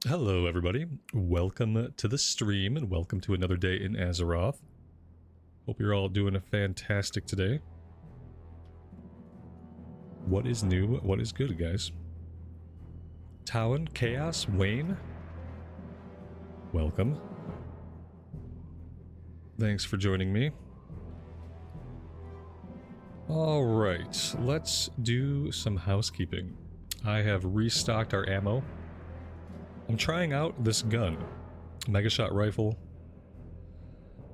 Hello everybody, welcome to the stream and welcome to another day in Azeroth. Hope you're all doing fantastic today. What is new? What is good, guys? Talon, Chaos, Wayne, welcome. Thanks for joining me. Alright, let's do some housekeeping. I have restocked our ammo. I'm trying out this gun, Mega Shot Rifle.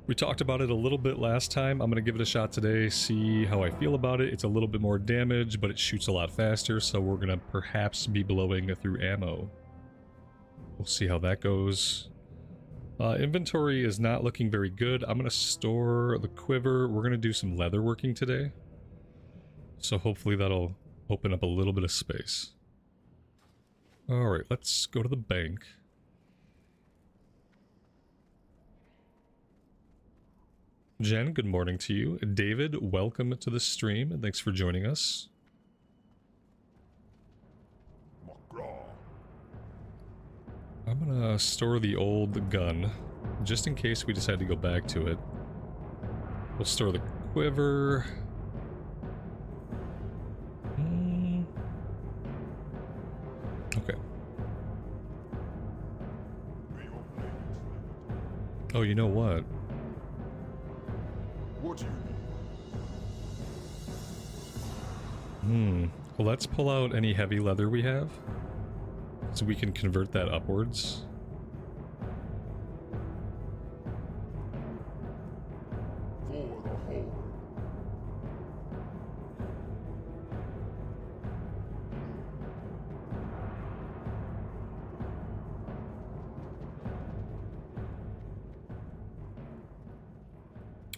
We talked about it a little bit last time. I'm going to give it a shot today, see how I feel about it. It's a little bit more damage, but it shoots a lot faster, so we're going to perhaps be blowing through ammo. We'll see how that goes. Inventory is not looking very good. I'm going to store the quiver. We're going to do some leatherworking today, so hopefully that'll open up a little bit of space. Alright, let's go to the bank. Jen, good morning to you. David, welcome to the stream, and thanks for joining us. I'm gonna store the old gun, just in case we decide to go back to it. We'll store the quiver. Okay. Oh, you know what? What do you need? Well, let's pull out any heavy leather we have, so we can convert that upwards. For the whole.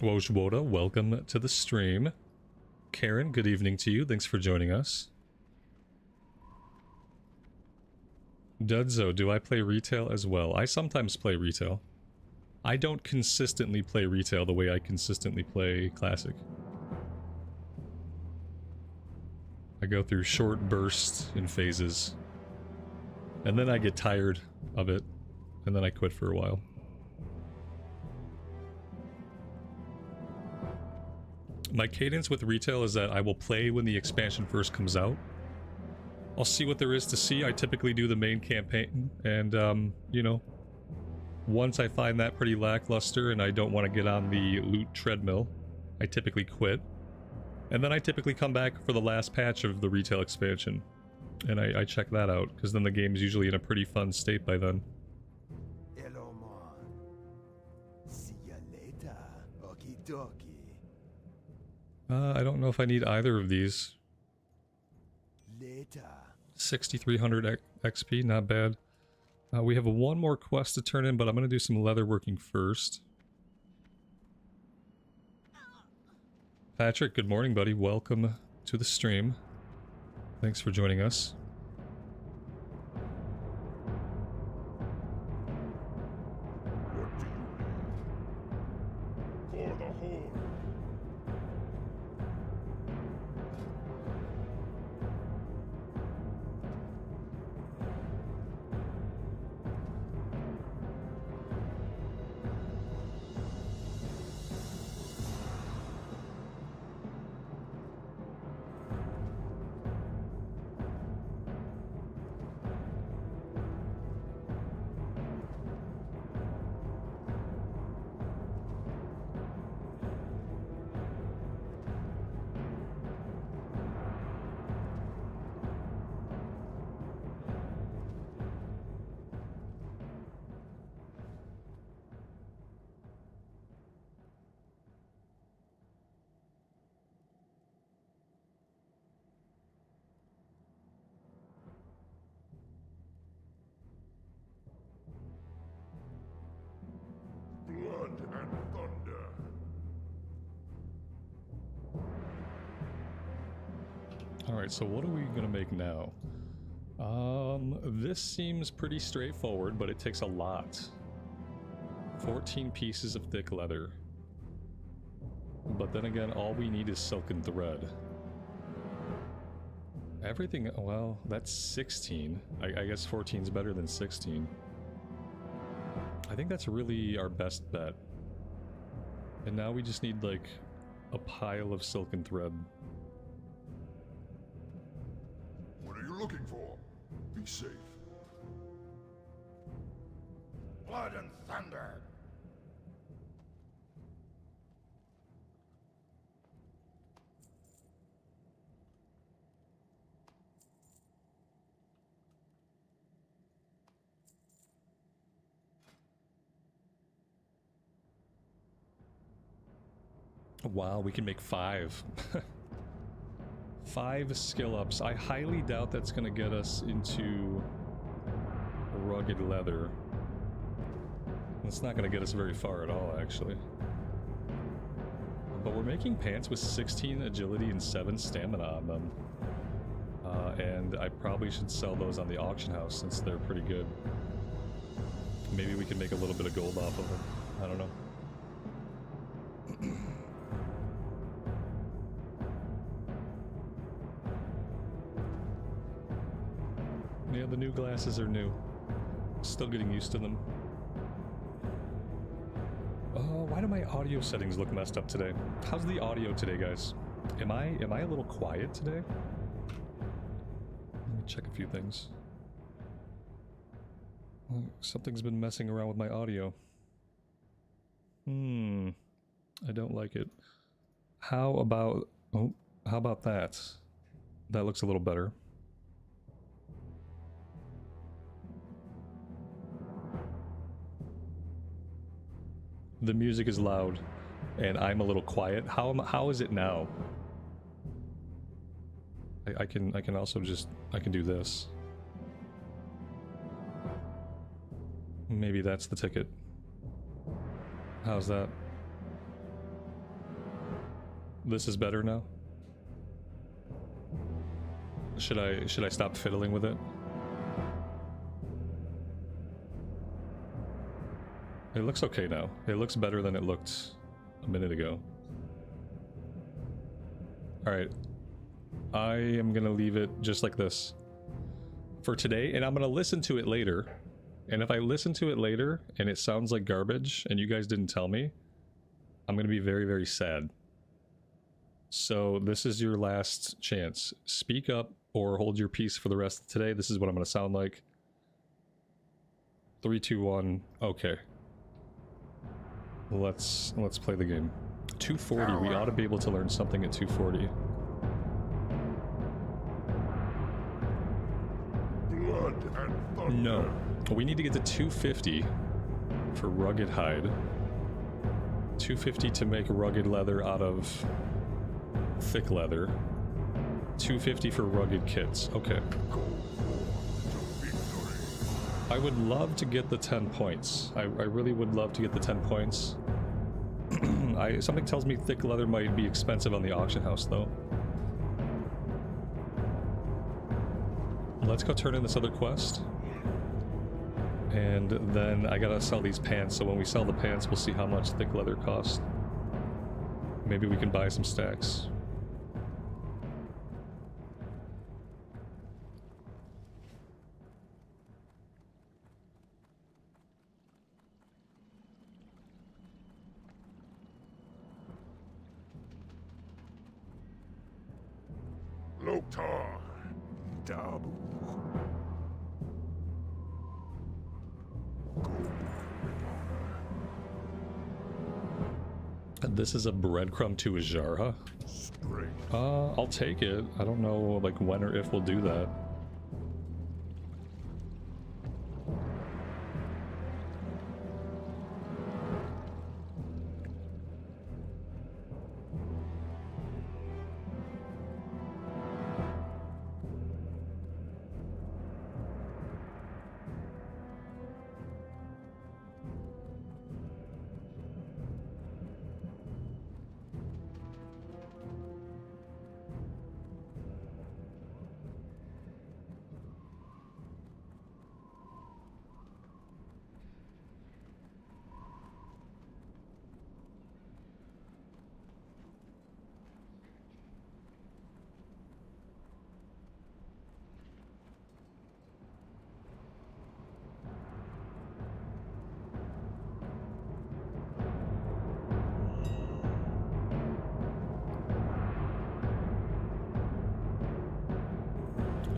Wojwoda, welcome to the stream. Karen, good evening to you. Thanks for joining us. Dudzo, do I play retail as well? I sometimes play retail. I don't consistently play retail the way I consistently play classic. I go through short bursts in phases, and then I get tired of it, and then I quit for a while. My cadence with retail is that I will play when the expansion first comes out. I'll see what there is to see. I typically do the main campaign, and, you know, once I find that pretty lackluster and I don't want to get on the loot treadmill, I typically quit. And then I typically come back for the last patch of the retail expansion, and I check that out, because then the game is usually in a pretty fun state by then. Hello, man. See ya later. Okie dokie. I don't know if I need either of these. Later. 6,300 XP, not bad. We have one more quest to turn in, but I'm going to do some leatherworking first. Patrick, good morning, buddy. Welcome to the stream. Thanks for joining us. What do you need? For the whole. Blood and thunder. Alright, so what are we gonna make now? This seems pretty straightforward, but it takes a lot. 14 pieces of thick leather. But then again, all we need is silken thread. Everything, well, that's 16. I guess 14's better than 16. I think that's really our best bet. And now we just need, like, a pile of silken thread. What are you looking for? Be safe. Blood and thunder! Wow, we can make 5. 5 skill ups. I highly doubt that's going to get us into rugged leather. It's not going to get us very far at all, actually. But we're making pants with 16 agility and 7 stamina on them. And I probably should sell those on the auction house since they're pretty good. Maybe we can make a little bit of gold off of them. I don't know. Yeah, the new glasses are new. Still getting used to them. Why do my audio settings look messed up today? How's the audio today, guys? Am I a little quiet today? Let me check a few things. Something's been messing around with my audio. I don't like it. How about that? That looks a little better. The music is loud, and I'm a little quiet. How is it now? I can also just I can do this. Maybe that's the ticket. How's that? This is better now? Should I stop fiddling with it? It looks okay now. It looks better than it looked a minute ago. Alright. I am gonna leave it just like this for today, and I'm gonna listen to it later. And if I listen to it later and it sounds like garbage and you guys didn't tell me, I'm gonna be very, very sad. So this is your last chance. Speak up or hold your peace for the rest of today. This is what I'm gonna sound like. 3, 2, 1. Okay. Let's play the game. 240. We ought to be able to learn something at 240. Blood and thunder! No. We need to get to 250 for rugged hide. 250 to make rugged leather out of thick leather. 250 for rugged kits. Okay. I would love to get the 10 points. I really would love to get the 10 points. Something tells me thick leather might be expensive on the auction house, though. Let's go turn in this other quest. And then I gotta sell these pants, so when we sell the pants, we'll see how much thick leather costs. Maybe we can buy some stacks. Loktar! Dabu! And this is a breadcrumb to Ajara. Straight. I'll take it. I don't know, like, when or if we'll do that.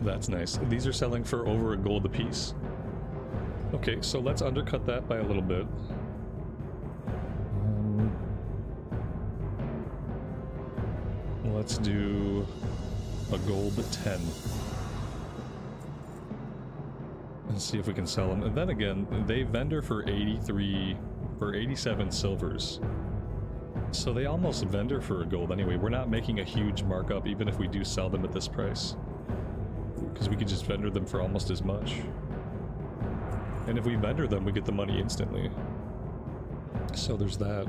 That's nice. These are selling for over a gold a piece. Okay, so let's undercut that by a little bit. Let's do a gold 10. And see if we can sell them. And then again, they vendor for 87 silvers. So they almost vendor for a gold anyway. We're not making a huge markup even if we do sell them at this price. Because we could just vendor them for almost as much. And if we vendor them, we get the money instantly. So there's that.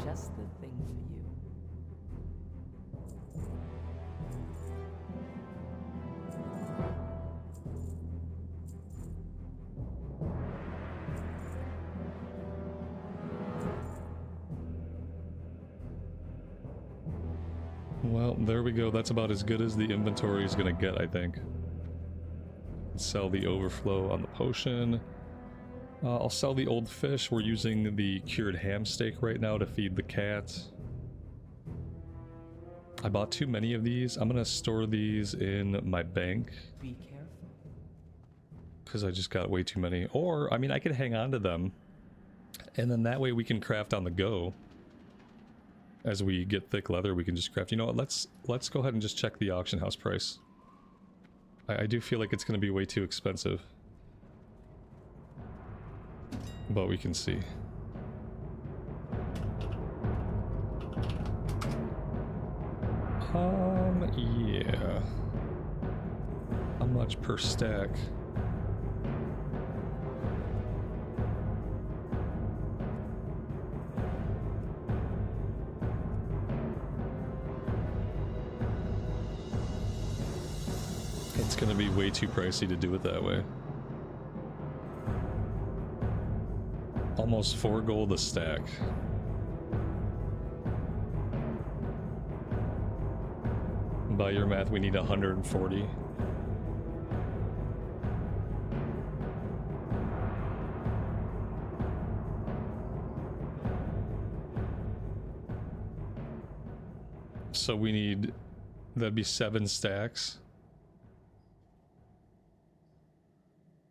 Just the thing for you. Well, there we go. That's about as good as the inventory is going to get, I think. Sell the overflow on the potion. I'll sell the old fish. We're using the cured ham steak right now to feed the cat. I bought too many of these. I'm going to store these in my bank. Be careful. Because I just got way too many. Or, I mean, I could hang on to them. And then that way we can craft on the go. As we get thick leather, we can just craft. You know what? Let's go ahead and just check the auction house price. I do feel like it's going to be way too expensive. But we can see. Yeah. How much per stack? It's gonna be way too pricey to do it that way. Almost 4 gold a stack. By your math, we need 140. So we need, that'd be 7 stacks.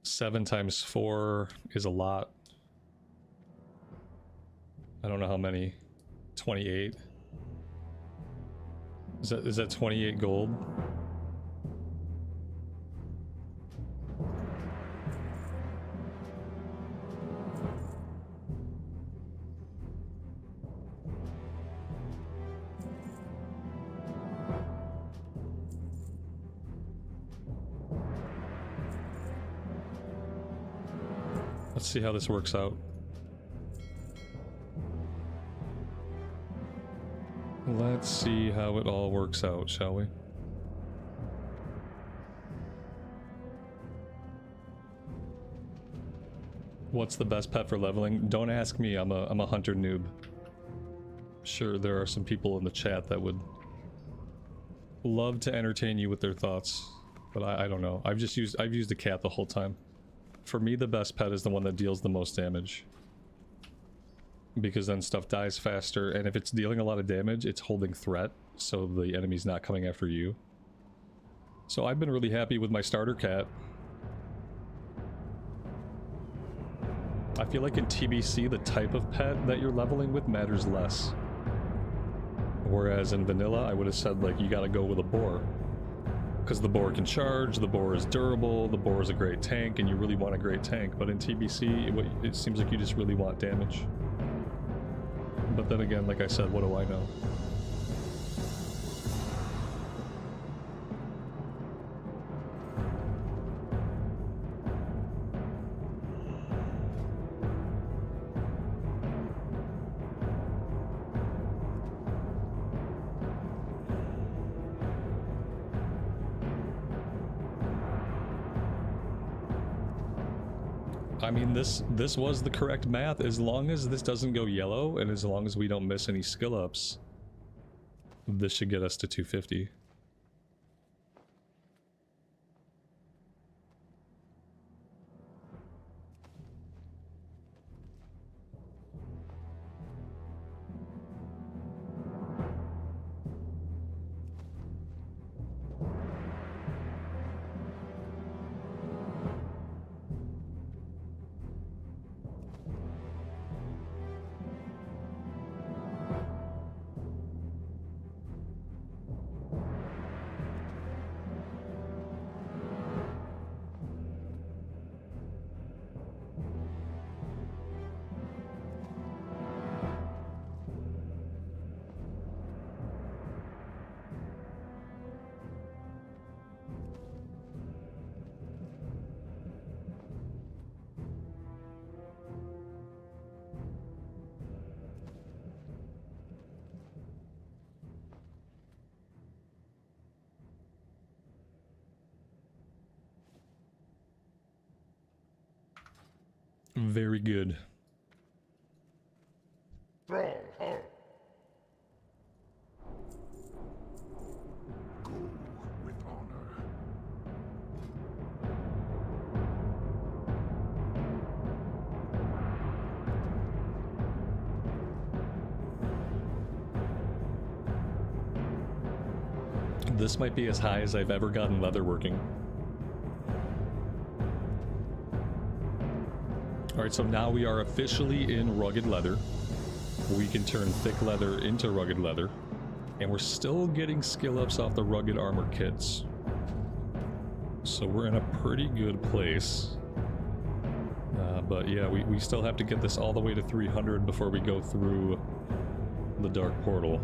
7 times 4 is a lot. I don't know how many. 28. Is that 28 gold? Let's see how this works out. Let's see how it all works out, shall we? What's the best pet for leveling? Don't ask me, I'm a hunter noob. Sure, there are some people in the chat that would love to entertain you with their thoughts, but I don't know. I've used a cat the whole time. For me, the best pet is the one that deals the most damage. Because then stuff dies faster, and if it's dealing a lot of damage, it's holding threat, so the enemy's not coming after you. So I've been really happy with my starter cat. I feel like in TBC, the type of pet that you're leveling with matters less. Whereas in vanilla, I would have said, like, you gotta go with a boar. Because the boar can charge, the boar is durable, the boar is a great tank, and you really want a great tank. But in TBC, it seems like you just really want damage. But then again, like I said, what do I know? I mean, this was the correct math. As long as this doesn't go yellow, and as long as we don't miss any skill ups, this should get us to 250. Very good. Throw her. Go with honor. This might be as high as I've ever gotten leatherworking. Alright, so now we are officially in rugged leather. We can turn thick leather into rugged leather. And we're still getting skill ups off the rugged armor kits. So we're in a pretty good place. But yeah, we still have to get this all the way to 300 before we go through the dark portal.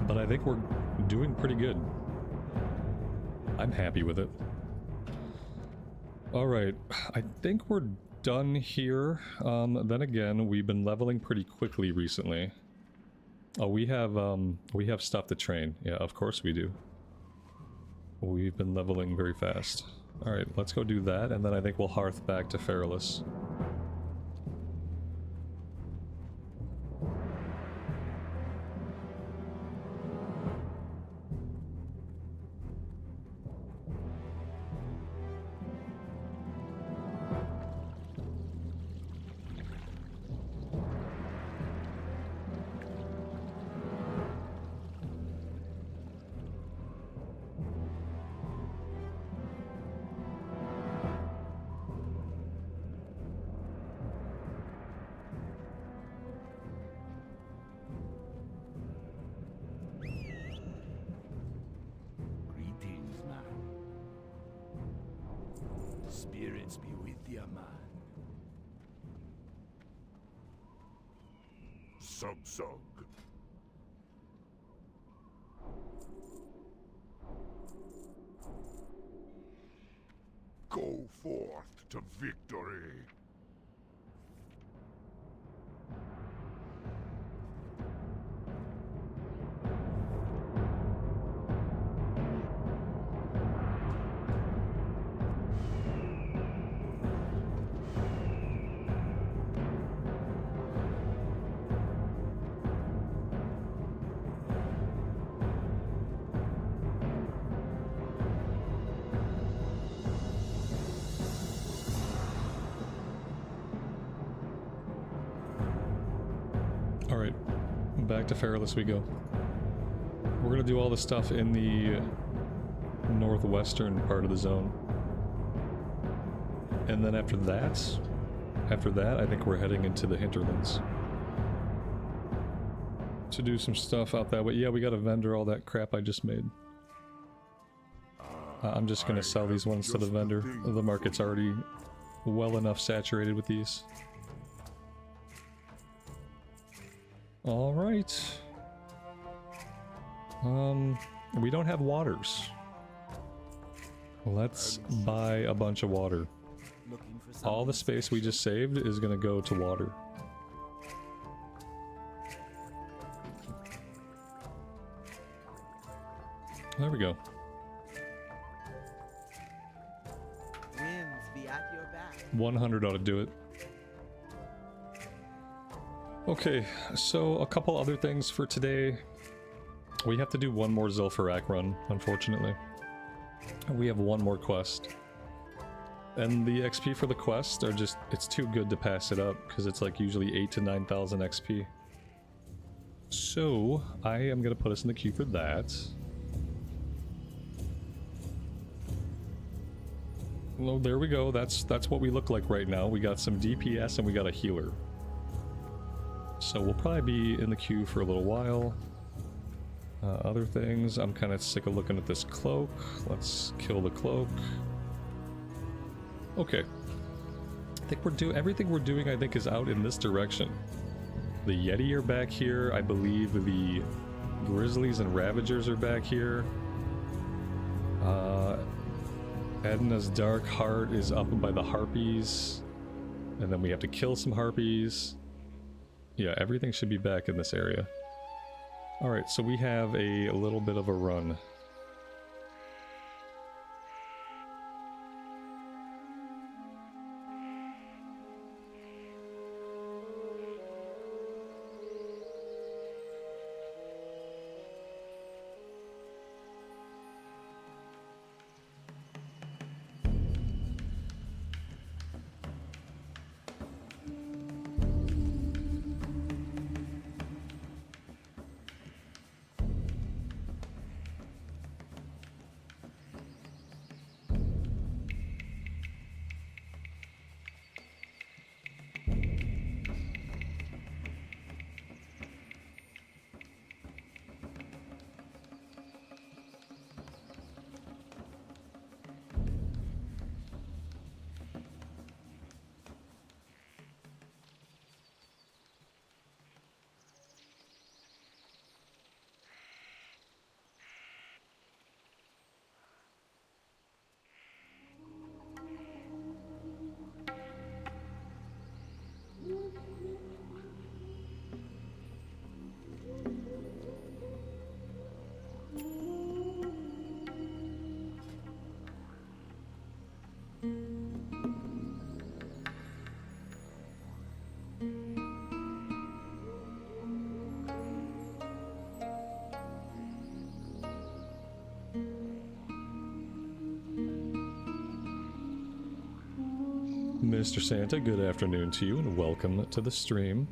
But I think we're doing pretty good. I'm happy with it. Alright, I think we're done here. Then again, we've been leveling pretty quickly recently. Oh, we have stuff to train. Yeah, of course we do. We've been leveling very fast. Alright, let's go do that, and then I think we'll hearth back to Feralus. Spirits be with ya, man. Sug. Go forth to victory. Alright, back to Feralus we go. We're gonna do all the stuff in the northwestern part of the zone. And then after that, I think we're heading into the hinterlands. To do some stuff out that way. Yeah, we gotta vendor all that crap I just made. I'm just gonna sell these ones to the vendor. The market's already well enough saturated with these. Alright. We don't have waters. Let's buy a bunch of water. All the space we just saved is gonna go to water. There we go. 100 ought to do it. Okay, so a couple other things for today. We have to do one more Zul'Farrak run, unfortunately. We have one more quest. And the XP for the quest are just, it's too good to pass it up, because it's like usually 8 to 9,000 XP. So, I am going to put us in the queue for that. Well, there we go. That's what we look like right now. We got some DPS and we got a healer. So we'll probably be in the queue for a little while. Other things, I'm kind of sick of looking at this cloak. Let's kill the cloak. Okay. I think everything we're doing, I think, is out in this direction. The Yeti are back here. I believe the Grizzlies and Ravagers are back here. Edna's Dark Heart is up by the Harpies. And then we have to kill some Harpies. Yeah, everything should be back in this area. Alright, so we have a little bit of a run. Mr. Santa, good afternoon to you and welcome to the stream.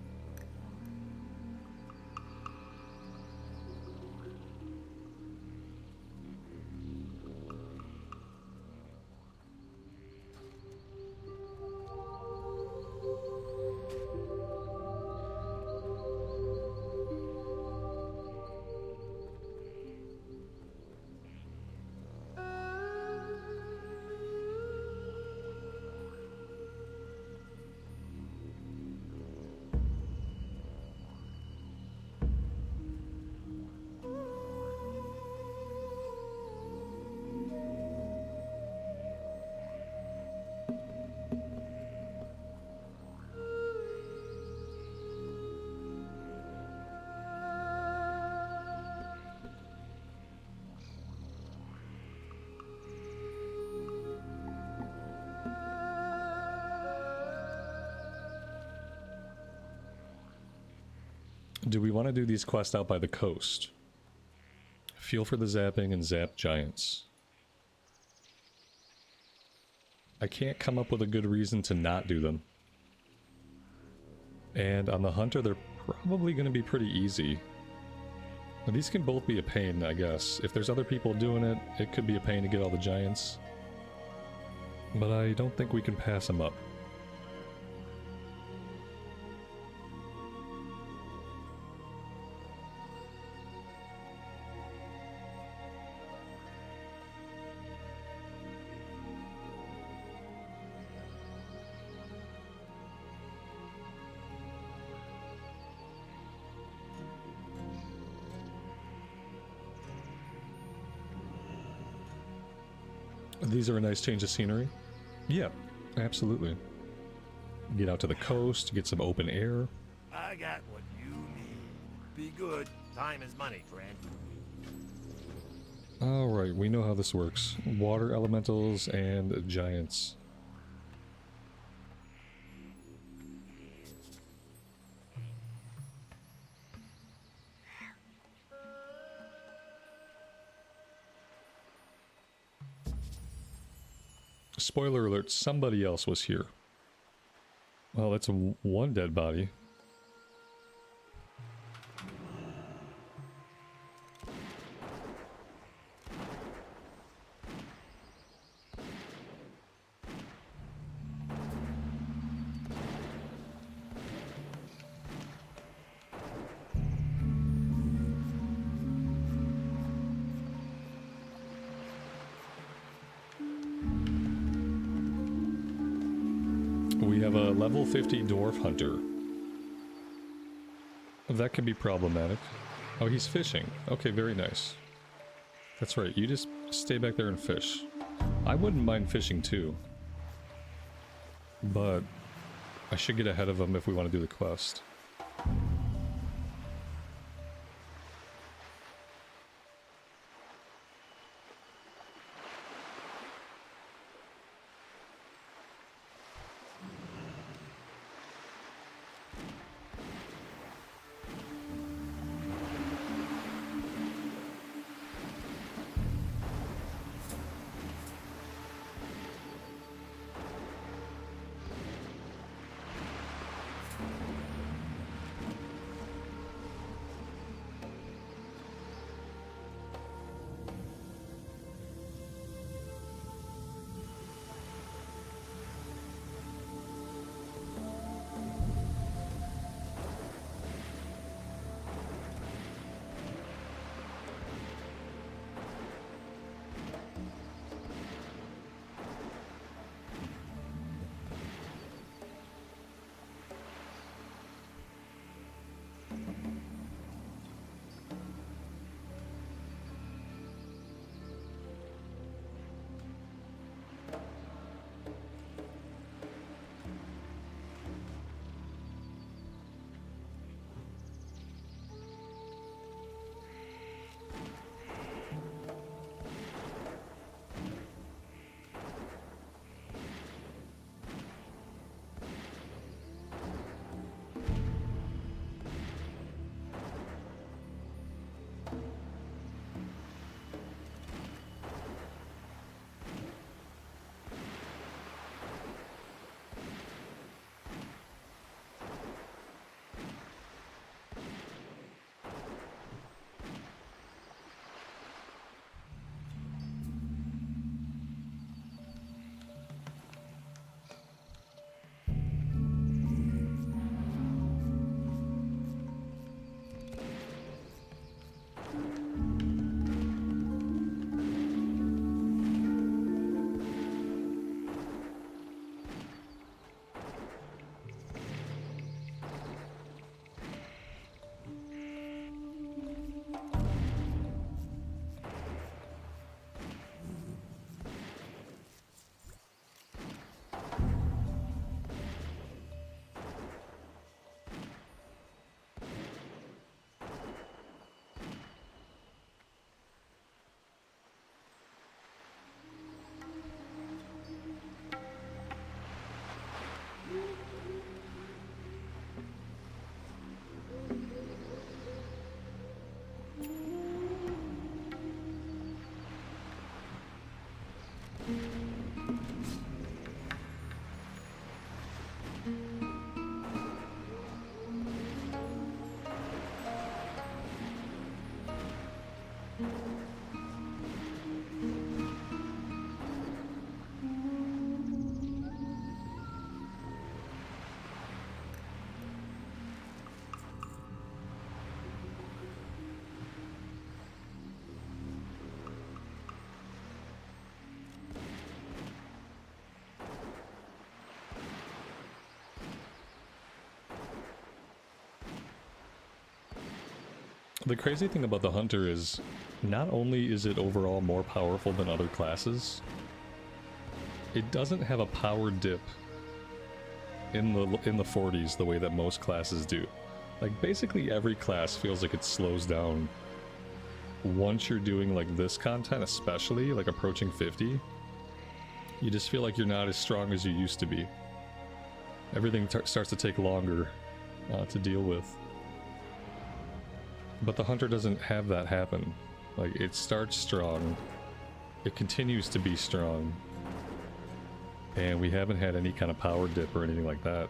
Do we want to do these quests out by the coast? Feel for the zapping and zap giants. I can't come up with a good reason to not do them. And on the hunter, they're probably going to be pretty easy. Now, these can both be a pain, I guess. If there's other people doing it, it could be a pain to get all the giants. But I don't think we can pass them up. These are a nice change of scenery. Yeah, absolutely. Get out to the coast, get some open air. I got what you need. Be good. Time is money, friend. Alright, we know how this works. Water elementals and giants. Spoiler alert, somebody else was here. Well, that's one dead body. We have a level 50 dwarf hunter. That could be problematic. Oh, he's fishing. Okay, very nice. That's right, you just stay back there and fish. I wouldn't mind fishing too. But I should get ahead of him if we want to do the quest. The crazy thing about the hunter is, not only is it overall more powerful than other classes, it doesn't have a power dip in the 40s the way that most classes do. Like, basically every class feels like it slows down once you're doing like this content, especially like approaching 50. You just feel like you're not as strong as you used to be. Everything starts to take longer to deal with. But the hunter doesn't have that happen. Like, it starts strong, it continues to be strong, And we haven't had any kind of power dip or anything like that.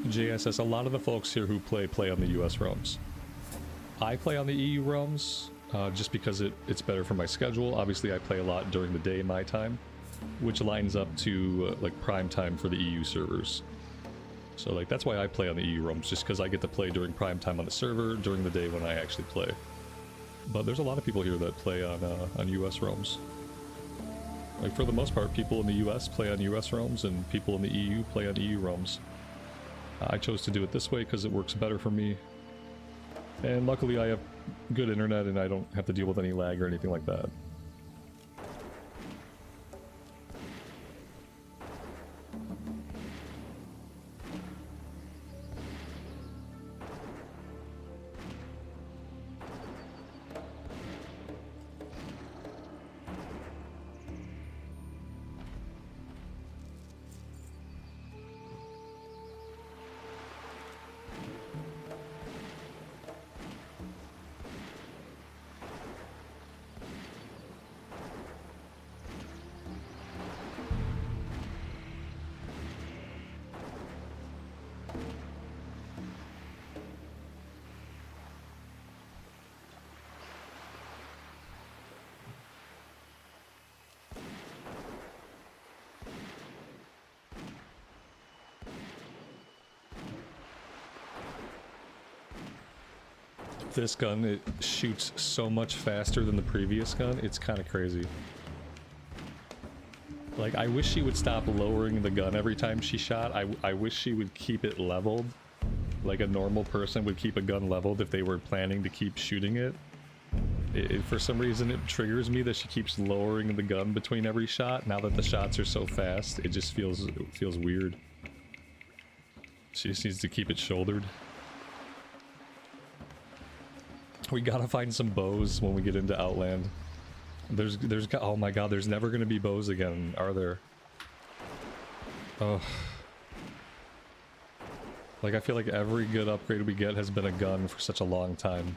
JSS, a lot of the folks here who play on the US realms. I play on the EU realms just because it's better for my schedule. Obviously I play a lot during the day my time, which lines up to like prime time for the EU servers. So like that's why I play on the EU realms, just because I get to play during prime time on the server during the day when I actually play. But there's a lot of people here that play on US realms. Like for the most part, people in the US play on US realms and people in the EU play on EU realms. I chose to do it this way because it works better for me. And luckily I have good internet and I don't have to deal with any lag or anything like that. This gun, it shoots so much faster than the previous gun, it's kind of crazy. Like, I wish she would stop lowering the gun every time she shot. I wish she would keep it leveled. Like a normal person would keep a gun leveled if they were planning to keep shooting it. For some reason, it triggers me that she keeps lowering the gun between every shot. Now that the shots are so fast, it just feels weird. She just needs to keep it shouldered. We gotta find some bows when we get into Outland. Oh my god, there's never gonna be bows again, are there? Oh. Like, I feel like every good upgrade we get has been a gun for such a long time.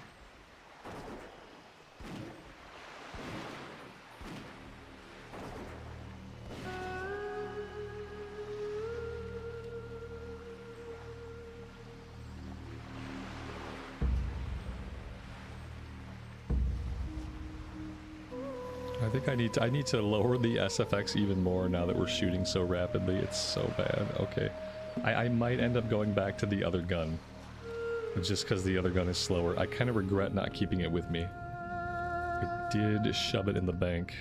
I need to lower the SFX even more now that we're shooting so rapidly. It's so bad. Okay. I might end up going back to the other gun. Just because the other gun is slower. I kind of regret not keeping it with me. I did shove it in the bank.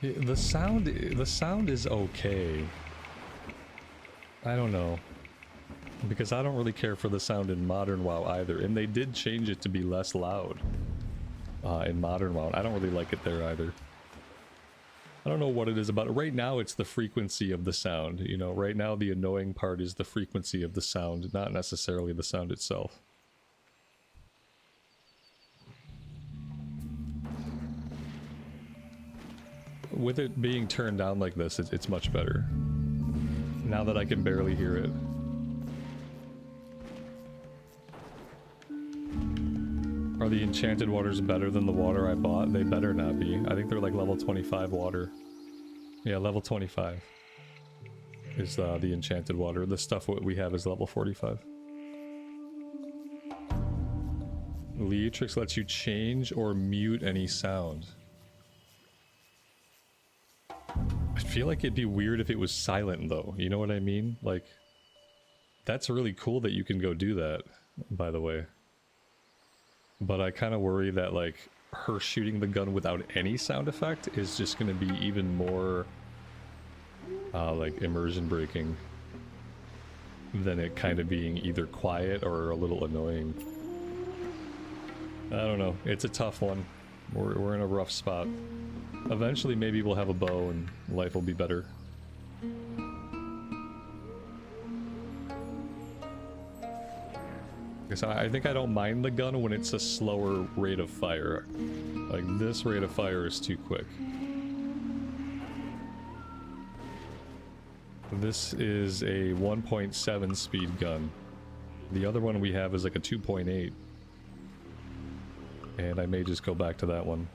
The sound is okay. I don't know. Because I don't really care for the sound in Modern WoW either. And they did change it to be less loud in Modern WoW. I don't really like it there either. I don't know what it is about it. Right now it's the frequency of the sound. You know, right now the annoying part is the frequency of the sound, not necessarily the sound itself. with it being turned down like this, it's much better. Now that I can barely hear it. Are the enchanted waters better than the water I bought? They better not be. I think they're like level 25 water. Yeah, level 25 is the enchanted water. The stuff what we have is level 45. Leatrix lets you change or mute any sound. I feel like it'd be weird if it was silent though, you know what I mean? Like, that's really cool that you can go do that, by the way. But I kind of worry that like her shooting the gun without any sound effect is just going to be even more like immersion breaking than it kind of being either quiet or a little annoying. I don't know. It's a tough one. We're in a rough spot. Eventually maybe we'll have a bow and life will be better. So I think I don't mind the gun when it's a slower rate of fire. Like this rate of fire is too quick. This is a 1.7 speed gun. The other one we have is like a 2.8. And I may just go back to that one.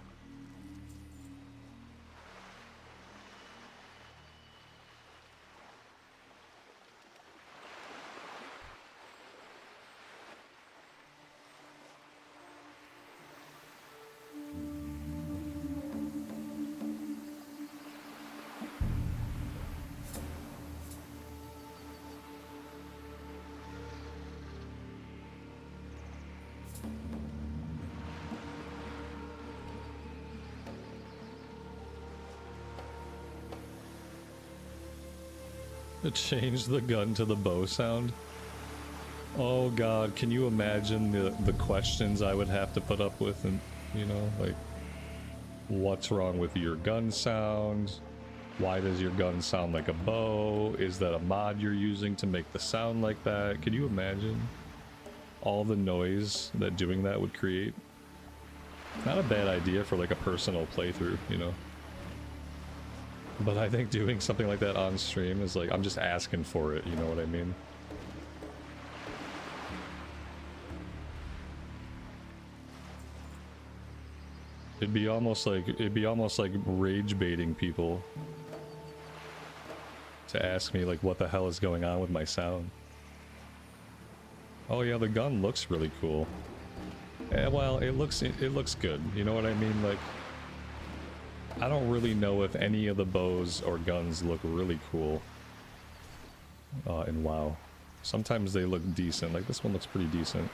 Change the gun to the bow sound. Oh god, can you imagine the questions I would have to put up with, and you know, like, what's wrong with your gun sound? Why does your gun sound like a bow? Is that a mod you're using to make the sound like that? Can you imagine all the noise that doing that would create? Not a bad idea for like a personal playthrough, you know. But I think doing something like that on stream is like, I'm just asking for it, you know what I mean? It'd be almost like rage baiting people to ask me like what the hell is going on with my sound. Oh yeah, the gun looks really cool. Yeah, well, it looks good, you know what I mean? Like, I don't really know if any of the bows or guns look really cool in WoW. Sometimes they look decent, like this one looks pretty decent.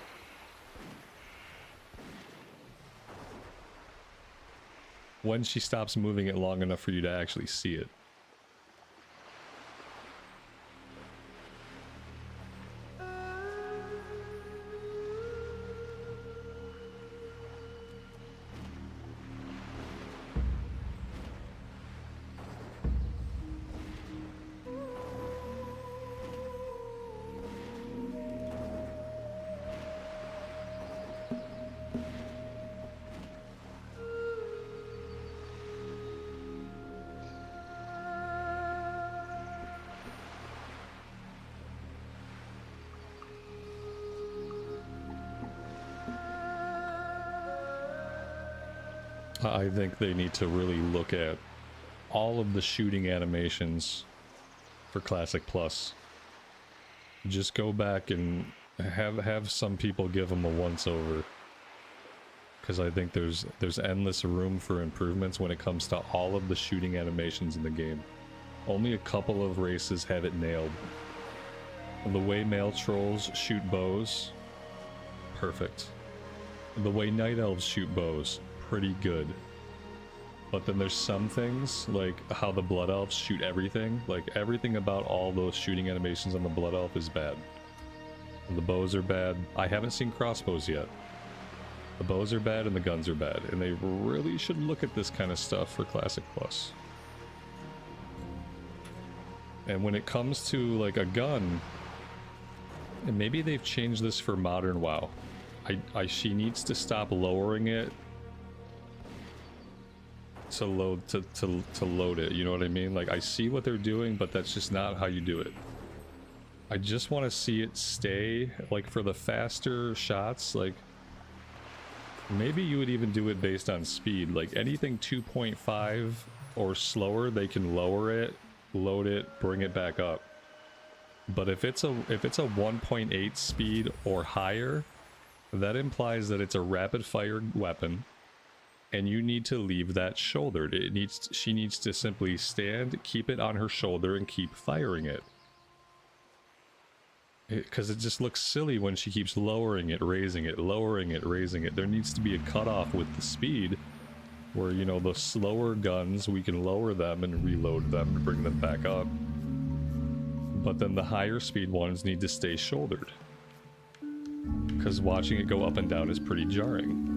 When she stops moving it long enough for you to actually see it. I think they need to really look at all of the shooting animations for Classic Plus. Just go back and have some people give them a once-over. Because I think there's endless room for improvements when it comes to all of the shooting animations in the game. Only a couple of races have it nailed. The way male trolls shoot bows, perfect. The way night elves shoot bows, pretty good. But then there's some things, like how the blood elves shoot everything. Like everything about all those shooting animations on the blood elf is bad. And the bows are bad. I haven't seen crossbows yet. The bows are bad and the guns are bad. And they really should look at this kind of stuff for Classic Plus. And when it comes to like a gun, and maybe they've changed this for modern WoW. She needs to stop lowering it to load it, you know what I mean? Like, I see what they're doing, but that's just not how you do it. I just want to see it stay, like, for the faster shots, like, maybe you would even do it based on speed. Like, anything 2.5 or slower, they can lower it, load it, bring it back up. But if it's a 1.8 speed or higher, that implies that it's a rapid fire weapon, and you need to leave that shouldered. She needs to simply stand, keep it on her shoulder, and keep firing it. Because it just looks silly when she keeps lowering it, raising it, lowering it, raising it. There needs to be a cutoff with the speed, where, you know, the slower guns, we can lower them and reload them to bring them back up. But then the higher speed ones need to stay shouldered, because watching it go up and down is pretty jarring.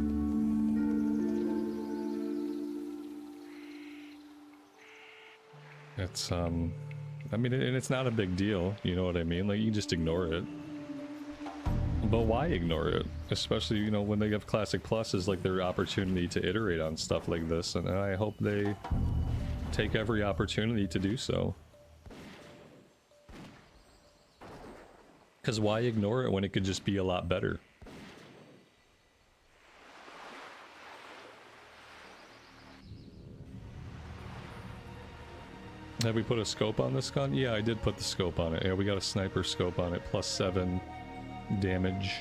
It's, I mean, and it's not a big deal, you know what I mean? Like, you just ignore it. But why ignore it? Especially, you know, when they have Classic Plus is like their opportunity to iterate on stuff like this, and I hope they take every opportunity to do so. Because why ignore it when it could just be a lot better? Have we put a scope on this gun? Yeah, I did put the scope on it. Yeah, we got a sniper scope on it, +7 damage.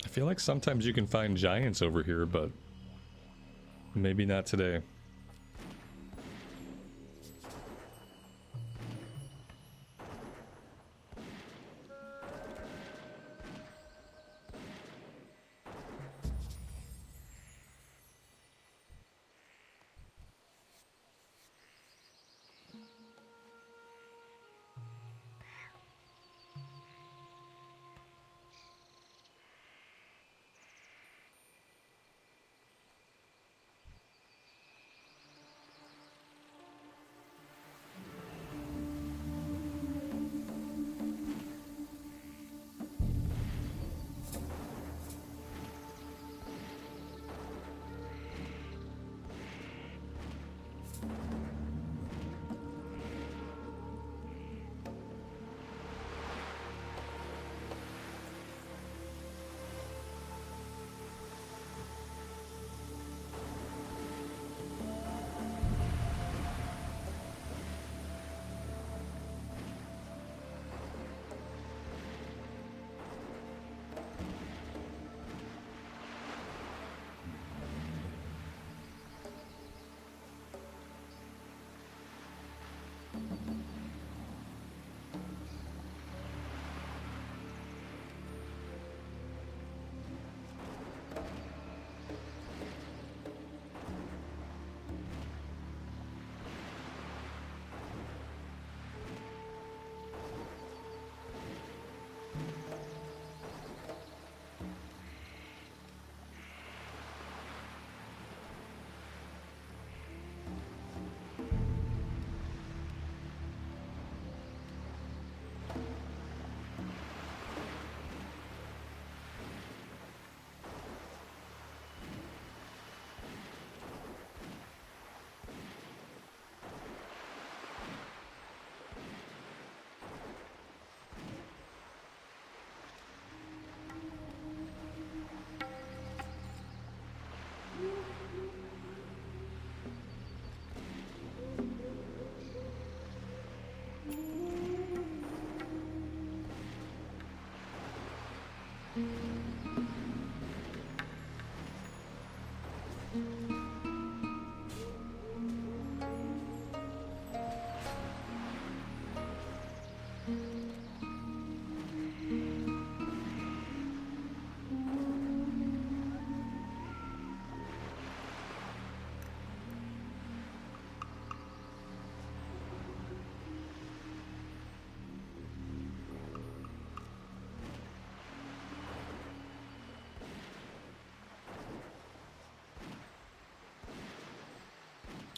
I feel like sometimes you can find giants over here, but maybe not today.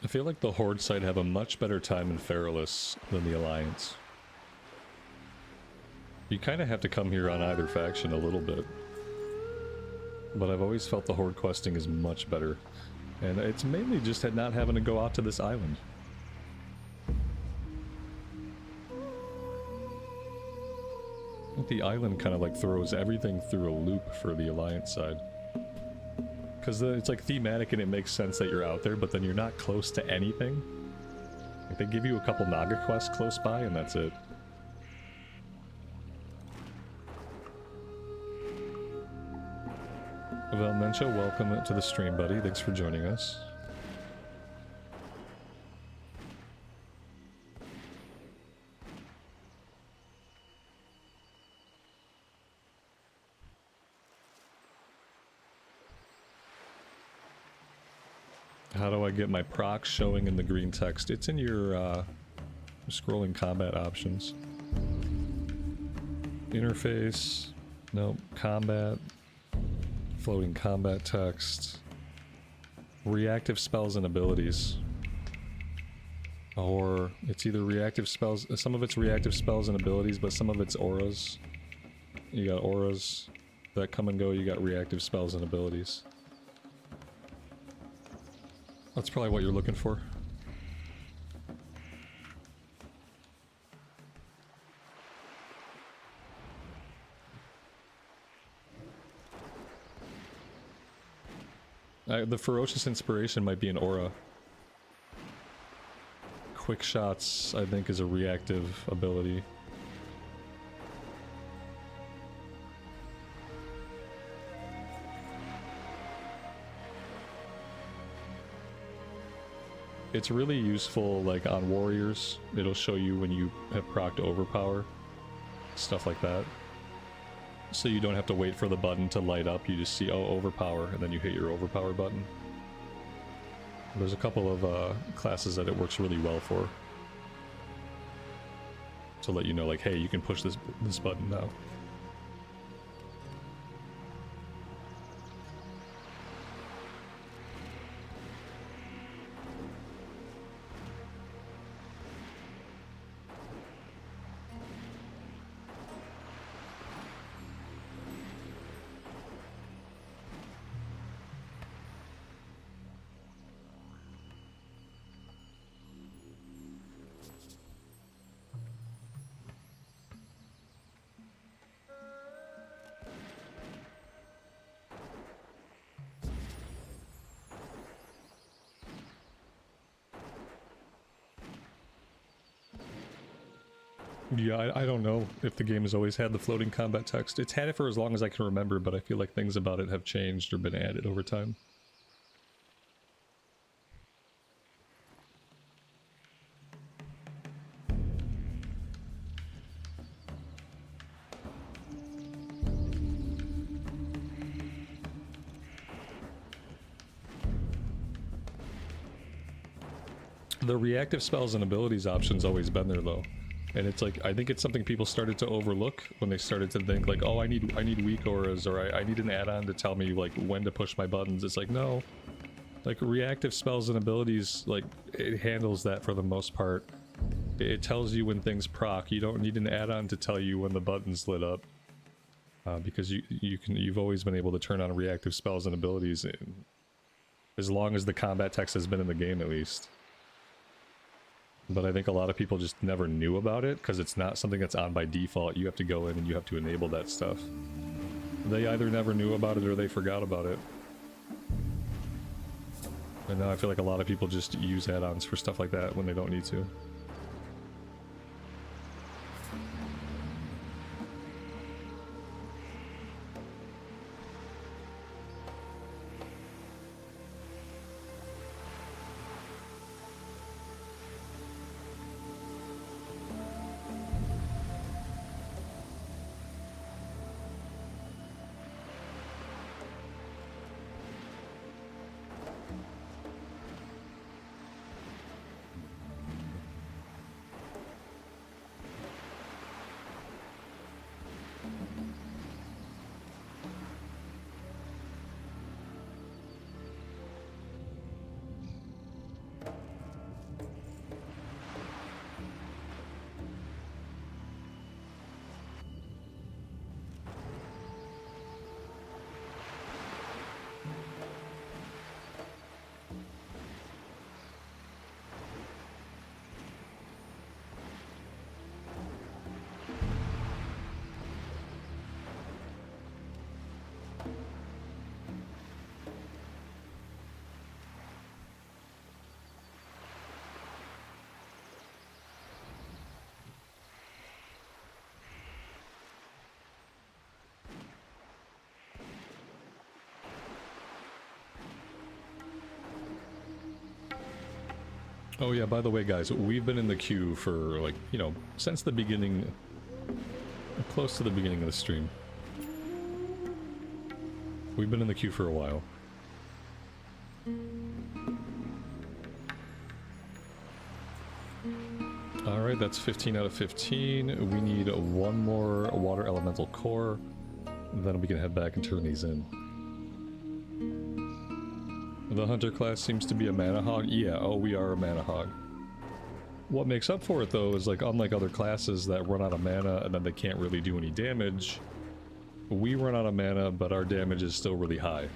I feel like the Horde side have a much better time in Feralus than the Alliance. You kind of have to come here on either faction a little bit. But I've always felt the Horde questing is much better. And it's mainly just not having to go out to this island. I think the island kind of like throws everything through a loop for the Alliance side. Because it's like thematic and it makes sense that you're out there, but then you're not close to anything. Like they give you a couple Naga quests close by and that's it. Valmencha, welcome to the stream, buddy. Thanks for joining us. How do I get my procs showing in the green text? It's in your scrolling combat options. Interface. Nope. Combat. Floating combat text. Reactive spells and abilities. Or it's either reactive spells, some of it's reactive spells and abilities, but some of it's auras. You got auras that come and go, you got reactive spells and abilities. That's probably what you're looking for. The Ferocious Inspiration might be an aura. Quick Shots, I think, is a reactive ability. It's really useful, like, on warriors. It'll show you when you have procced overpower. Stuff like that. So you don't have to wait for the button to light up, you just see, oh, overpower, and then you hit your overpower button. There's a couple of classes that it works really well for. To let you know, like, hey, you can push this button now. Yeah, I don't know if the game has always had the floating combat text. It's had it for as long as I can remember, but I feel like things about it have changed or been added over time. The reactive spells and abilities option's always been there though. And it's like, I think it's something people started to overlook when they started to think like, oh, I need weak auras, or I need an add-on to tell me like when to push my buttons. It's like, no. Like reactive spells and abilities, like it handles that for the most part. It tells you when things proc. You don't need an add-on to tell you when the button's lit up. Because you've always been able to turn on reactive spells and abilities as long as the combat text has been in the game at least. But I think a lot of people just never knew about it because it's not something that's on by default. You have to go in and you have to enable that stuff. They either never knew about it or they forgot about it. And now I feel like a lot of people just use add-ons for stuff like that when they don't need to. Oh yeah, by the way guys, we've been in the queue for like, you know, since the beginning, close to the beginning of the stream. We've been in the queue for a while. Alright, that's 15 out of 15. We need one more water elemental core. Then we can head back and turn these in. The hunter class seems to be a mana hog. Yeah, oh, we are a mana hog. What makes up for it though is like, unlike other classes that run out of mana and then they can't really do any damage, we run out of mana but our damage is still really high.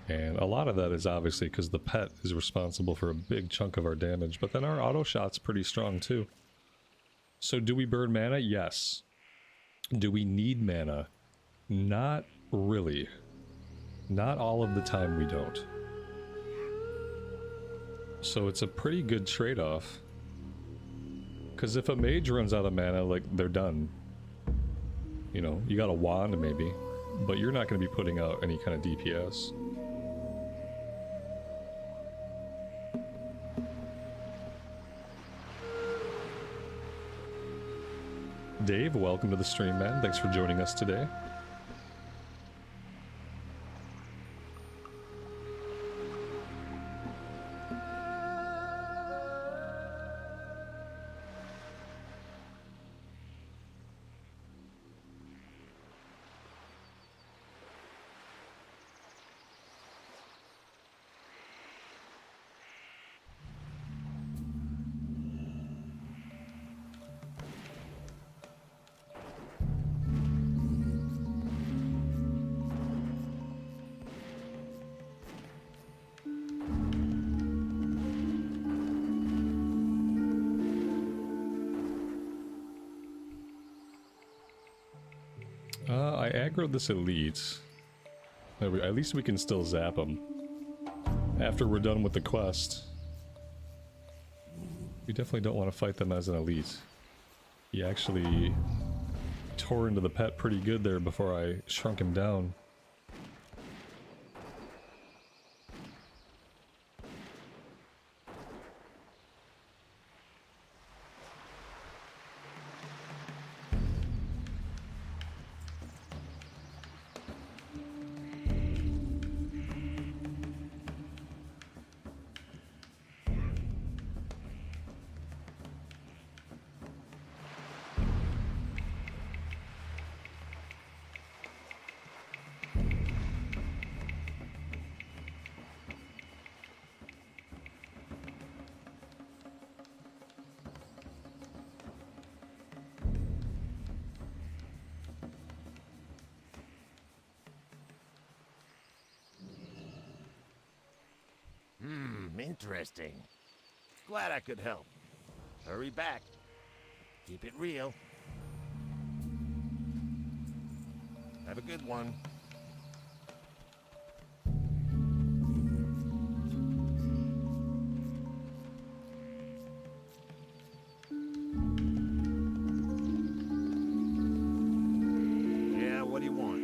And a lot of that is obviously because the pet is responsible for a big chunk of our damage, but then our auto shot's pretty strong too. So do we burn mana? Yes. Do we need mana? Not really. Not all of the time we don't. So it's a pretty good trade-off. Because if a mage runs out of mana, like, they're done. You know, you got a wand maybe, but you're not going to be putting out any kind of DPS. Dave, welcome to the stream, man. Thanks for joining us today. I aggroed this elite. At least we can still zap him. After we're done with the quest. We definitely don't want to fight them as an elite. He actually tore into the pet pretty good there before I shrunk him down. Interesting. Glad I could help. Hurry back. Keep it real. Have a good one. Yeah, what do you want?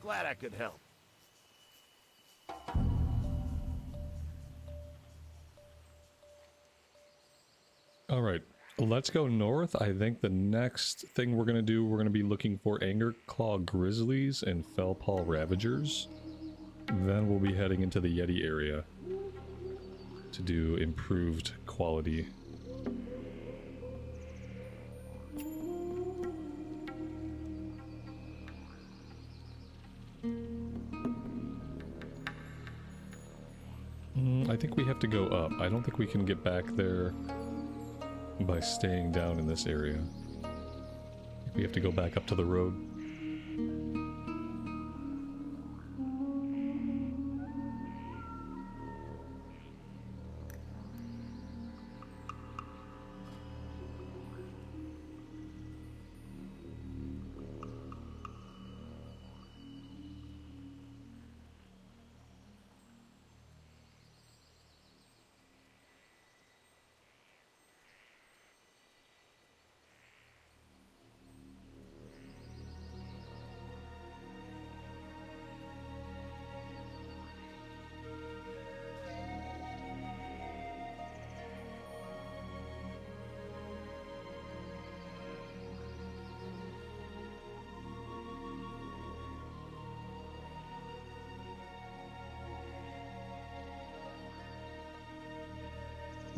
Glad I could help. All right, let's go north. I think the next thing we're going to do, we're going to be looking for Anger Claw Grizzlies and Fellpaw Ravagers. Then we'll be heading into the Yeti area to do improved quality. I think we have to go up. I don't think we can get back there by staying down in this area. I think we have to go back up to the road.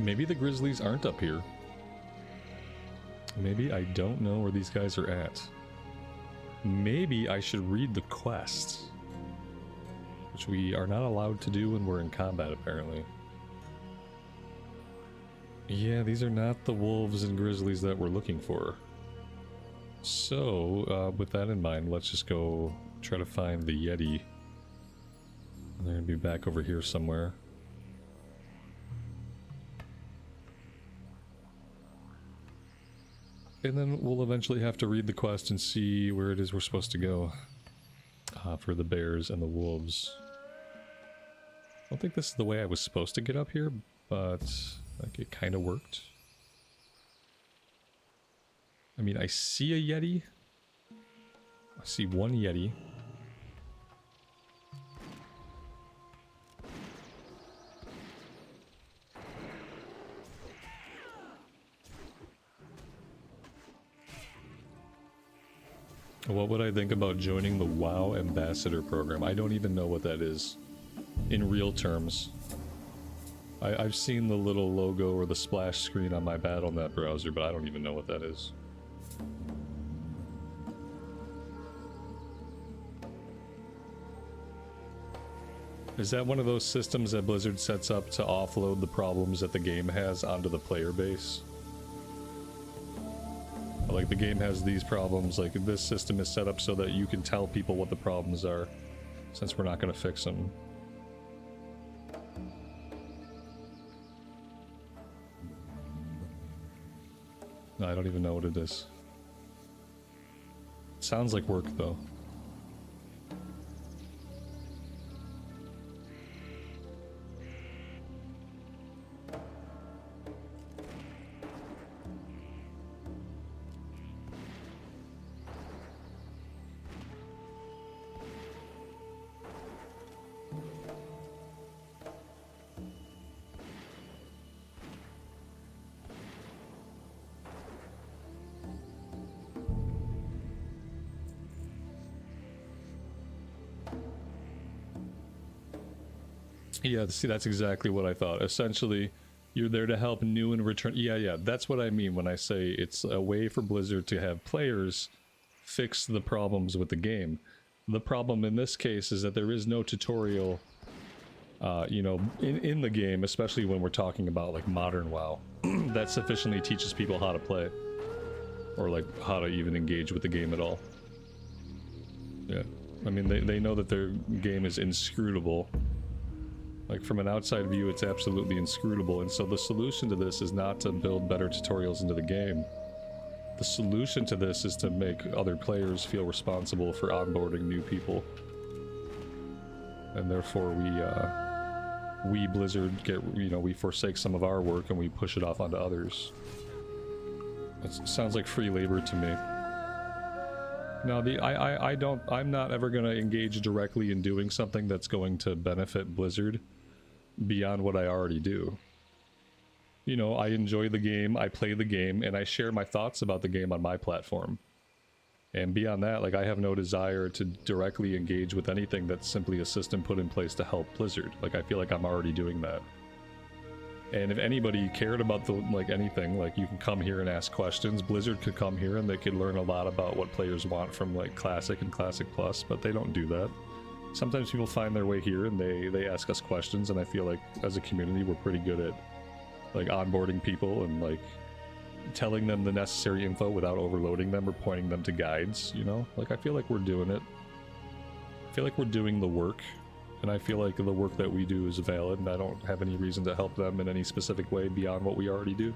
Maybe the grizzlies aren't up here. Maybe I don't know where these guys are at. Maybe I should read the quest, which we are not allowed to do when we're in combat, apparently. Yeah, these are not the wolves and grizzlies that we're looking for. So, with that in mind, let's just go try to find the Yeti. They're gonna be back over here somewhere. And then we'll eventually have to read the quest and see where it is we're supposed to go for the bears and the wolves. I don't think this is the way I was supposed to get up here, but like it kind of worked. I mean, I see a Yeti. I see one Yeti. What would I think about joining the WoW Ambassador program? I don't even know what that is in real terms. I've seen the little logo or the splash screen on my Battle.net browser, but I don't even know what that is. Is that one of those systems that Blizzard sets up to offload the problems that the game has onto the player base? Like, the game has these problems, like this system is set up so that you can tell people what the problems are, since we're not going to fix them. No, I don't even know what it is. It sounds like work, though. Yeah, see, that's exactly what I thought. Essentially, you're there to help new and return. Yeah, that's what I mean when I say it's a way for Blizzard to have players fix the problems with the game. The problem in this case is that there is no tutorial, you know, in the game, especially when we're talking about, like, modern WoW, that sufficiently teaches people how to play. Or, like, how to even engage with the game at all. Yeah. I mean, they know that their game is inscrutable. Like, from an outside view, it's absolutely inscrutable, and so the solution to this is not to build better tutorials into the game. The solution to this is to make other players feel responsible for onboarding new people. And therefore we Blizzard we forsake some of our work and we push it off onto others. That sounds like free labor to me. Now, I'm not ever going to engage directly in doing something that's going to benefit Blizzard beyond what I already do. You know, I enjoy the game, I play the game, and I share my thoughts about the game on my platform. And beyond that, like, I have no desire to directly engage with anything that's simply a system put in place to help Blizzard. Like, I feel like I'm already doing that. And if anybody cared about anything, like, you can come here and ask questions. Blizzard could come here and they could learn a lot about what players want from, like, Classic and Classic Plus, but they don't do that. Sometimes people find their way here and they ask us questions, and I feel like as a community we're pretty good at, like, onboarding people and, like, telling them the necessary info without overloading them or pointing them to guides, you know? Like, I feel like we're doing it. I feel like we're doing the work. And I feel like the work that we do is valid, and I don't have any reason to help them in any specific way beyond what we already do.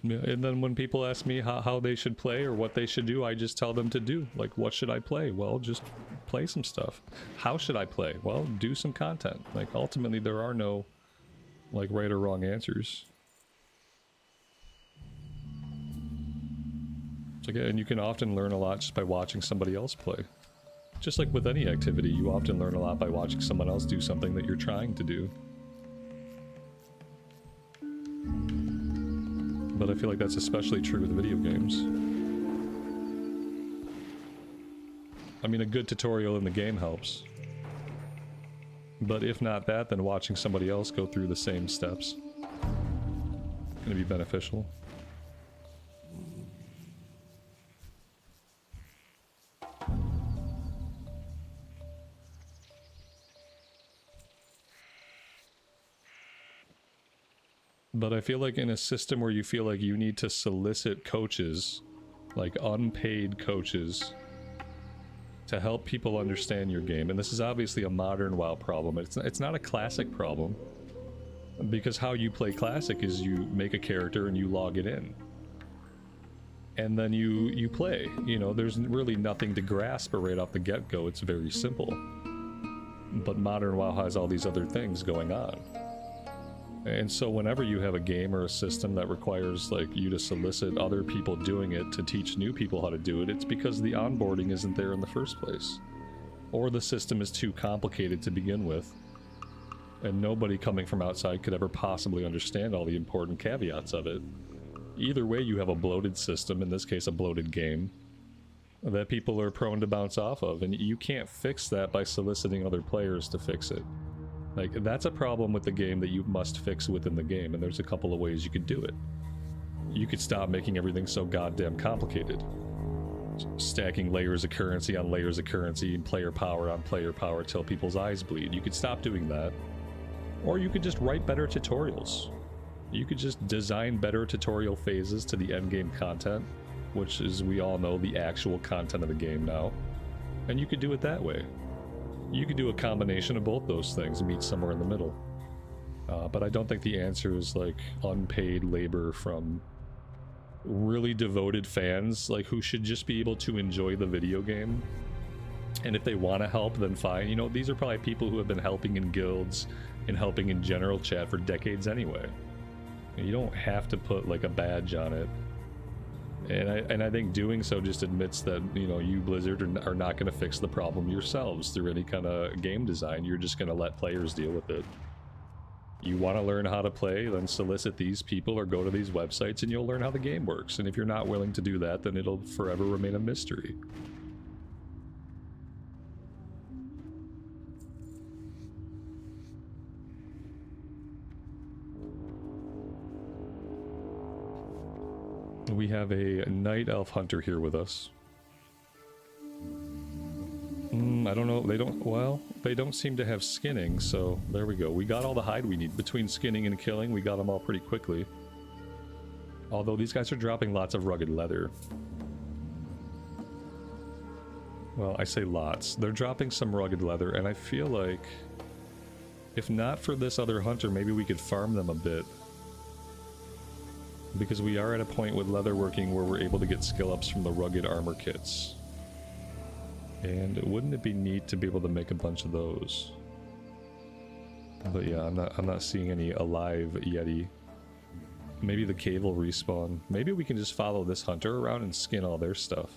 Yeah, and then when people ask me how they should play or what they should do, I just tell them to do. Like, what should I play? Well, just play some stuff. How should I play? Well, do some content. Like, ultimately, there are no, like, right or wrong answers. So, and you can often learn a lot just by watching somebody else play. Just like with any activity, you often learn a lot by watching someone else do something that you're trying to do. But I feel like that's especially true with video games. I mean, a good tutorial in the game helps. But if not that, then watching somebody else go through the same steps is going to be beneficial. But I feel like in a system where you feel like you need to solicit coaches, like unpaid coaches, to help people understand your game, and this is obviously a modern WoW problem. It's not a classic problem, because how you play classic is you make a character and you log it in. And then you play. You know, there's really nothing to grasp right off the get-go. It's very simple. But modern WoW has all these other things going on. And so whenever you have a game or a system that requires like you to solicit other people doing it to teach new people how to do it, it's because the onboarding isn't there in the first place. Or the system is too complicated to begin with. And nobody coming from outside could ever possibly understand all the important caveats of it. Either way, you have a bloated system, in this case a bloated game, that people are prone to bounce off of, and you can't fix that by soliciting other players to fix it. Like, that's a problem with the game that you must fix within the game, and there's a couple of ways you could do it. You could stop making everything so goddamn complicated. Stacking layers of currency on layers of currency and player power on player power till people's eyes bleed. You could stop doing that. Or you could just write better tutorials. You could just design better tutorial phases to the endgame content, which is, we all know, the actual content of the game now. And you could do it that way. You could do a combination of both those things and meet somewhere in the middle. But I don't think the answer is like unpaid labor from really devoted fans, like, who should just be able to enjoy the video game. And if they want to help, then fine. You know, these are probably people who have been helping in guilds and helping in general chat for decades anyway. You don't have to put like a badge on it. And I think doing so just admits that, you know, you, Blizzard, are not going to fix the problem yourselves through any kind of game design. You're just going to let players deal with it. You want to learn how to play, then solicit these people or go to these websites and you'll learn how the game works. And if you're not willing to do that, then it'll forever remain a mystery. We have a night elf hunter here with us. I don't know, they don't seem to have skinning, so there we go. We got all the hide we need. Between skinning and killing, we got them all pretty quickly. Although these guys are dropping lots of rugged leather. Well, I say lots. They're dropping some rugged leather, and I feel like if not for this other hunter, maybe we could farm them a bit. Because we are at a point with leatherworking where we're able to get skill ups from the rugged armor kits. And wouldn't it be neat to be able to make a bunch of those? But yeah, I'm not seeing any alive Yeti. Maybe the cave will respawn. Maybe we can just follow this hunter around and skin all their stuff.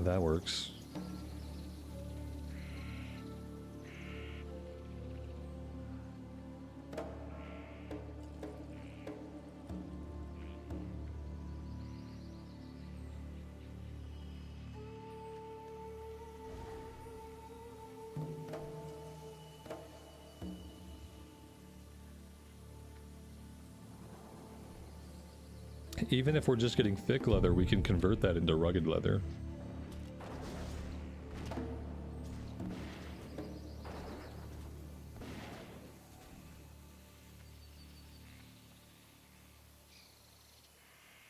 That works. Even if we're just getting thick leather, we can convert that into rugged leather.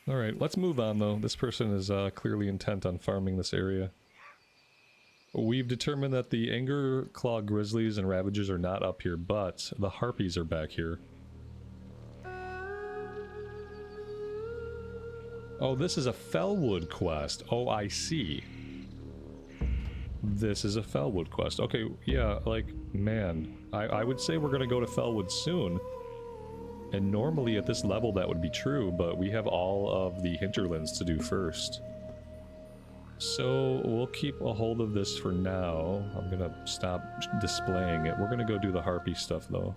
Alright, let's move on though. This person is clearly intent on farming this area. We've determined that the Anger Claw Grizzlies and Ravagers are not up here, but the Harpies are back here. Oh, this is a Fellwood quest. Oh, I see. This is a Fellwood quest. Okay, yeah, like, man. I would say we're gonna go to Fellwood soon. And normally at this level that would be true, but we have all of the hinterlands to do first. So we'll keep a hold of this for now. I'm gonna stop displaying it. We're gonna go do the harpy stuff though.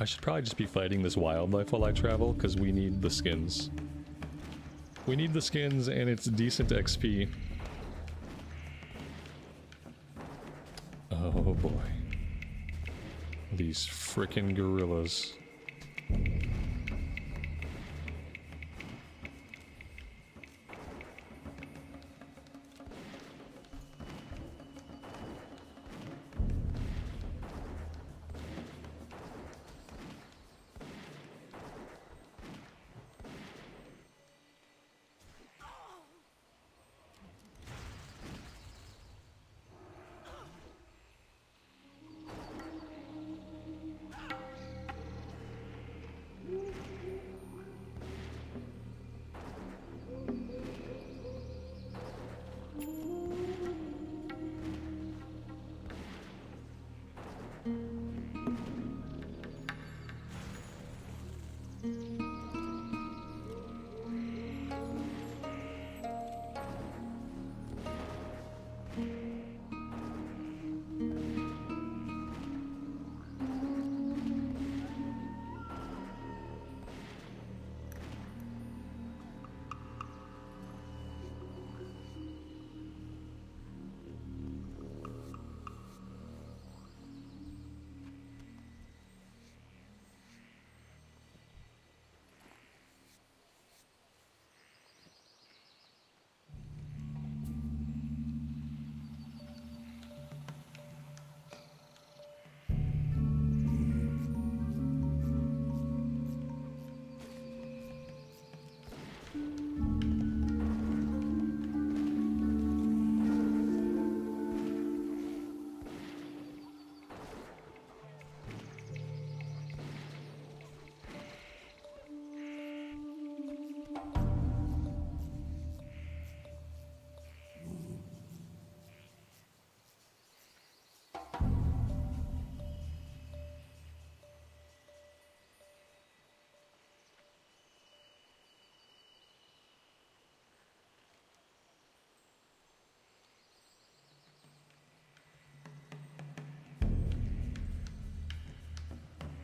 I should probably just be fighting this wildlife while I travel, because we need the skins. We need the skins, and it's decent XP. Oh boy. These frickin' gorillas.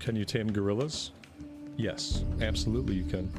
Can you tame gorillas? Yes, absolutely you can.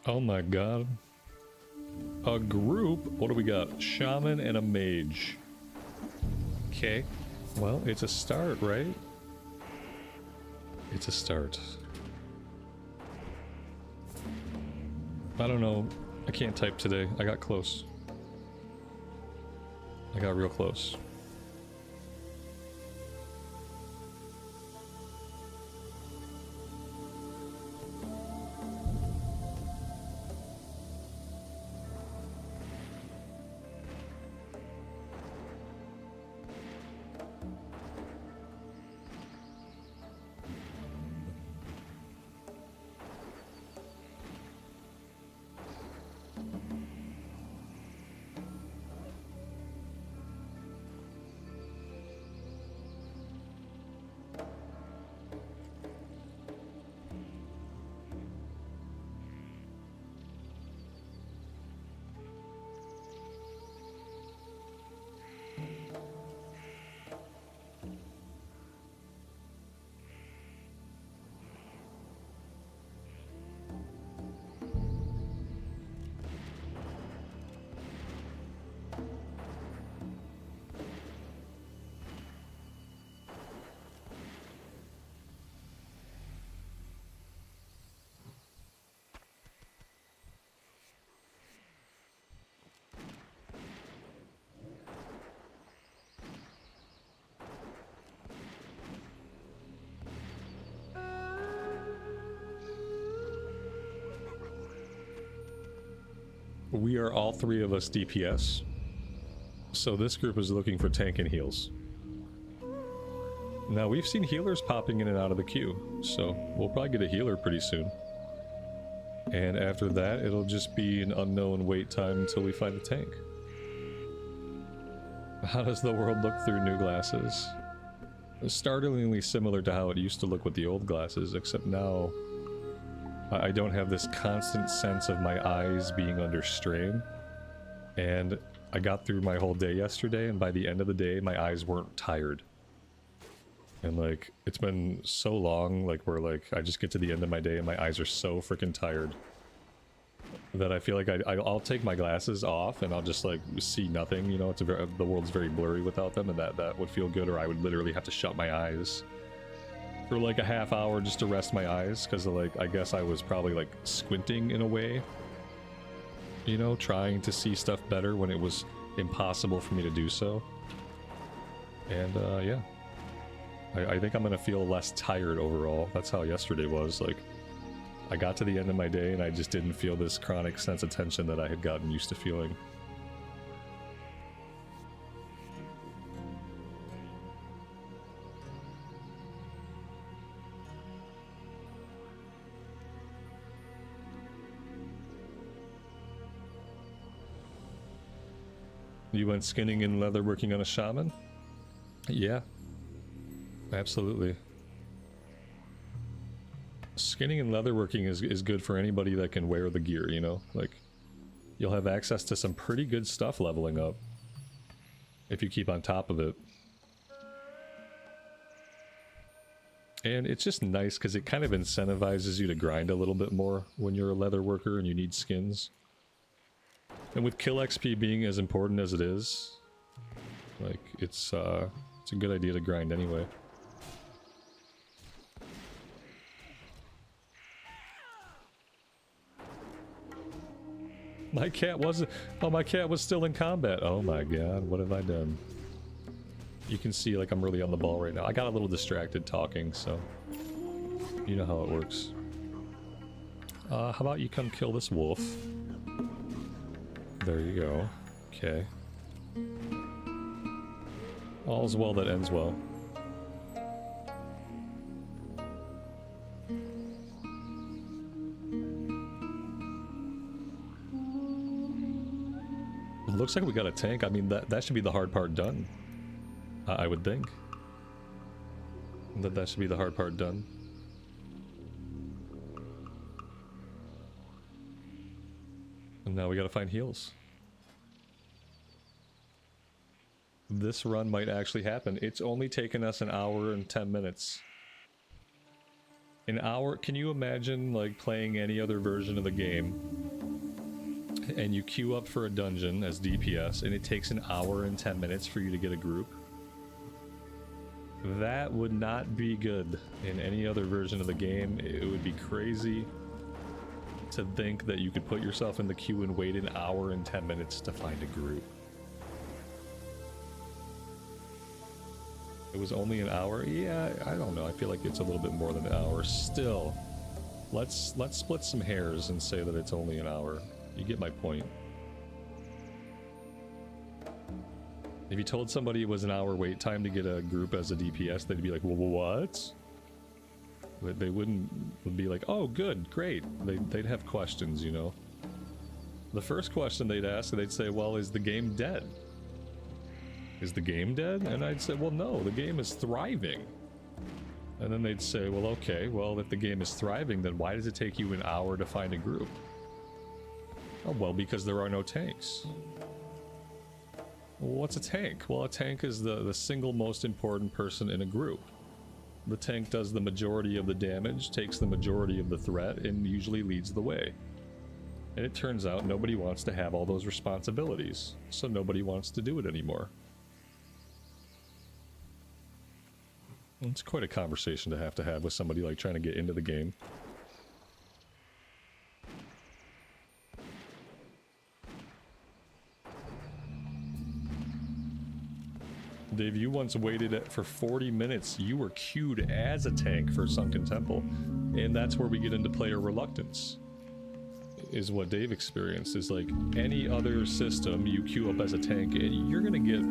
Oh my god. A group? What do we got? Shaman and a mage. Okay. Well, it's a start, right? It's a start. I don't know. I can't type today. I got close. I got real close. We are all three of us DPS. So this group is looking for tank and heals. Now we've seen healers popping in and out of the queue, so we'll probably get a healer pretty soon. And after that, it'll just be an unknown wait time until we find a tank. How does the world look through new glasses? Startlingly similar to how it used to look with the old glasses, except now I don't have this constant sense of my eyes being under strain. And I got through my whole day yesterday, and by the end of the day, my eyes weren't tired. And like, it's been so long, like, where like, I just get to the end of my day and my eyes are so freaking tired that I feel like I'll take my glasses off and I'll just like see nothing, you know. It's the world's very blurry without them, and that would feel good. Or I would literally have to shut my eyes for like a half hour just to rest my eyes, because like, I guess I was probably like squinting in a way, you know, trying to see stuff better when it was impossible for me to do so. And yeah, I think I'm gonna feel less tired overall. That's how yesterday was. Like, I got to the end of my day and I just didn't feel this chronic sense of tension that I had gotten used to feeling. You went skinning and leatherworking on a shaman? Yeah. Absolutely. Skinning and leatherworking is good for anybody that can wear the gear, you know? Like, you'll have access to some pretty good stuff leveling up if you keep on top of it. And it's just nice because it kind of incentivizes you to grind a little bit more when you're a leather worker and you need skins. And with kill XP being as important as it is, like, it's a good idea to grind anyway. My cat wasn't... Oh, my cat was still in combat. Oh my god, what have I done? You can see, like, I'm really on the ball right now. I got a little distracted talking, so... You know how it works. How about you come kill this wolf? There you go. Okay. All's well that ends well. Looks like we got a tank. I mean, that should be the hard part done. I would think. That should be the hard part done. And now we gotta find heals. This run might actually happen. It's only taken us an hour and 10 minutes. An hour, can you imagine like playing any other version of the game and you queue up for a dungeon as DPS and it takes an hour and 10 minutes for you to get a group? That would not be good in any other version of the game. It would be crazy to think that you could put yourself in the queue and wait an hour and 10 minutes to find a group. It was only an hour? Yeah, I don't know. I feel like it's a little bit more than an hour. Still, let's split some hairs and say that it's only an hour. You get my point. If you told somebody it was an hour wait time to get a group as a DPS, they'd be like, well, what? But they would be like, oh, good, great. They'd have questions, you know? The first question they'd ask, they'd say, well, is the game dead? Is the game dead? And I'd say, well, no, the game is thriving. And then they'd say, well, okay, well, if the game is thriving, then why does it take you an hour to find a group? Oh, well, because there are no tanks. Well, what's a tank? Well, a tank is the single most important person in a group. The tank does the majority of the damage, takes the majority of the threat, and usually leads the way. And it turns out nobody wants to have all those responsibilities, so nobody wants to do it anymore. It's quite a conversation to have with somebody like trying to get into the game. Dave, you once waited for 40 minutes. You were queued as a tank for Sunken Temple. And that's where we get into player reluctance. Is what Dave experienced. Is like any other system, you queue up as a tank and you're gonna get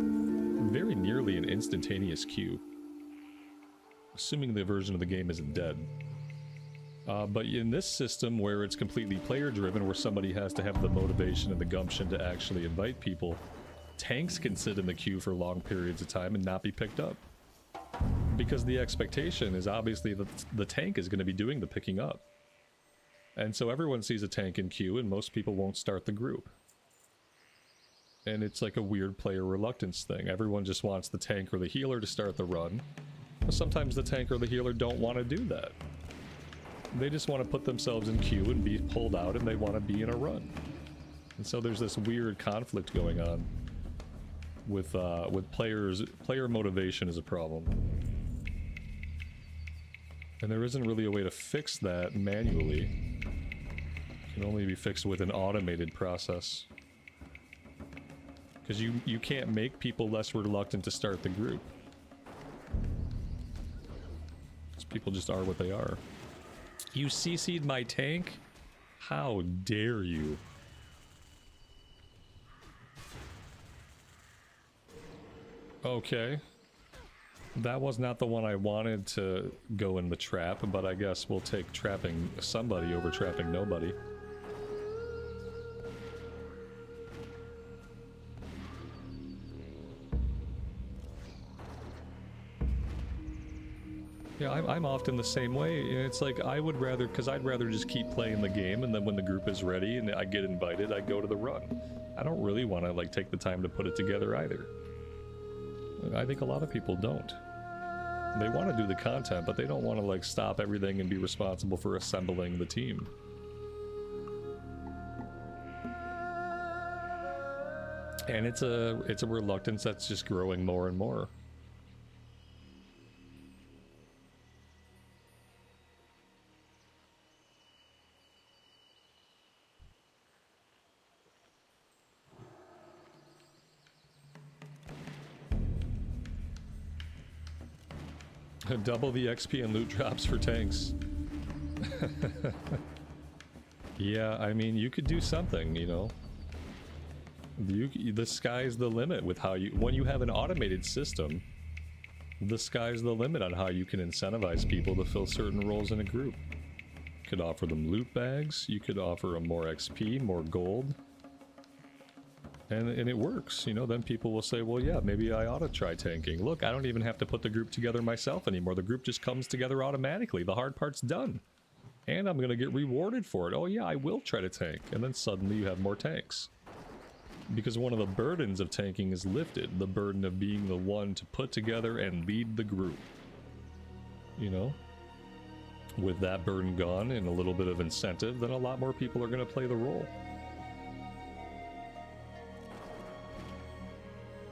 very nearly an instantaneous queue. Assuming the version of the game isn't dead. But in this system where it's completely player driven, where somebody has to have the motivation and the gumption to actually invite people, tanks can sit in the queue for long periods of time and not be picked up. Because the expectation is obviously that the tank is going to be doing the picking up. And so everyone sees a tank in queue and most people won't start the group. And it's like a weird player reluctance thing. Everyone just wants the tank or the healer to start the run. But sometimes the tank or the healer don't want to do that. They just want to put themselves in queue and be pulled out and they want to be in a run. And so there's this weird conflict going on with players. Player motivation is a problem. And there isn't really a way to fix that manually. It can only be fixed with an automated process. Because you can't make people less reluctant to start the group. Because people just are what they are. You CC'd my tank? How dare you? Okay. That was not the one I wanted to go in the trap, but I guess we'll take trapping somebody over trapping nobody. Yeah, I'm often the same way. It's like I would rather, because I'd rather just keep playing the game, and then when the group is ready and I get invited, I go to the run. I don't really want to like take the time to put it together either. I think a lot of people don't. They want to do the content, but they don't want to like stop everything and be responsible for assembling the team. And it's a reluctance that's just growing more and more. Double the XP and loot drops for tanks. Yeah, I mean, you could do something, you know. The sky's the limit with how you... When you have an automated system, the sky's the limit on how you can incentivize people to fill certain roles in a group. You could offer them loot bags, you could offer them more XP, more gold. And it works, you know, then people will say, well, yeah, maybe I ought to try tanking. Look, I don't even have to put the group together myself anymore. The group just comes together automatically. The hard part's done. And I'm going to get rewarded for it. Oh, yeah, I will try to tank. And then suddenly you have more tanks. Because one of the burdens of tanking is lifted. The burden of being the one to put together and lead the group. You know? with that burden gone and a little bit of incentive, then a lot more people are going to play the role.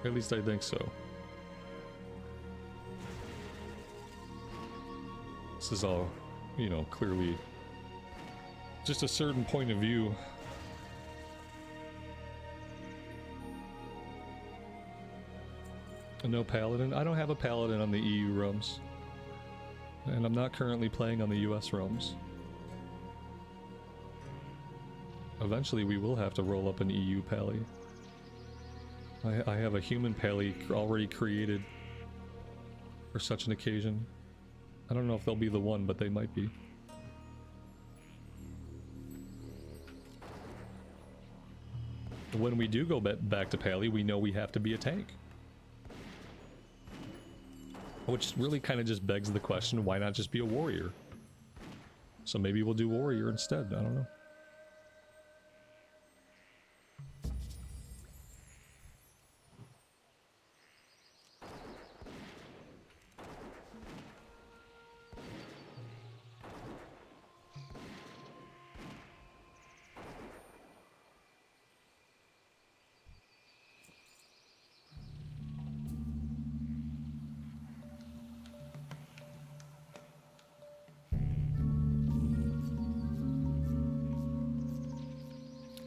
At least I think so. This is all, you know, clearly just a certain point of view. No paladin. I don't have a paladin on the EU realms. And I'm not currently playing on the US realms. Eventually we will have to roll up an EU pally. I have a human pally already created for such an occasion. I don't know if they'll be the one, but they might be. When we do go back to pally, we know we have to be a tank. Which really kind of just begs the question, why not just be a warrior? So maybe we'll do warrior instead, I don't know.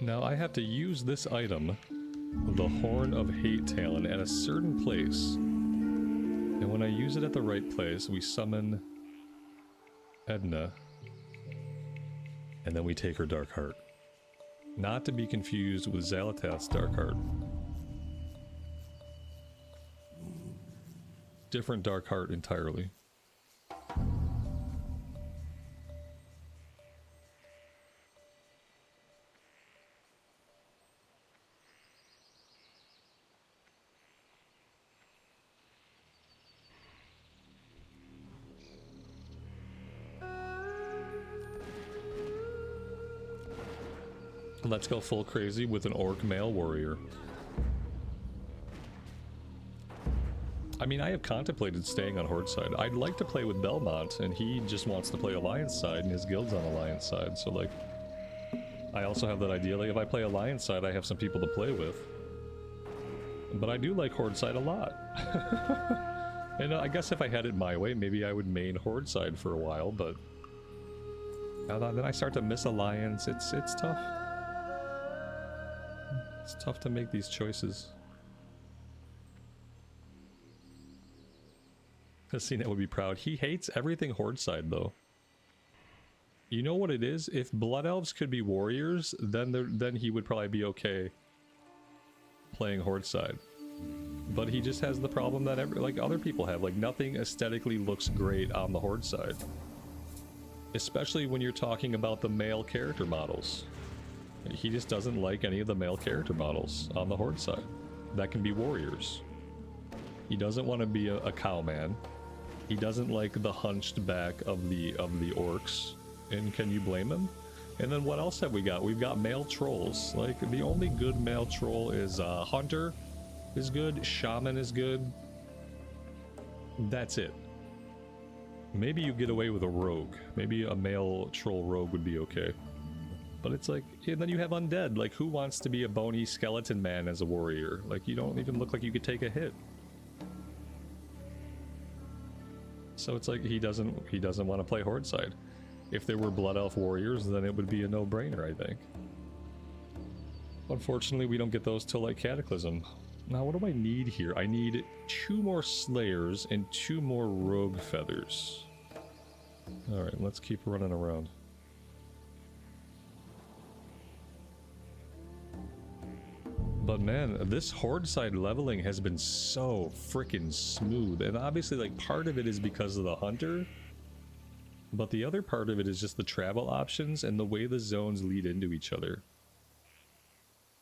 Now I have to use this item, the Horn of Hate Talon, at a certain place. And when I use it at the right place, we summon Edna. And then we take her Dark Heart. Not to be confused with Xalatath's Dark Heart. Different Dark Heart entirely. Let's go full crazy with an orc male warrior. I mean, I have contemplated staying on Horde side. I'd like to play with Belmont, and he just wants to play Alliance side, and his guild's on Alliance side, so like... I also have that idea, like if I play Alliance side, I have some people to play with. But I do like Horde side a lot. And I guess if I had it my way, maybe I would main Horde side for a while, but... then I start to miss Alliance, it's tough. It's tough to make these choices. Casino would be proud. He hates everything Horde side, though. You know what it is? If Blood Elves could be warriors, then he would probably be okay playing Horde side. But he just has the problem that like other people have. Like, nothing aesthetically looks great on the Horde side. Especially when you're talking about the male character models. He just doesn't like any of the male character models on the Horde side. That can be warriors. He doesn't want to be a cowman. He doesn't like the hunched back of the orcs. And can you blame him? And then what else have we got? We've got male trolls. Like, the only good male troll is Hunter is good, Shaman is good. That's it. Maybe you get away with a rogue. Maybe a male troll rogue would be okay. But it's like, and then you have undead. Like, who wants to be a bony skeleton man as a warrior? Like, you don't even look like you could take a hit. So it's like he doesn't want to play Horde side. If there were Blood Elf warriors, then it would be a no-brainer, I think. Unfortunately, we don't get those till like Cataclysm. Now, what do I need here? I need 2 more Slayers and 2 more Rogue Feathers. Alright, let's keep running around. But man, this Horde side leveling has been so freaking smooth. And obviously, like, part of it is because of the Hunter. But the other part of it is just the travel options and the way the zones lead into each other.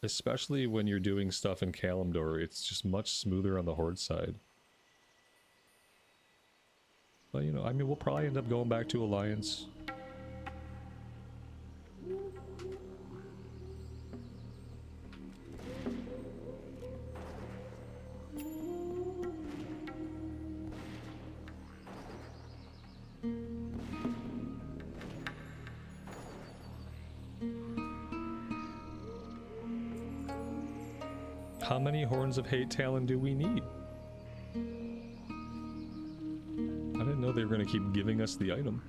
Especially when you're doing stuff in Kalimdor, it's just much smoother on the Horde side. But, you know, I mean, we'll probably end up going back to Alliance. How many Horns of Hate Talon do we need? I didn't know they were going to keep giving us the item.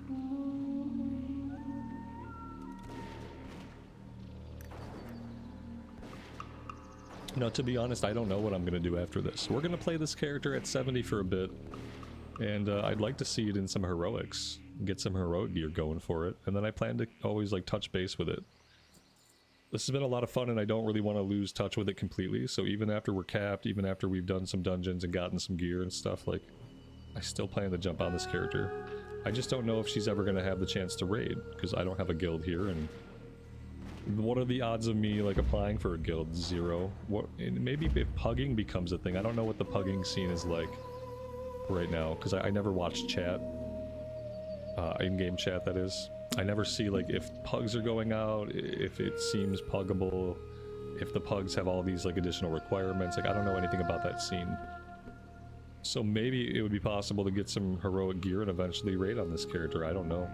No, to be honest, I don't know what I'm going to do after this. We're going to play this character at 70 for a bit, and I'd like to see it in some heroics. Get some heroic gear going for it, and then I plan to always like touch base with it. This has been a lot of fun, and I don't really want to lose touch with it completely, so even after we're capped, even after we've done some dungeons and gotten some gear and stuff, like, I still plan to jump on this character. I just don't know if she's ever going to have the chance to raid, because I don't have a guild here, and what are the odds of me, like, applying for a guild? 0. What, maybe if pugging becomes a thing. I don't know what the pugging scene is like right now, because I never watch chat. In-game chat, that is. I never see, like, if pugs are going out, if it seems puggable, if the pugs have all these, like, additional requirements. Like, I don't know anything about that scene. So maybe it would be possible to get some heroic gear and eventually raid on this character. I don't know.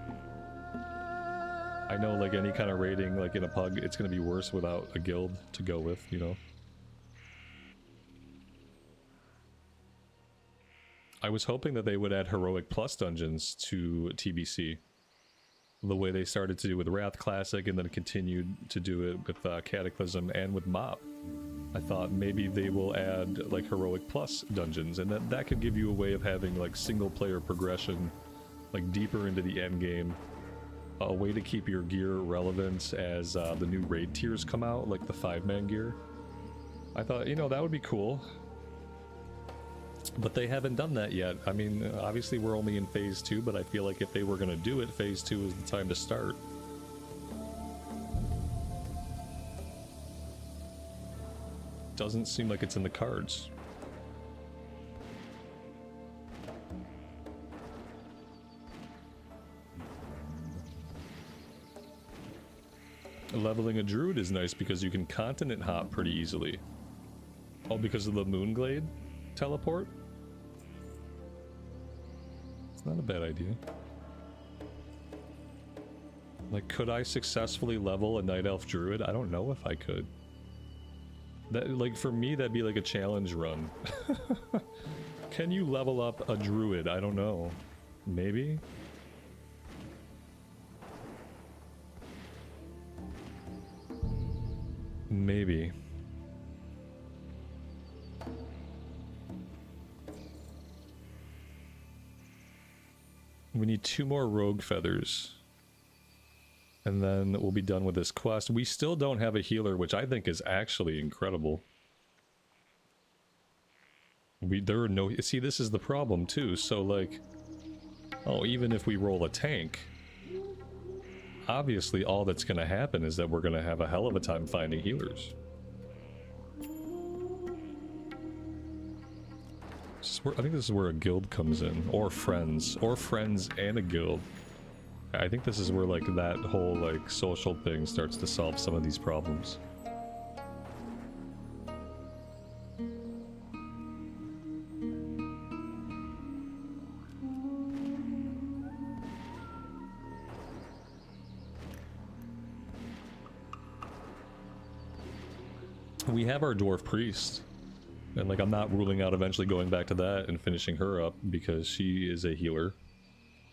I know, like, any kind of raiding, like, in a pug, it's gonna be worse without a guild to go with, you know? I was hoping that they would add Heroic Plus dungeons to TBC. The way they started to do with Wrath Classic and then continued to do it with Cataclysm and with Mop. I thought maybe they will add, like, Heroic Plus dungeons, and that could give you a way of having, like, single-player progression, like, deeper into the end game. A way to keep your gear relevant as the new raid tiers come out, like the 5-man gear. I thought, you know, that would be cool. But they haven't done that yet. I mean, obviously we're only in Phase 2, but I feel like if they were going to do it, Phase 2 is the time to start. Doesn't seem like it's in the cards. Leveling a druid is nice because you can continent hop pretty easily. Oh, because of the Moonglade teleport? It's not a bad idea. Like, could I successfully level a Night Elf Druid? I don't know if I could. That, like, for me, that'd be like a challenge run. Can you level up a Druid? I don't know. Maybe? Maybe. We need 2 more rogue feathers. And then we'll be done with this quest. We still don't have a healer, which I think is actually incredible. There are no... See, this is the problem too. So, like... Oh, even if we roll a tank... Obviously, all that's going to happen is that we're going to have a hell of a time finding healers. I think this is where a guild comes in, or friends and a guild. I think this is where, like, that whole, like, social thing starts to solve some of these problems. We have our dwarf priest, and, like, I'm not ruling out eventually going back to that and finishing her up because she is a healer.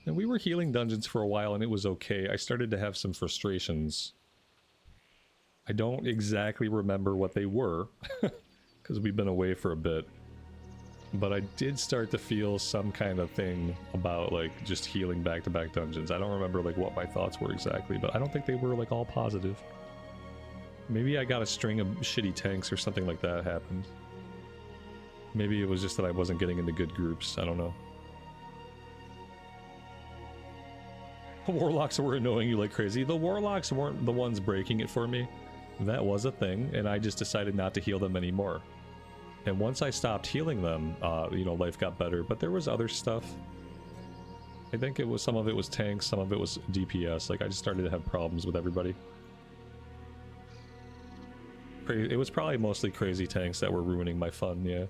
And we were healing dungeons for a while and it was okay. I started to have some frustrations. I don't exactly remember what they were because we've been away for a bit. But I did start to feel some kind of thing about, like, just healing back-to-back dungeons. I don't remember, like, what my thoughts were exactly, but I don't think they were, like, all positive. Maybe I got a string of shitty tanks or something like that happened. Maybe it was just that I wasn't getting into good groups. I don't know. The warlocks were annoying you like crazy. The warlocks weren't the ones breaking it for me. That was a thing, and I just decided not to heal them anymore. And once I stopped healing them, you know, life got better. But there was other stuff. I think it was, some of it was tanks, some of it was DPS. Like, I just started to have problems with everybody. It was probably mostly crazy tanks that were ruining my fun, yeah.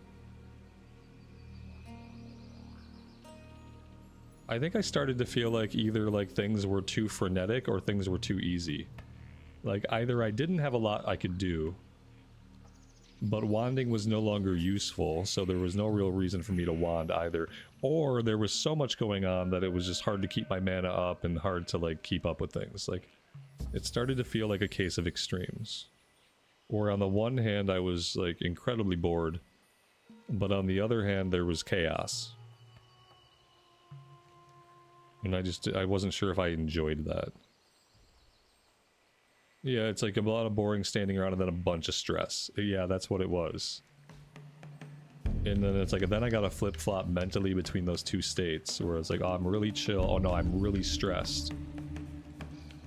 I think I started to feel like either, like, things were too frenetic or things were too easy. Like, either I didn't have a lot I could do, but wanding was no longer useful, so there was no real reason for me to wand either. Or there was so much going on that it was just hard to keep my mana up and hard to like keep up with things. Like, it started to feel like a case of extremes. Or on the one hand, I was like incredibly bored, but on the other hand, there was chaos. And I wasn't sure if I enjoyed that. Yeah, it's like a lot of boring standing around and then a bunch of stress. Yeah, that's what it was. And then it's like, then I gotta flip-flop mentally between those two states, where it's like, oh, I'm really chill, oh no, I'm really stressed.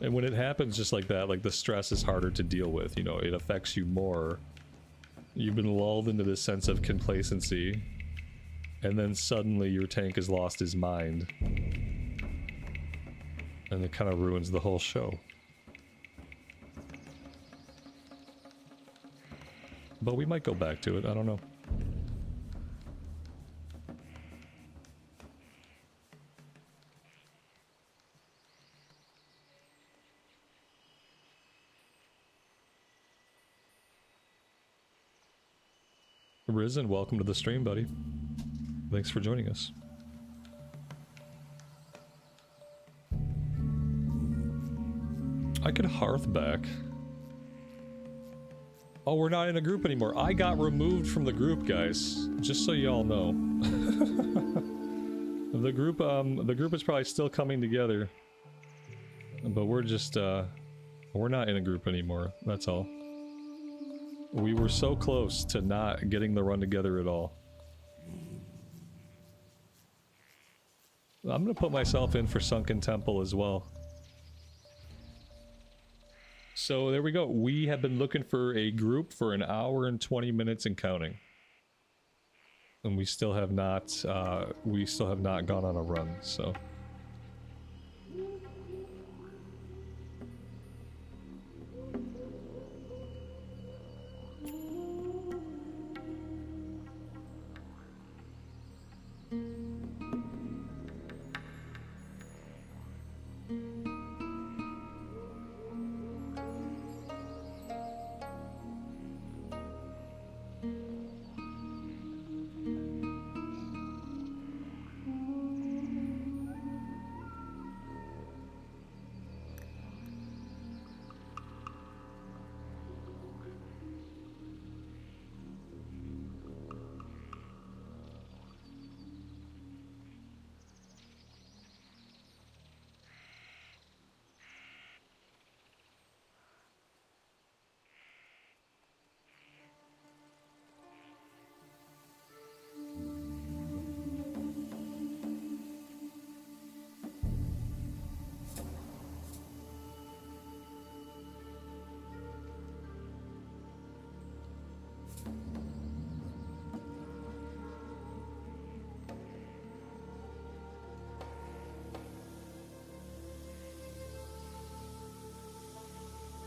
And when it happens just like that, like the stress is harder to deal with, you know, it affects you more. You've been lulled into this sense of complacency, and then suddenly your tank has lost his mind. And it kind of ruins the whole show. But we might go back to it, I don't know. Risen, welcome to the stream, buddy. Thanks for joining us. I could hearth back. Oh, we're not in a group anymore. I got removed from the group, guys. Just so y'all know. The group is probably still coming together. But we're just, we're not in a group anymore. That's all. We were so close to not getting the run together at all. I'm gonna put myself in for Sunken Temple as well. So there we go. We have been looking for a group for an hour and 20 minutes and counting. And we still have not gone on a run, so.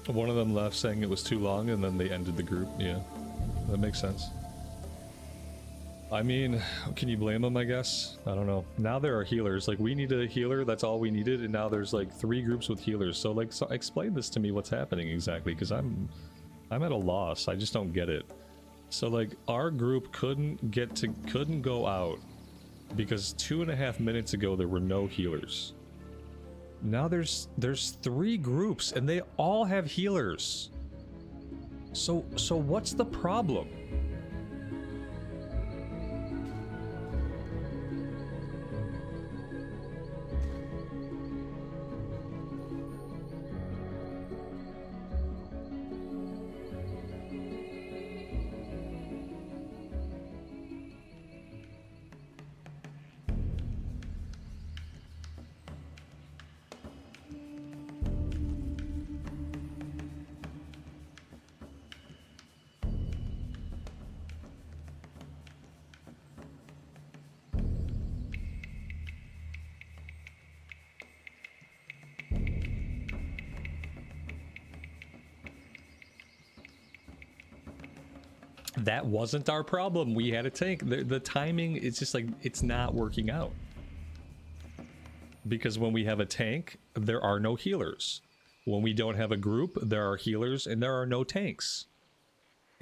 One of them left saying it was too long, and then they ended the group. Yeah, that makes sense. I mean, can you blame them, I guess? I don't know. Now there are healers. Like, we needed a healer, that's all we needed, and now there's like 3 groups with healers. So like, explain this to me, what's happening exactly, because I'm at a loss. I just don't get it. So like, our group couldn't go out because 2.5 minutes ago there were no healers. Now there's 3 groups and they all have healers. So what's the problem? That wasn't our problem. We had a tank. The timing, it's just like, it's not working out. Because when we have a tank, there are no healers. When we don't have a group, there are healers and there are no tanks.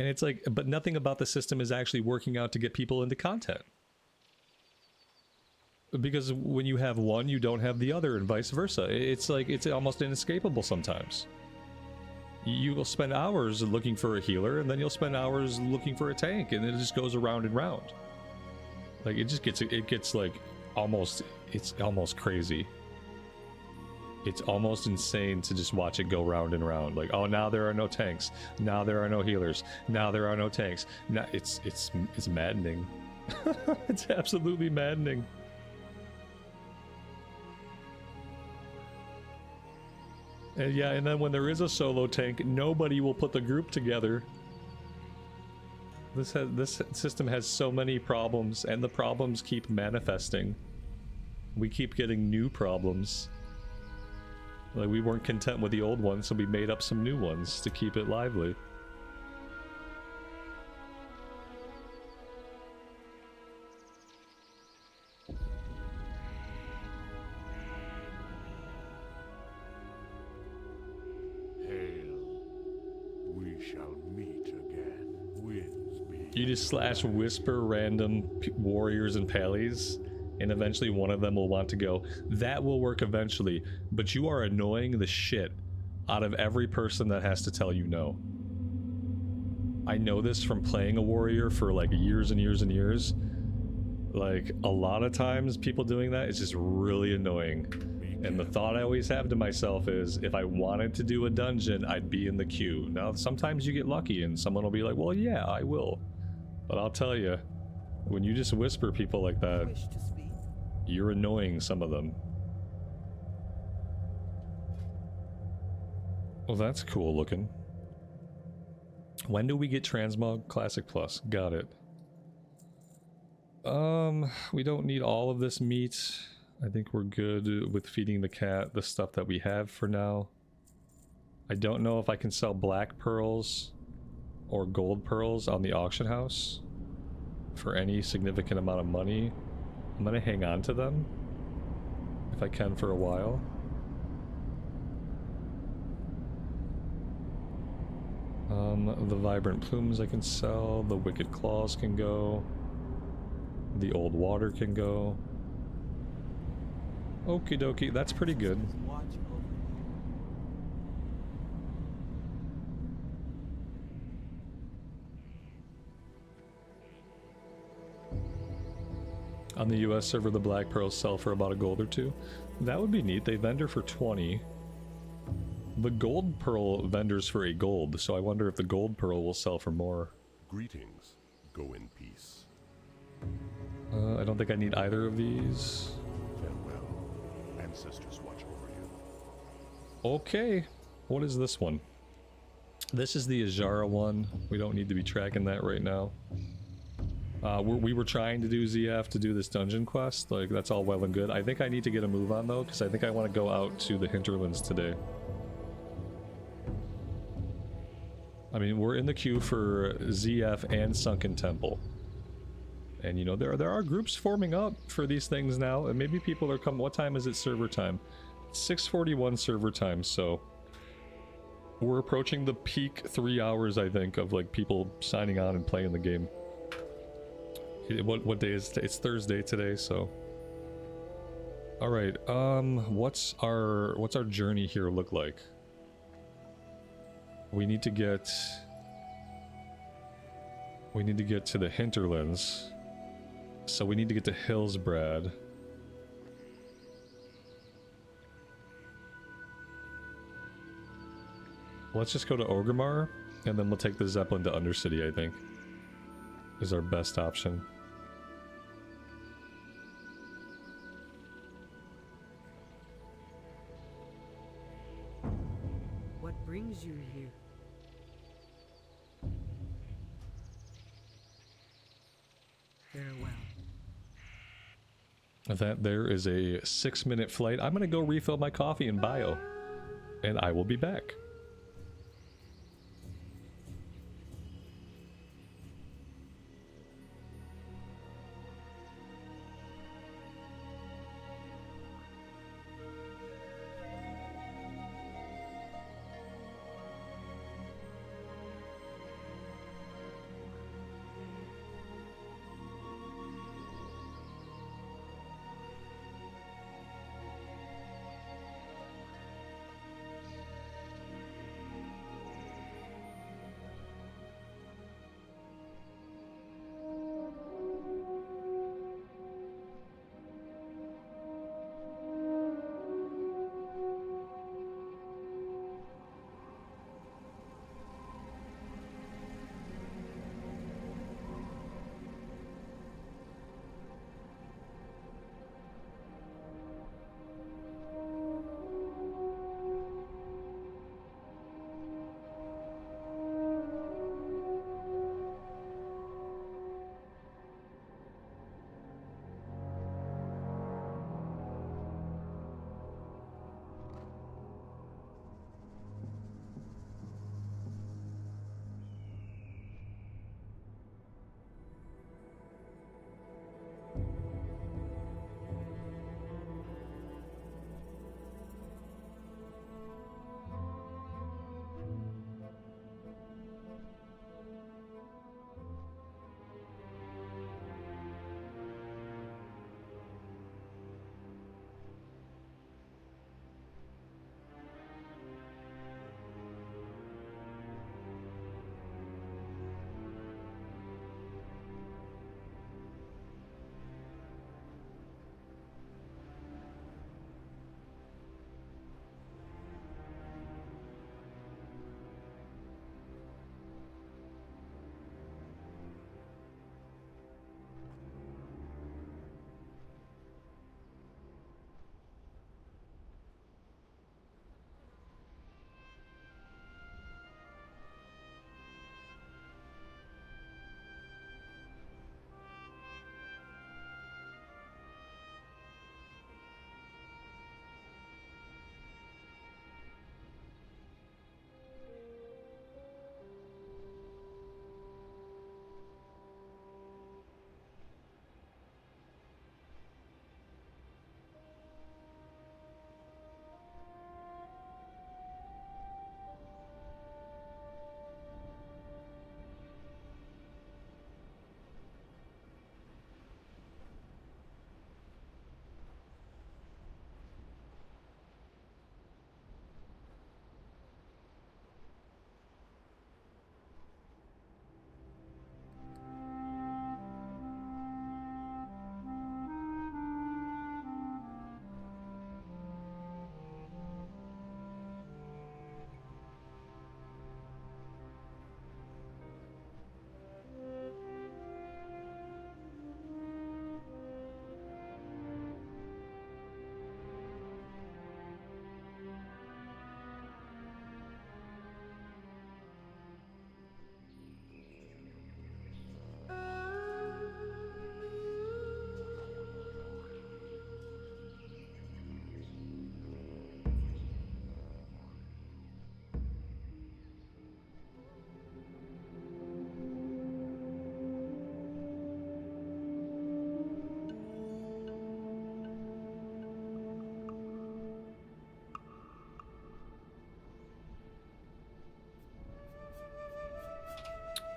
And it's like, but nothing about the system is actually working out to get people into content. Because when you have one, you don't have the other, and vice versa. It's like, it's almost inescapable sometimes. You will spend hours looking for a healer, and then you'll spend hours looking for a tank, and it just goes around and round. Like, it gets like, it's almost crazy. It's almost insane to just watch it go round and round. Like, oh, now there are no tanks. Now there are no healers. Now there are no tanks. Now it's maddening. It's absolutely maddening. And yeah, and then when there is a solo tank, nobody will put the group together. This system has so many problems, and the problems keep manifesting. We keep getting new problems. Like, we weren't content with the old ones, so we made up some new ones to keep it lively. You just slash whisper random warriors and pallies, and eventually one of them will want to go. That will work eventually, but you are annoying the shit out of every person that has to tell you no. I know this from playing a warrior for like years and years and years. Like, a lot of times people doing that is just really annoying. And the thought I always have to myself is, if I wanted to do a dungeon, I'd be in the queue. Now, sometimes you get lucky and someone will be like, well, yeah, I will. But I'll tell you, when you just whisper people like that, you're annoying some of them. Well, that's cool looking. When do we get Transmog Classic Plus? Got it. We don't need all of this meat. I think we're good with feeding the cat the stuff that we have for now. I don't know if I can sell black pearls or gold pearls on the auction house for any significant amount of money. I'm gonna hang on to them if I can for a while. The vibrant plumes I can sell, the wicked claws can go, the old water can go. Okie dokie, that's pretty good. On the US server, the black pearls sell for about a gold or two. That would be neat. They vendor for 20. The gold pearl vendors for a gold, so I wonder if the gold pearl will sell for more. Greetings. Go in peace. I don't think I need either of these. Farewell. Ancestors watch over you. Okay. What is this one? This is the Ajara one. We don't need to be tracking that right now. We were trying to do ZF to do this dungeon quest. Like, that's all well and good. I think I need to get a move on, though, because I think I want to go out to the hinterlands today. I mean, we're in the queue for ZF and Sunken Temple. And, you know, there are groups forming up for these things now, and maybe people are coming. What time is it server time? 6:41 server time, so we're approaching the peak 3 hours, I think, of, like, people signing on and playing the game. What day is it? It's Thursday today, so. Alright, what's our journey here look like? We need to get to the hinterlands. So we need to get to Hillsbrad. Let's just go to Orgrimmar, and then we'll take the Zeppelin to Undercity, I think. Is our best option. What brings you here? Farewell. That there is a 6-minute flight. I'm gonna go refill my coffee in bio, and I will be back.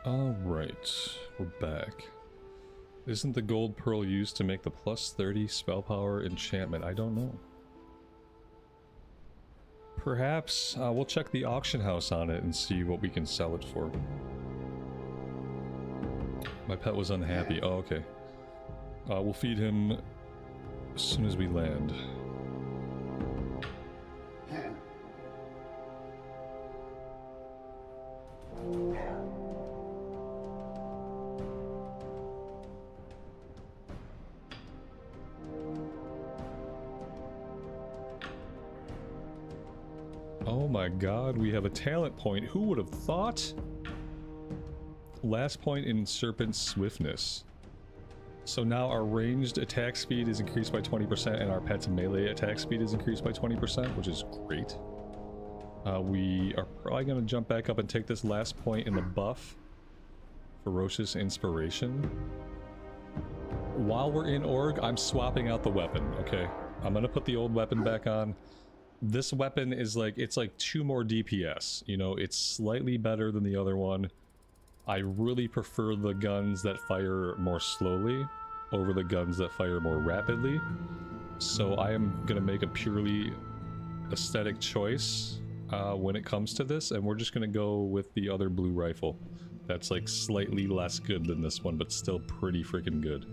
Alright, we're back. Isn't the gold pearl used to make the plus 30 spell power enchantment? I don't know. Perhaps we'll check the auction house on it and see what we can sell it for. My pet was unhappy. Oh, okay. We'll feed him as soon as we land. Oh my god, we have a talent point. Who would have thought? Last point in Serpent Swiftness. So now our ranged attack speed is increased by 20% and our pet's melee attack speed is increased by 20%, which is great. We are probably going to jump back up and take this last point in the buff. Ferocious Inspiration. While we're in Org, I'm swapping out the weapon, okay? I'm going to put the old weapon back on. This weapon is like, it's like 2 more DPS. You know, it's slightly better than the other one. I really prefer the guns that fire more slowly over the guns that fire more rapidly. So I am going to make a purely aesthetic choice when it comes to this, and we're just going to go with the other blue rifle. That's like slightly less good than this one, but still pretty freaking good.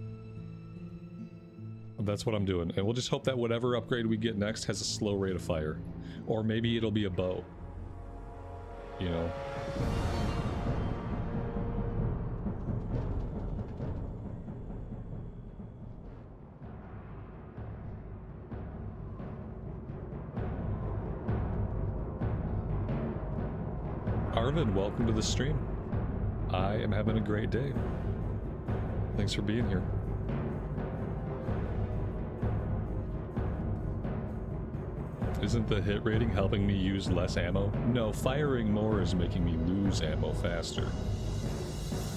That's what I'm doing, and we'll just hope that whatever upgrade we get next has a slow rate of fire. Or maybe it'll be a bow. You know? Arvid, welcome to the stream. I am having a great day. Thanks for being here. Isn't the hit rating helping me use less ammo? No, firing more is making me lose ammo faster.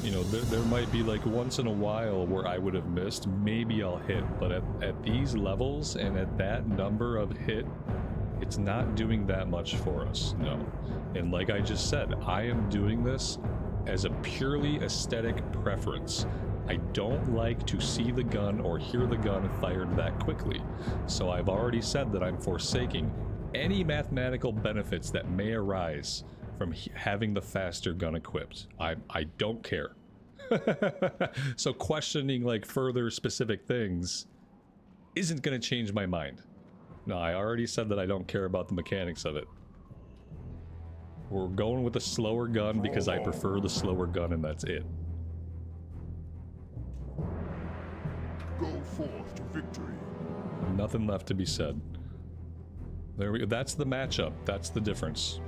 You know, there might be like once in a while where I would have missed, maybe I'll hit, but at these levels and at that number of hit, it's not doing that much for us, no. And like I just said, I am doing this as a purely aesthetic preference. I don't like to see the gun or hear the gun fired that quickly. So I've already said that I'm forsaking any mathematical benefits that may arise from having the faster gun equipped. I don't care. So questioning like further specific things isn't going to change my mind. No, I already said that I don't care about the mechanics of it. We're going with a slower gun because I prefer the slower gun, and that's it. Go forth to victory. Nothing left to be said. There we go. That's the matchup. That's the difference.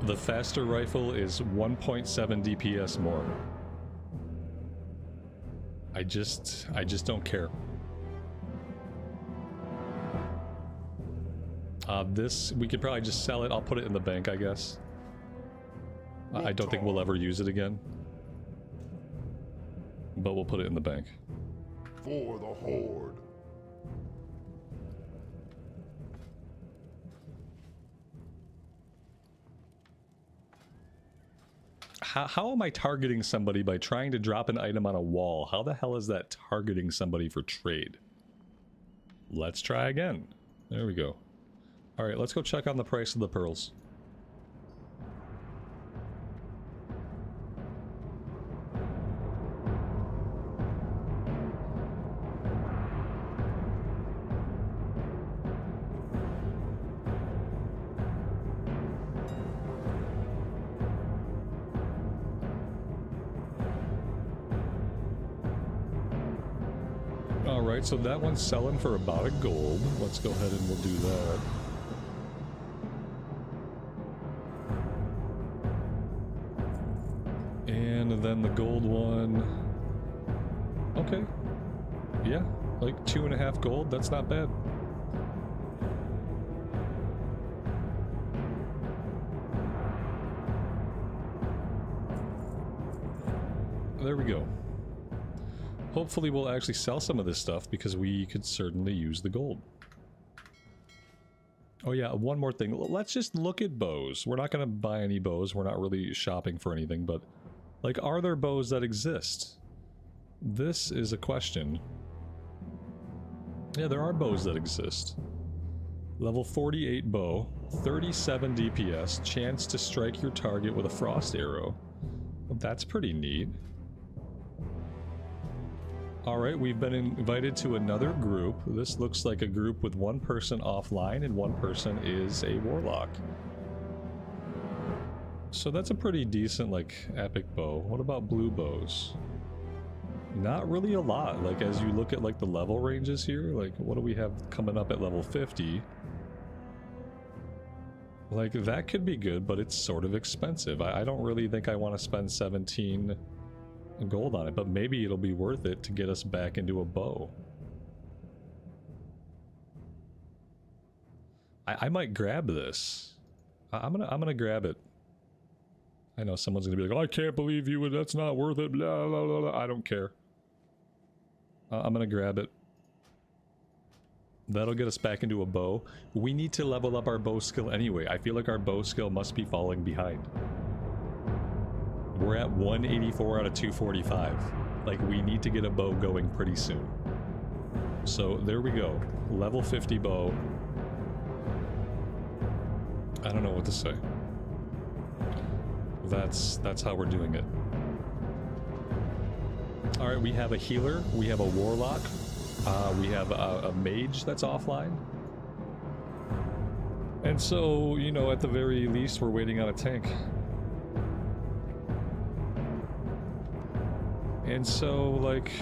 The faster rifle is 1.7 DPS more. I just don't care. This, we could probably just sell it. I'll put it in the bank, I guess. I don't think we'll ever use it again. But we'll put it in the bank. For the Horde. How am I targeting somebody by trying to drop an item on a wall? How the hell is that targeting somebody for trade? Let's try again. There we go. Alright, let's go check on the price of the pearls. Alright, so that one's selling for about a gold. Let's go ahead and we'll do that. And then the gold one. Okay. Yeah, like 2.5 gold. That's not bad. There we go. Hopefully we'll actually sell some of this stuff because we could certainly use the gold. Oh yeah, one more thing. Let's just look at bows. We're not going to buy any bows. We're not really shopping for anything, but like, are there bows that exist? This is a question. Yeah, there are bows that exist. Level 48 bow, 37 DPS, chance to strike your target with a frost arrow. Well, that's pretty neat. Alright, we've been invited to another group. This looks like a group with one person offline and one person is a warlock. So that's a pretty decent, like, epic bow. What about blue bows? Not really a lot. Like, as you look at, like, the level ranges here, like, what do we have coming up at level 50? Like, that could be good, but it's sort of expensive. I don't really think I want to spend 17 gold on it, but maybe it'll be worth it to get us back into a bow. I might grab this. I'm gonna grab it. I know someone's gonna be like, oh, I can't believe you, that's not worth it, blah, blah, blah, blah. I don't care. I'm gonna grab it. That'll get us back into a bow. We need to level up our bow skill anyway. I feel like our bow skill must be falling behind. We're at 184 out of 245. Like, we need to get a bow going pretty soon. So, there we go. Level 50 bow. I don't know what to say. That's how we're doing it. Alright, we have a healer. We have a warlock. We have a mage that's offline. And so, you know, at the very least, we're waiting on a tank. And so, like,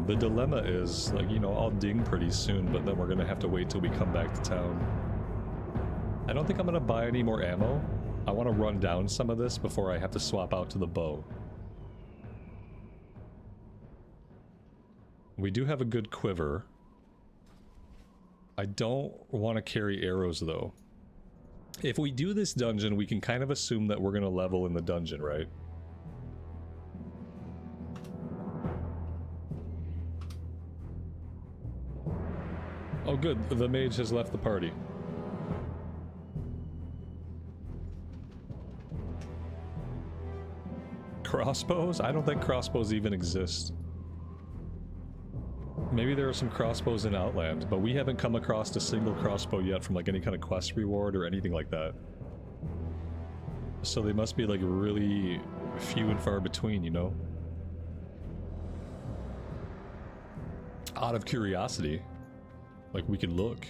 the dilemma is, like, you know, I'll ding pretty soon, but then we're gonna have to wait till we come back to town. I don't think I'm gonna buy any more ammo. I want to run down some of this before I have to swap out to the bow. We do have a good quiver. I don't want to carry arrows, though. If we do this dungeon, we can kind of assume that we're gonna level in the dungeon, right? Oh good, the mage has left the party. Crossbows? I don't think crossbows even exist. Maybe there are some crossbows in Outland, but we haven't come across a single crossbow yet from like any kind of quest reward or anything like that. So they must be like really few and far between, you know? Out of curiosity. Like, we could look.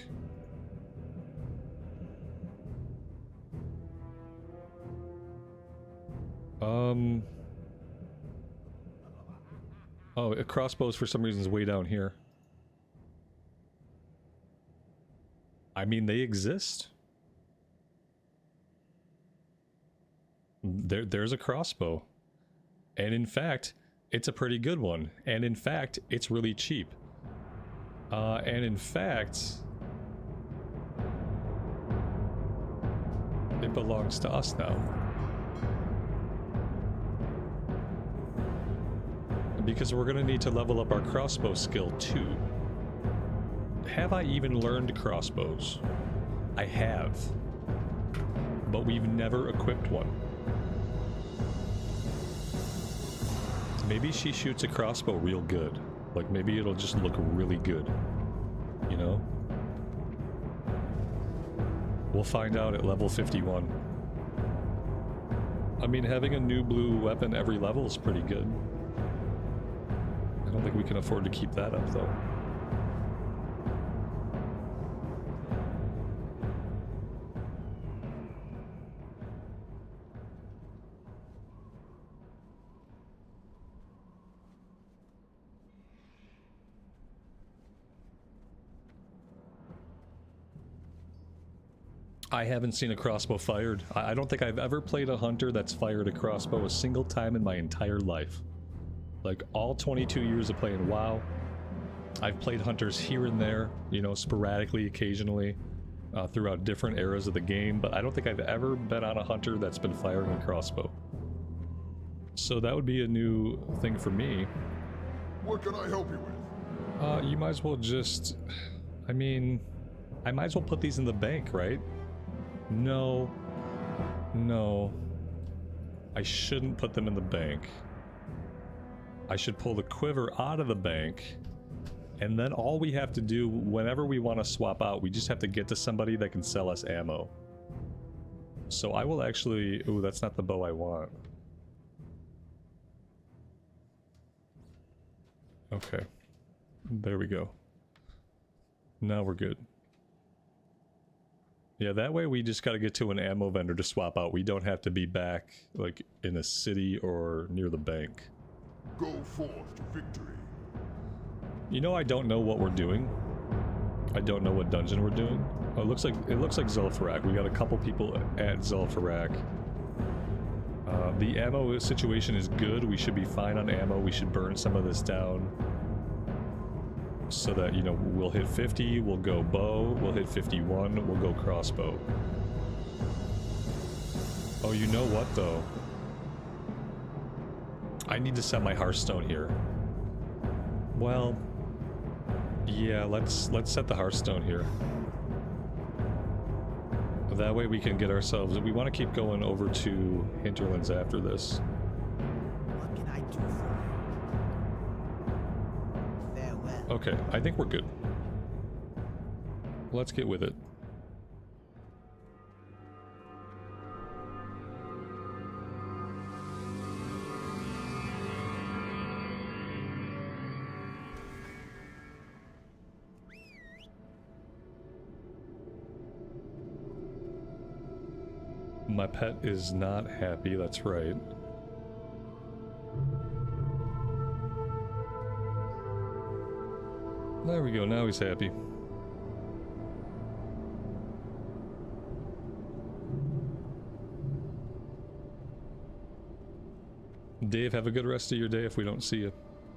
Oh, a crossbows for some reason is way down here. I mean, they exist. There's a crossbow. And in fact, it's a pretty good one. And in fact, it's really cheap. And in fact, it belongs to us now. Because we're gonna need to level up our crossbow skill too. Have I even learned crossbows? I have. But we've never equipped one. Maybe she shoots a crossbow real good. Like, maybe it'll just look really good. You know? We'll find out at level 51. I mean, having a new blue weapon every level is pretty good. I don't think we can afford to keep that up, though. I haven't seen a crossbow fired. I don't think I've ever played a hunter that's fired a crossbow a single time in my entire life. Like, all 22 years of playing WoW, I've played hunters here and there, you know, sporadically, occasionally, throughout different eras of the game, but I don't think I've ever been on a hunter that's been firing a crossbow. So that would be a new thing for me. What can I help you with? You might as well just... I mean... I might as well put these in the bank, right? No. No. I shouldn't put them in the bank. I should pull the quiver out of the bank. And then all we have to do, whenever we want to swap out, we just have to get to somebody that can sell us ammo. So I will actually... Ooh, that's not the bow I want. Okay. There we go. Now we're good. Yeah, that way we just gotta get to an ammo vendor to swap out. We don't have to be back, like, in a city or near the bank. Go forth to victory. You know, I don't know what we're doing. I don't know what dungeon we're doing. Oh, it looks like Zul'Farrak. We got a couple people at Zul'Farrak. The ammo situation is good. We should be fine on ammo. We should burn some of this down. So that, you know, we'll hit 50, we'll go bow, we'll hit 51, we'll go crossbow. Oh, you know what, though? I need to set my Hearthstone here. Well... yeah, let's set the Hearthstone here. That way we can get ourselves... We want to keep going over to Hinterlands after this. What can I do for you? Farewell. Okay, I think we're good. Let's get with it. My pet is not happy, that's right. There we go, now he's happy. Dave, have a good rest of your day if we don't see you.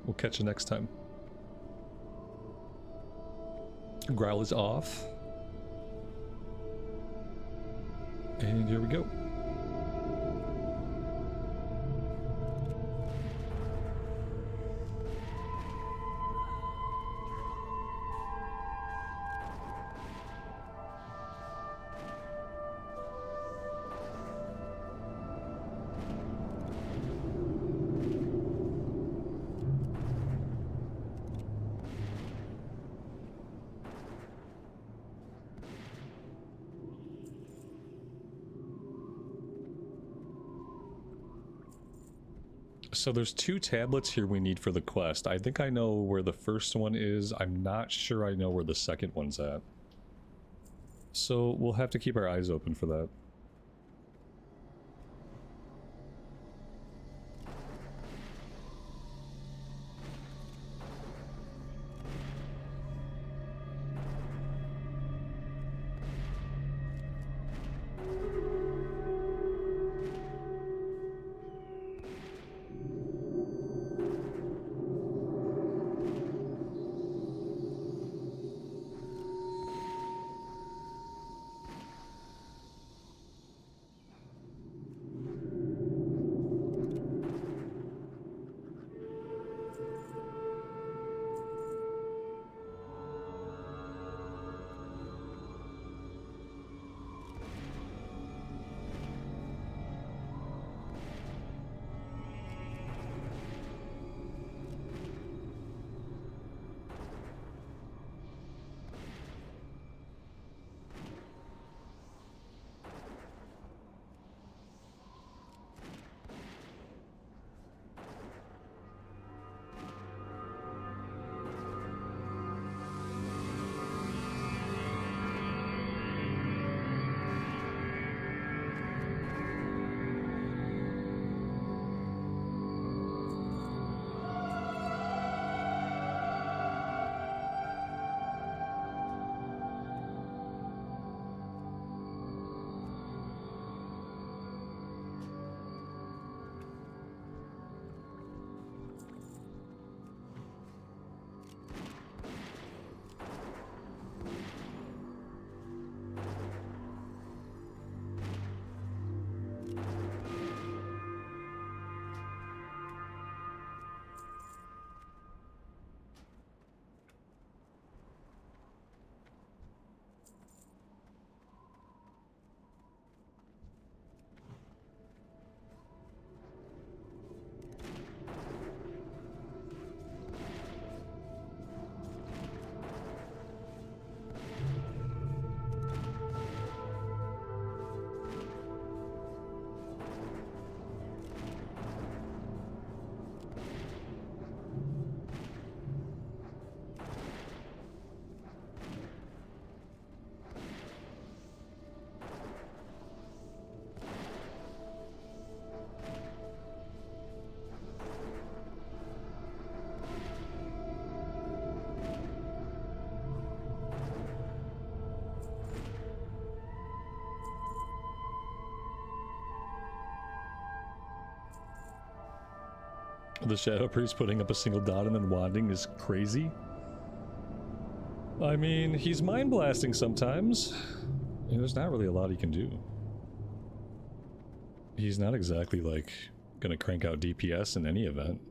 We'll catch you next time. Growl is off. And here we go. So there's 2 tablets here we need for the quest. I think I know where the first one is. I'm not sure I know where the second one's at. So we'll have to keep our eyes open for that. The Shadow Priest putting up a single dot and then wanding is crazy. I mean, he's mind blasting sometimes. And there's not really a lot he can do. He's not exactly like gonna crank out DPS in any event.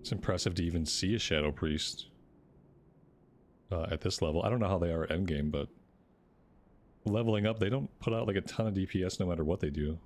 It's impressive to even see a Shadow Priest at this level. I don't know how they are at endgame, but leveling up, they don't put out like a ton of DPS no matter what they do.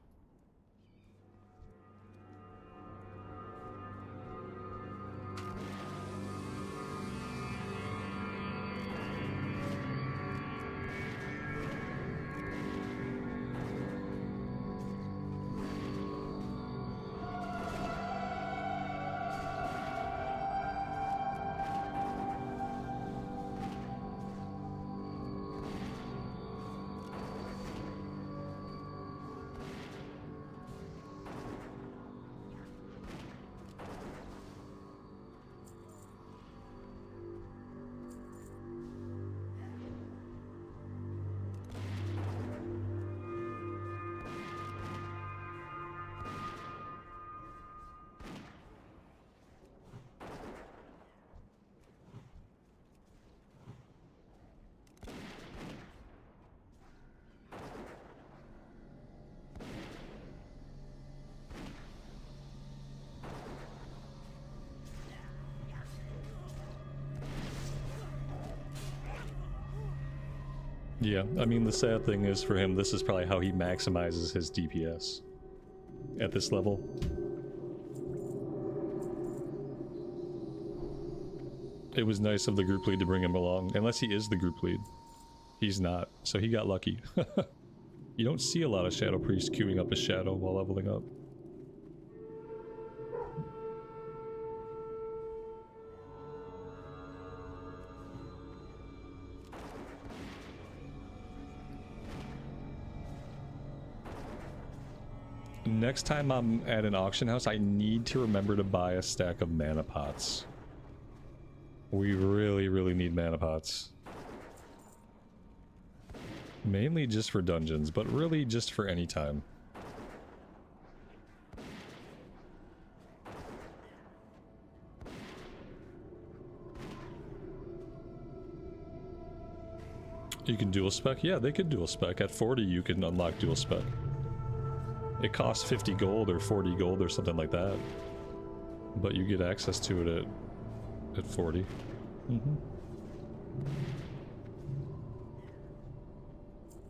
Yeah, I mean, the sad thing is for him, this is probably how he maximizes his DPS at this level. It was nice of the group lead to bring him along, unless he is the group lead. He's not, so he got lucky. You don't see a lot of Shadow Priests queuing up his shadow while leveling up. Next time I'm at an auction house, I need to remember to buy a stack of mana pots. We really, really need mana pots. Mainly just for dungeons, but really just for any time. You can dual spec? Yeah, they could dual spec. At 40 you can unlock dual spec. It costs 50 gold or 40 gold or something like that. But you get access to it at 40.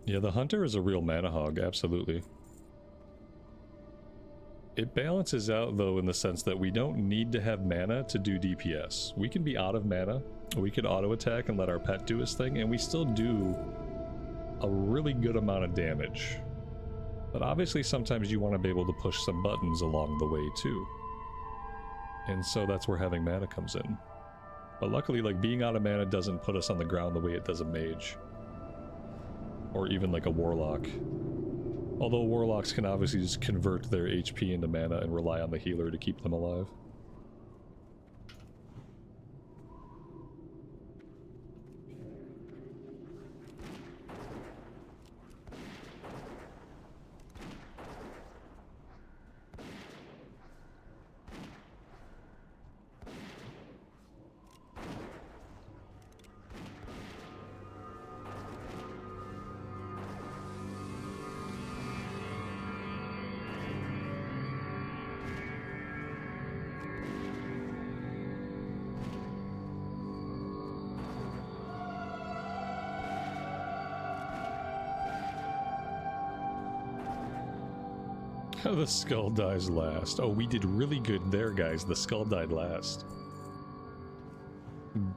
Yeah, the Hunter is a real mana hog, absolutely. It balances out though in the sense that we don't need to have mana to do DPS. We can be out of mana, we can auto attack and let our pet do his thing, and we still do a really good amount of damage. But obviously sometimes you want to be able to push some buttons along the way too. And so that's where having mana comes in. But luckily, like, being out of mana doesn't put us on the ground the way it does a mage. Or even like a warlock. Although warlocks can obviously just convert their HP into mana and rely on the healer to keep them alive. The skull dies last. Oh, we did really good there, guys. The skull died last.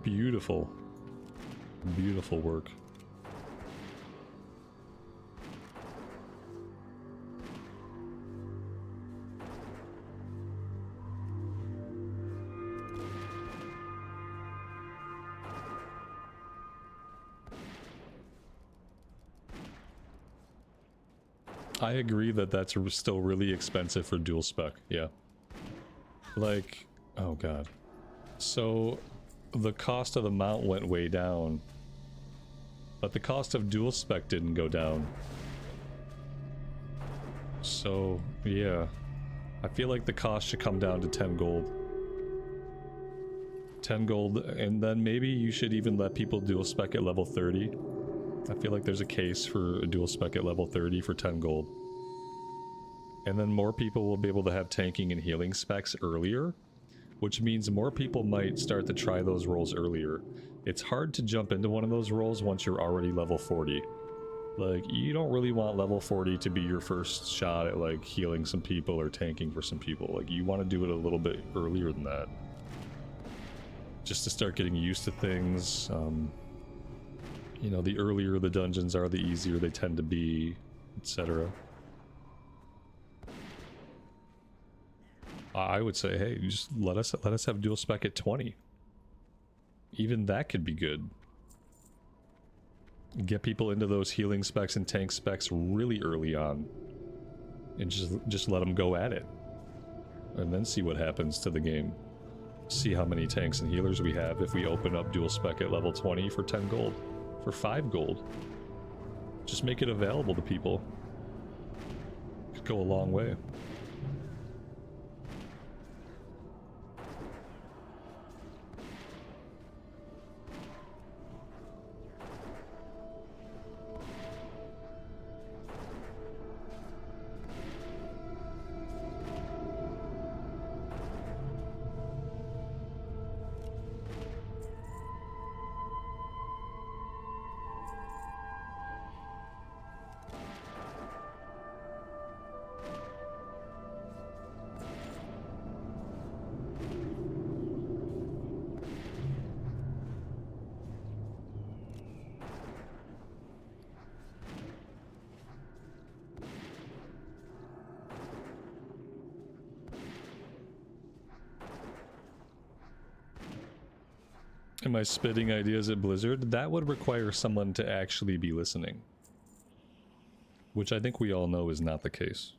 Beautiful. Beautiful work. I agree that that's still really expensive for dual spec, yeah. Like, oh god. So, the cost of the mount went way down, but the cost of dual spec didn't go down. So, yeah. I feel like the cost should come down to 10 gold. 10 gold, and then maybe you should even let people dual spec at level 30. I feel like there's a case for a dual spec at level 30 for 10 gold. And then more people will be able to have tanking and healing specs earlier, which means more people might start to try those roles earlier. It's hard to jump into one of those roles once you're already level 40. Like, you don't really want level 40 to be your first shot at, like, healing some people or tanking for some people. Like, you want to do it a little bit earlier than that. Just to start getting used to things. You know, the earlier the dungeons are, the easier they tend to be, etc. I would say, hey, just let us have dual spec at 20. Even that could be good. Get people into those healing specs and tank specs really early on, and just let them go at it, and then see what happens to the game. See how many tanks and healers we have if we open up dual spec at level 20 for 10 gold, for 5 gold. Just make it available to people. Could go a long way. Am I spitting ideas at Blizzard? That would require someone to actually be listening. Which I think we all know is not the case.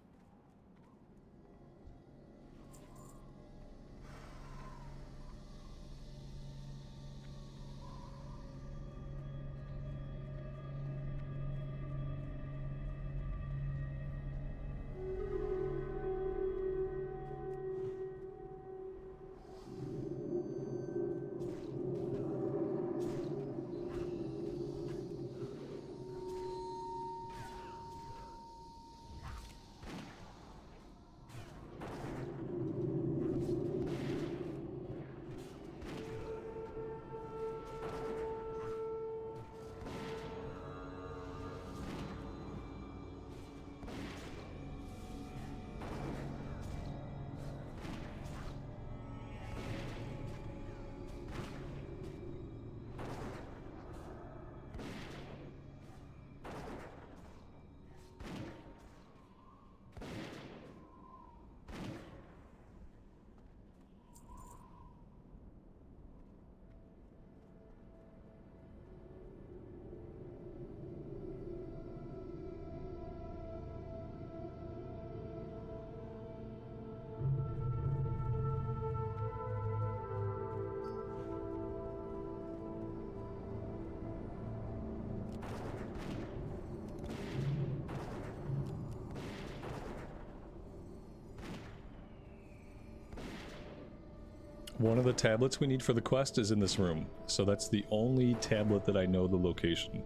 One of the tablets we need for the quest is in this room, so that's the only tablet that I know the location.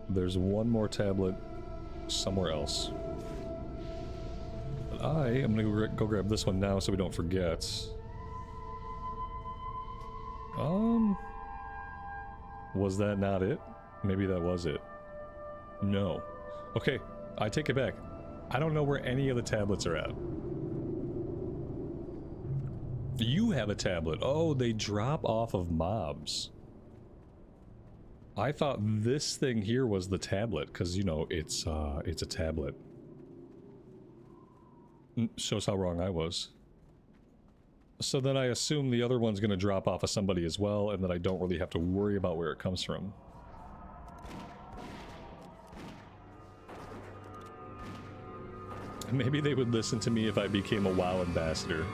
There's one more tablet somewhere else. But I am gonna go grab this one now so we don't forget. Was that not it? Maybe that was it. No. Okay, I take it back. I don't know where any of the tablets are at. You have a tablet. Oh, they drop off of mobs. I thought this thing here was the tablet, because, you know, it's a tablet. Shows how wrong I was. So then I assume the other one's going to drop off of somebody as well, and that I don't really have to worry about where it comes from. Maybe they would listen to me if I became a WoW ambassador.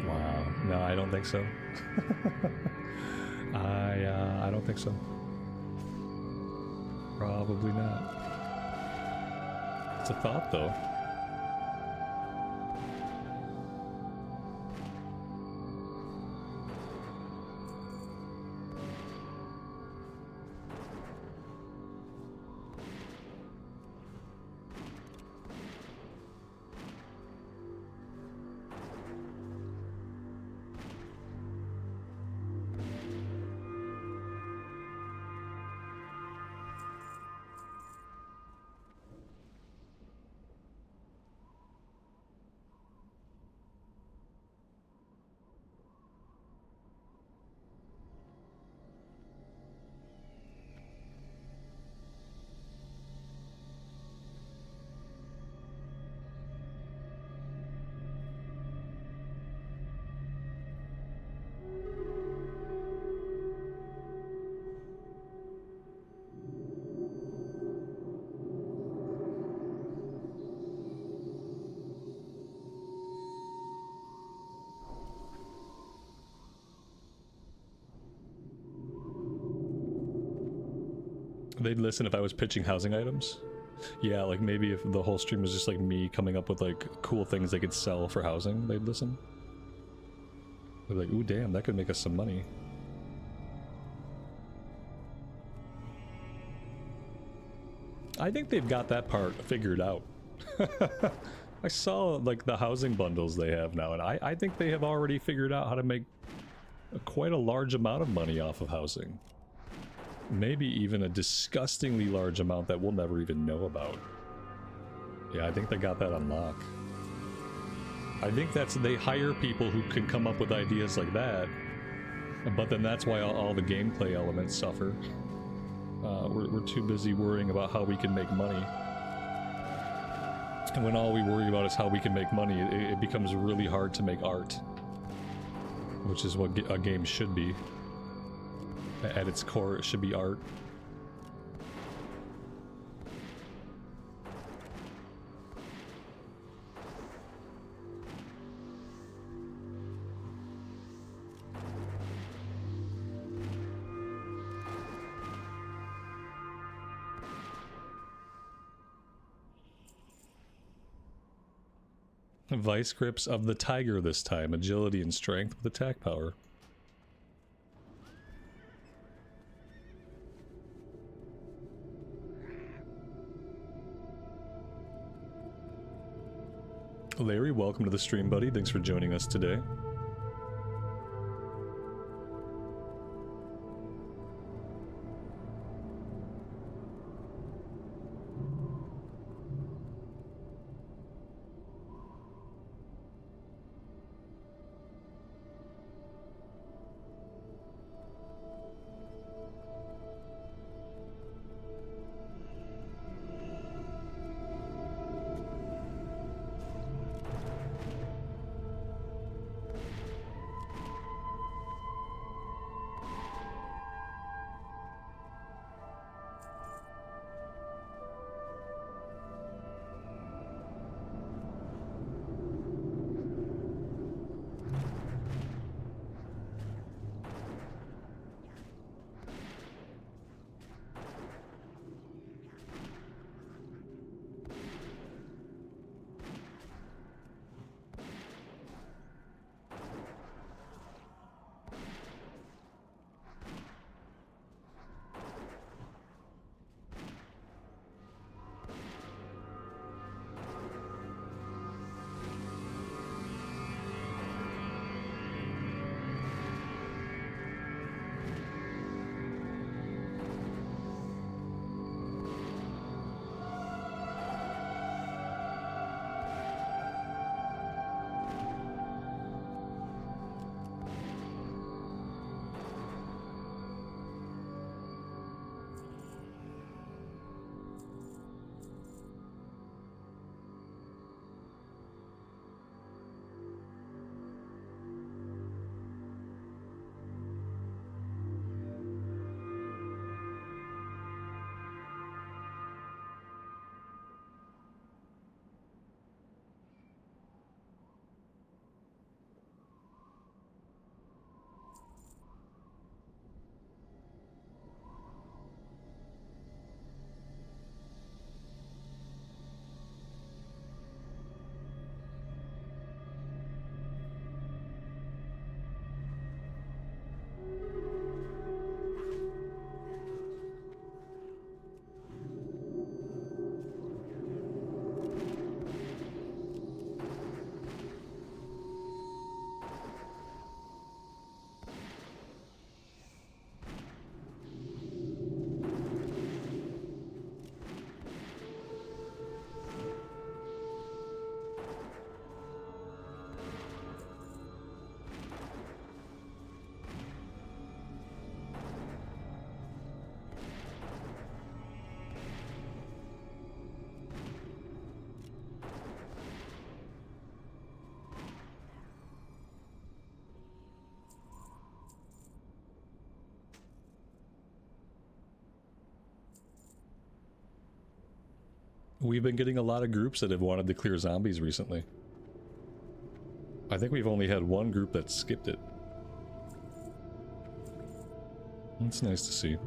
Wow. No, I don't think so. I don't think so. Probably not. It's a thought, though. They'd listen if I was pitching housing items. Yeah, like maybe if the whole stream was just like me coming up with like cool things they could sell for housing, they'd listen. They're like, ooh, damn, that could make us some money. I think they've got that part figured out. I saw like the housing bundles they have now, and I think they have already figured out how to make quite a large amount of money off of housing. Maybe even a disgustingly large amount that we'll never even know about. Yeah, I think they got that on lock. I think that's, they hire people who can come up with ideas like that, but then that's why all the gameplay elements suffer. We're too busy worrying about how we can make money. And when all we worry about is how we can make money, it becomes really hard to make art. Which is what a game should be. At its core, it should be art. Vice grips of the tiger this time. Agility and strength with attack power. Larry, welcome to the stream, buddy. Thanks for joining us today. We've been getting a lot of groups that have wanted to clear zombies recently. I think we've only had one group that skipped it. It's nice to see.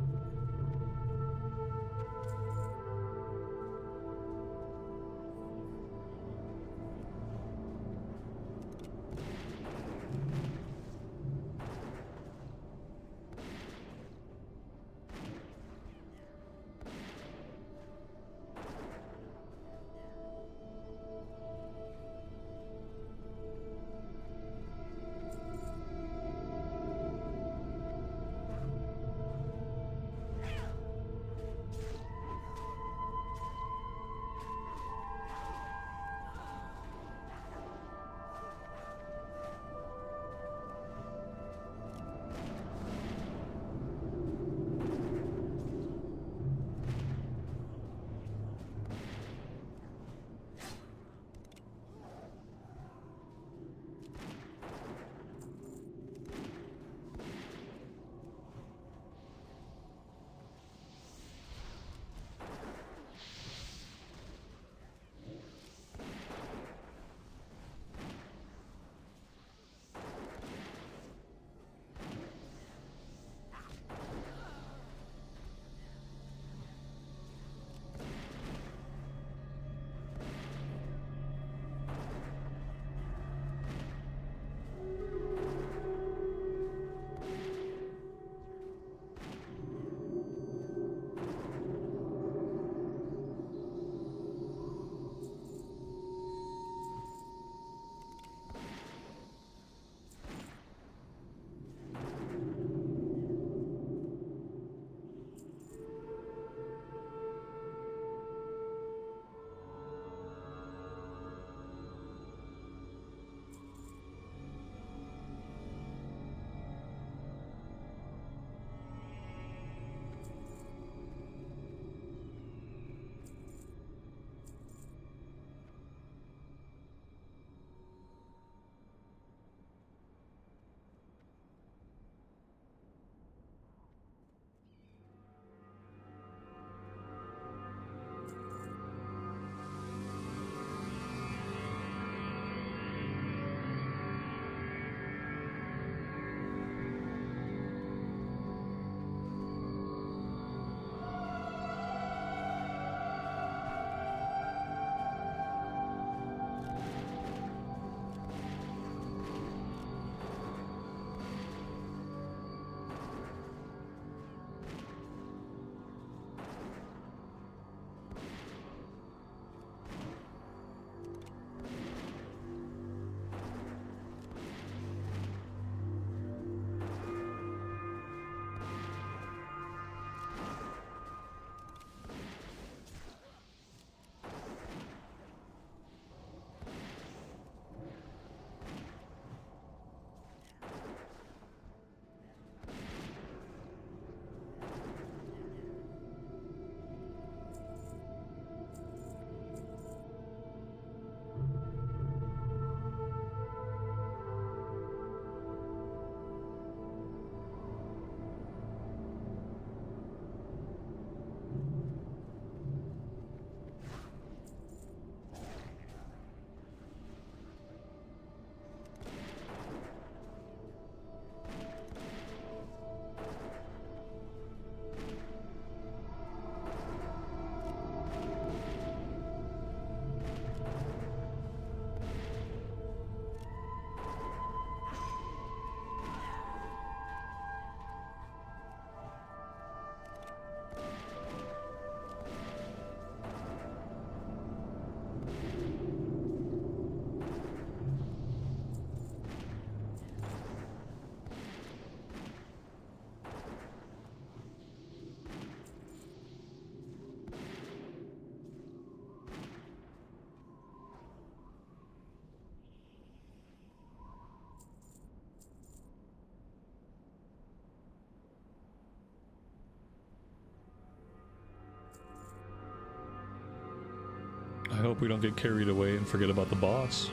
I hope we don't get carried away and forget about the boss.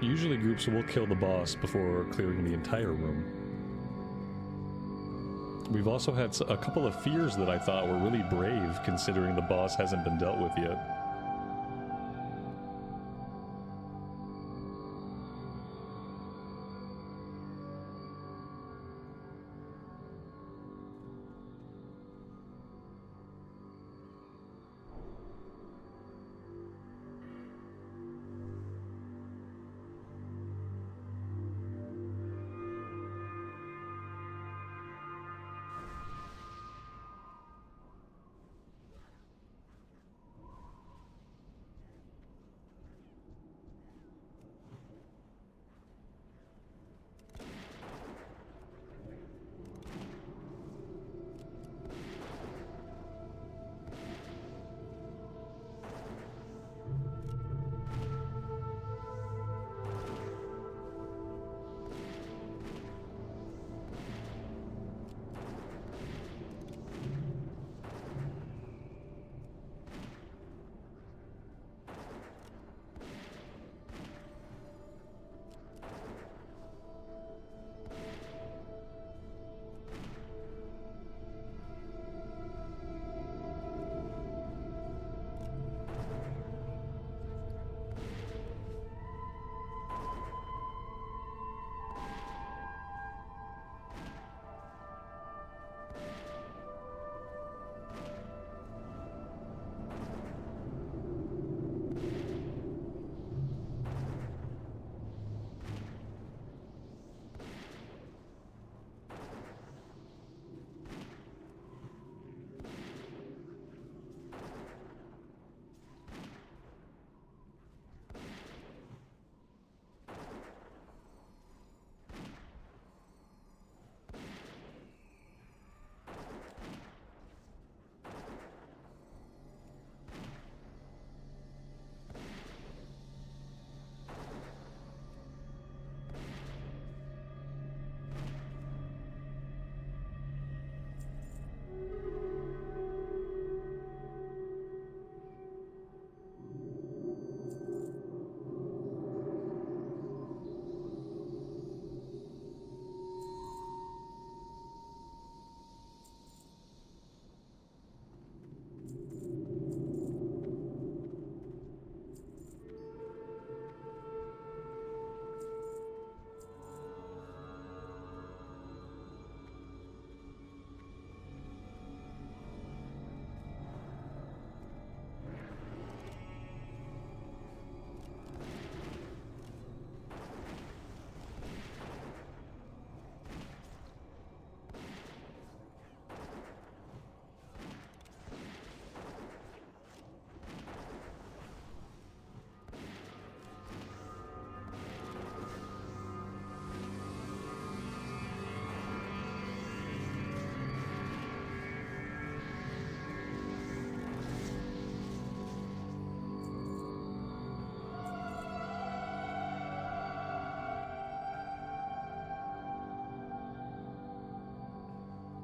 Usually groups will kill the boss before clearing the entire room. We've also had a couple of fears that I thought were really brave, considering the boss hasn't been dealt with yet.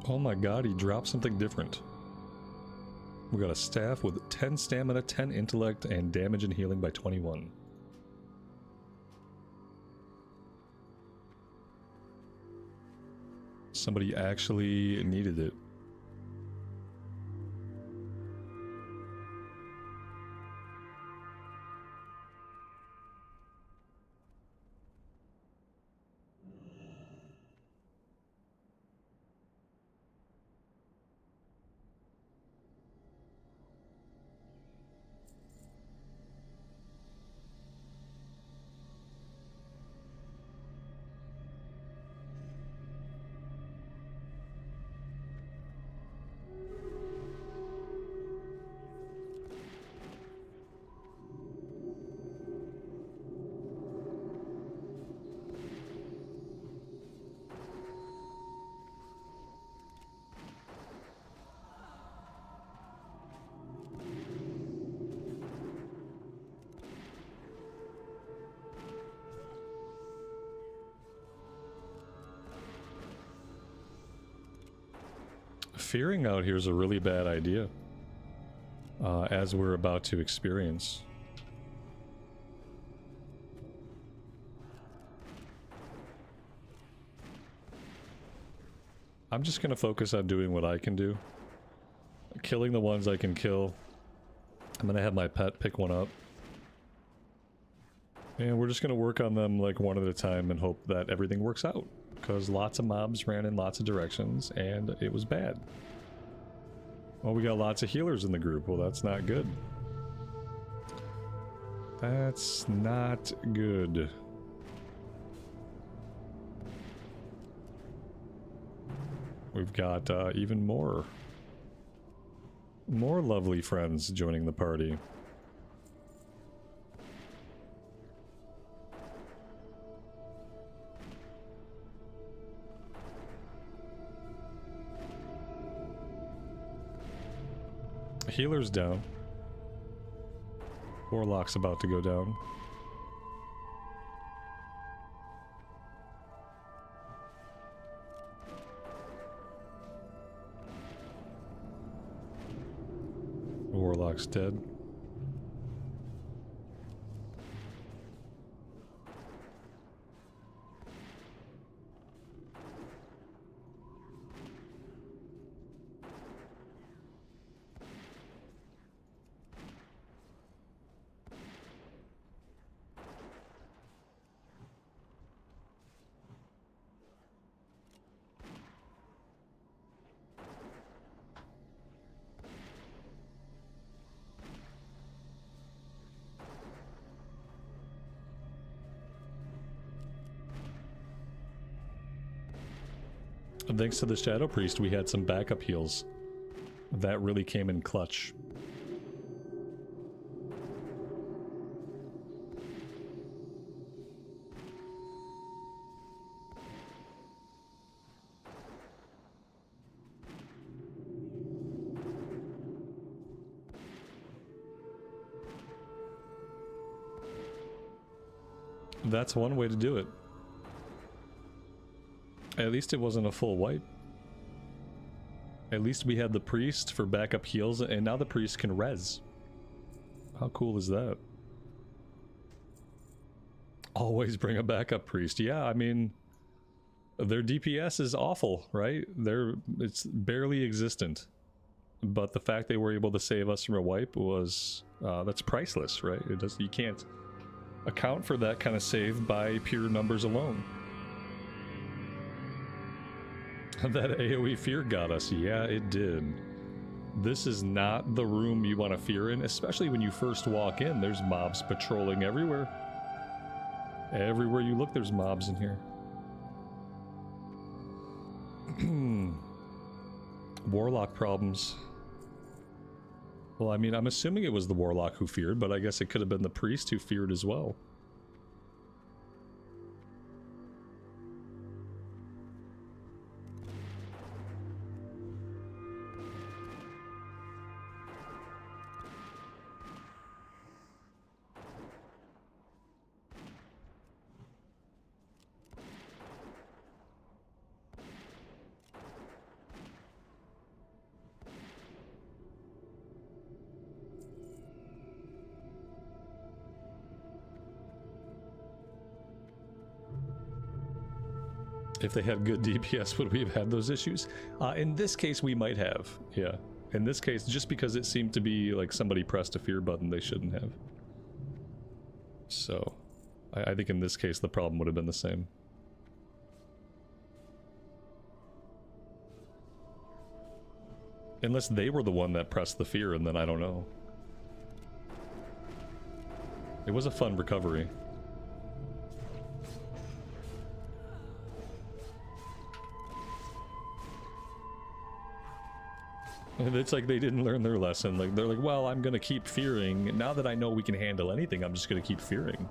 Oh my god, he dropped something different. We got a staff with 10 stamina, 10 intellect, and damage and healing by 21. Somebody actually needed it. Fearing out here is a really bad idea, as we're about to experience. I'm just gonna focus on doing what I can do. Killing the ones I can kill. I'm gonna have my pet pick one up. And we're just gonna work on them like one at a time and hope that everything works out. Because lots of mobs ran in lots of directions and it was bad. Well, we got lots of healers in the group. Well, that's not good. That's not good. We've got even more lovely friends joining the party. Healer's down. Warlock's about to go down. Warlock's dead. Thanks to the Shadow Priest, we had some backup heals. That really came in clutch. That's one way to do it. At least it wasn't a full wipe. At least we had the priest for backup heals, and now the priest can res. How cool is that? Always bring a backup priest. Yeah, I mean, their DPS is awful, right? It's barely existent. But the fact they were able to save us from a wipe was, that's priceless, right? You can't account for that kind of save by pure numbers alone. That AoE fear got us. Yeah, it did. This is not the room you want to fear in, especially when you first walk in. There's mobs patrolling everywhere. Everywhere you look, there's mobs in here. Warlock problems. Well, I mean, I'm assuming it was the Warlock who feared, but I guess it could have been the priest who feared as well. If they had good DPS, would we have had those issues? In this case, we might have. Yeah. In this case, just because it seemed to be like somebody pressed a fear button they shouldn't have. So, I think in this case, the problem would have been the same. Unless they were the one that pressed the fear, and then I don't know. It was a fun recovery. It's like they didn't learn their lesson. Like, they're like, well, I'm gonna keep fearing. Now that I know we can handle anything, I'm just gonna keep fearing.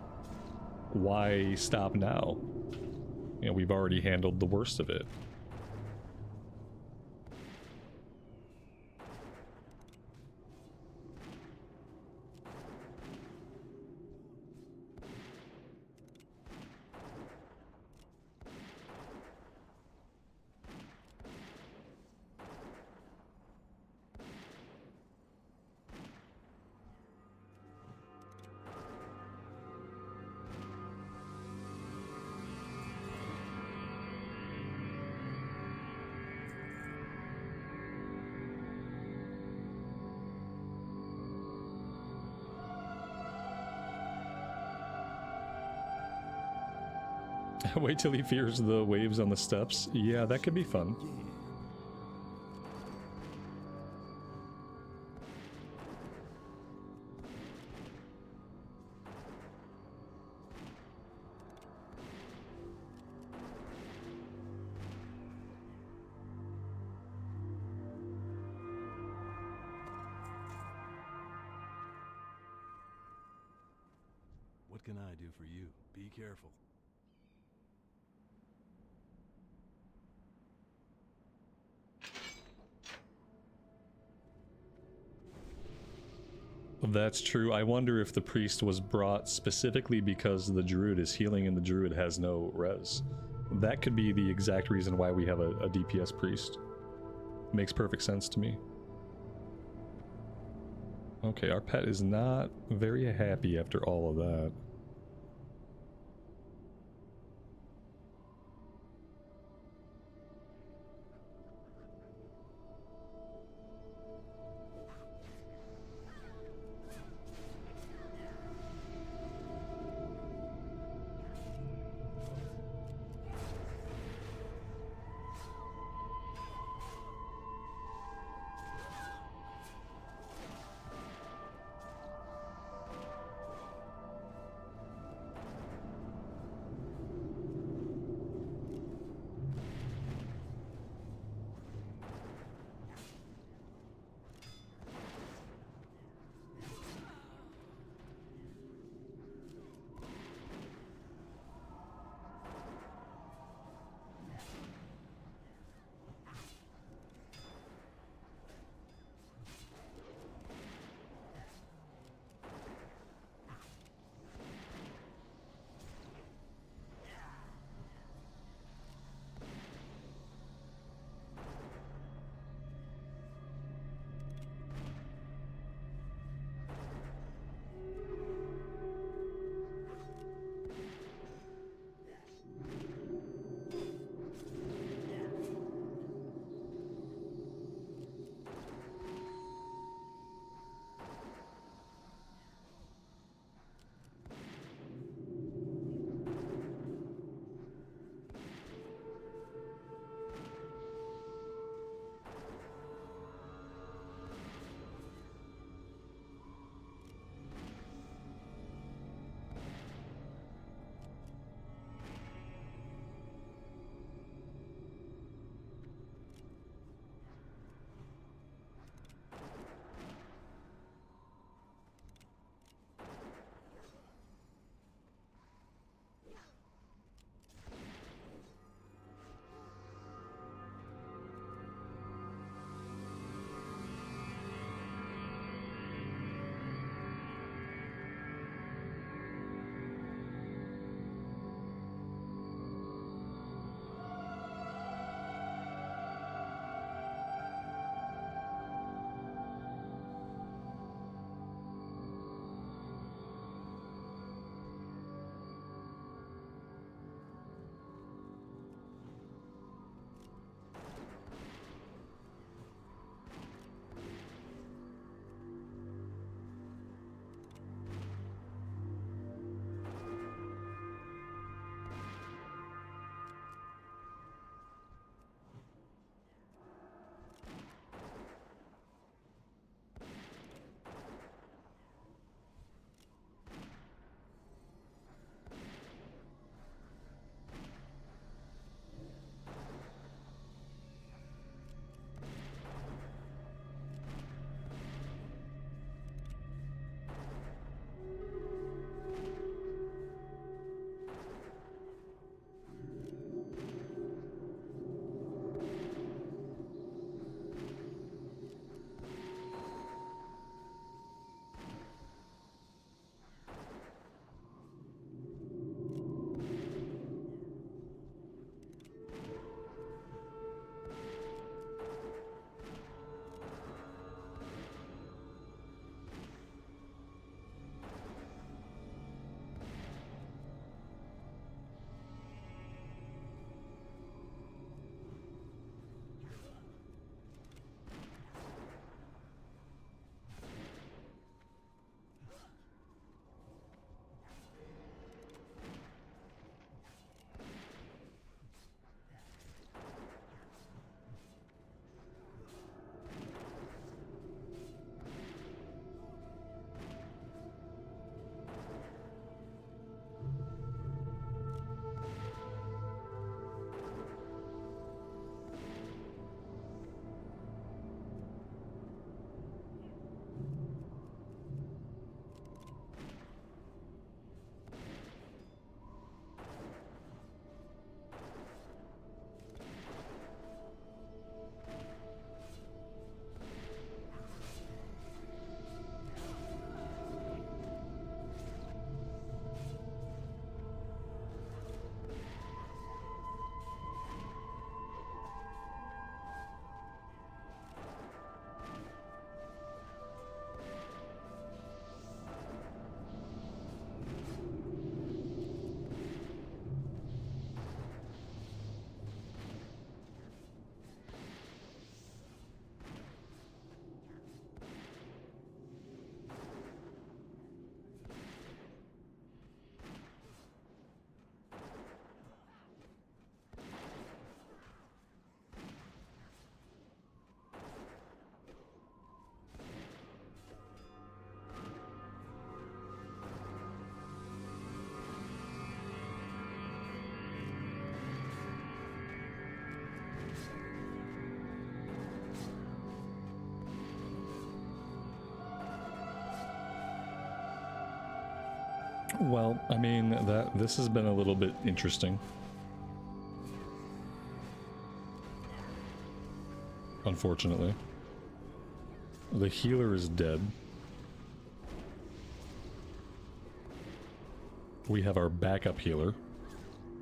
Why stop now? You know, we've already handled the worst of it. Wait till he fears the waves on the steps. Yeah, that could be fun. What can I do for you? Be careful. That's true. I wonder if the priest was brought specifically because the druid is healing and the druid has no res. That could be the exact reason why we have a DPS priest. Makes perfect sense to me. Okay, our pet is not very happy after all of that. Well, I mean, this has been a little bit interesting. Unfortunately. The healer is dead. We have our backup healer,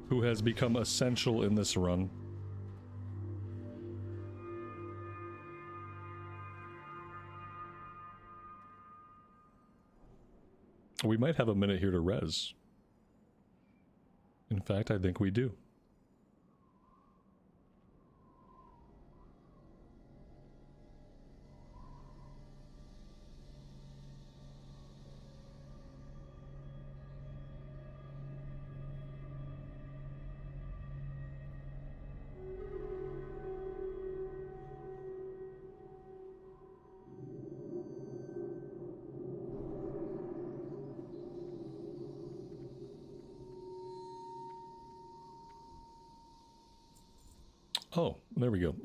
who has become essential in this run. We might have a minute here to res. In fact, I think we do. Oh, there we go.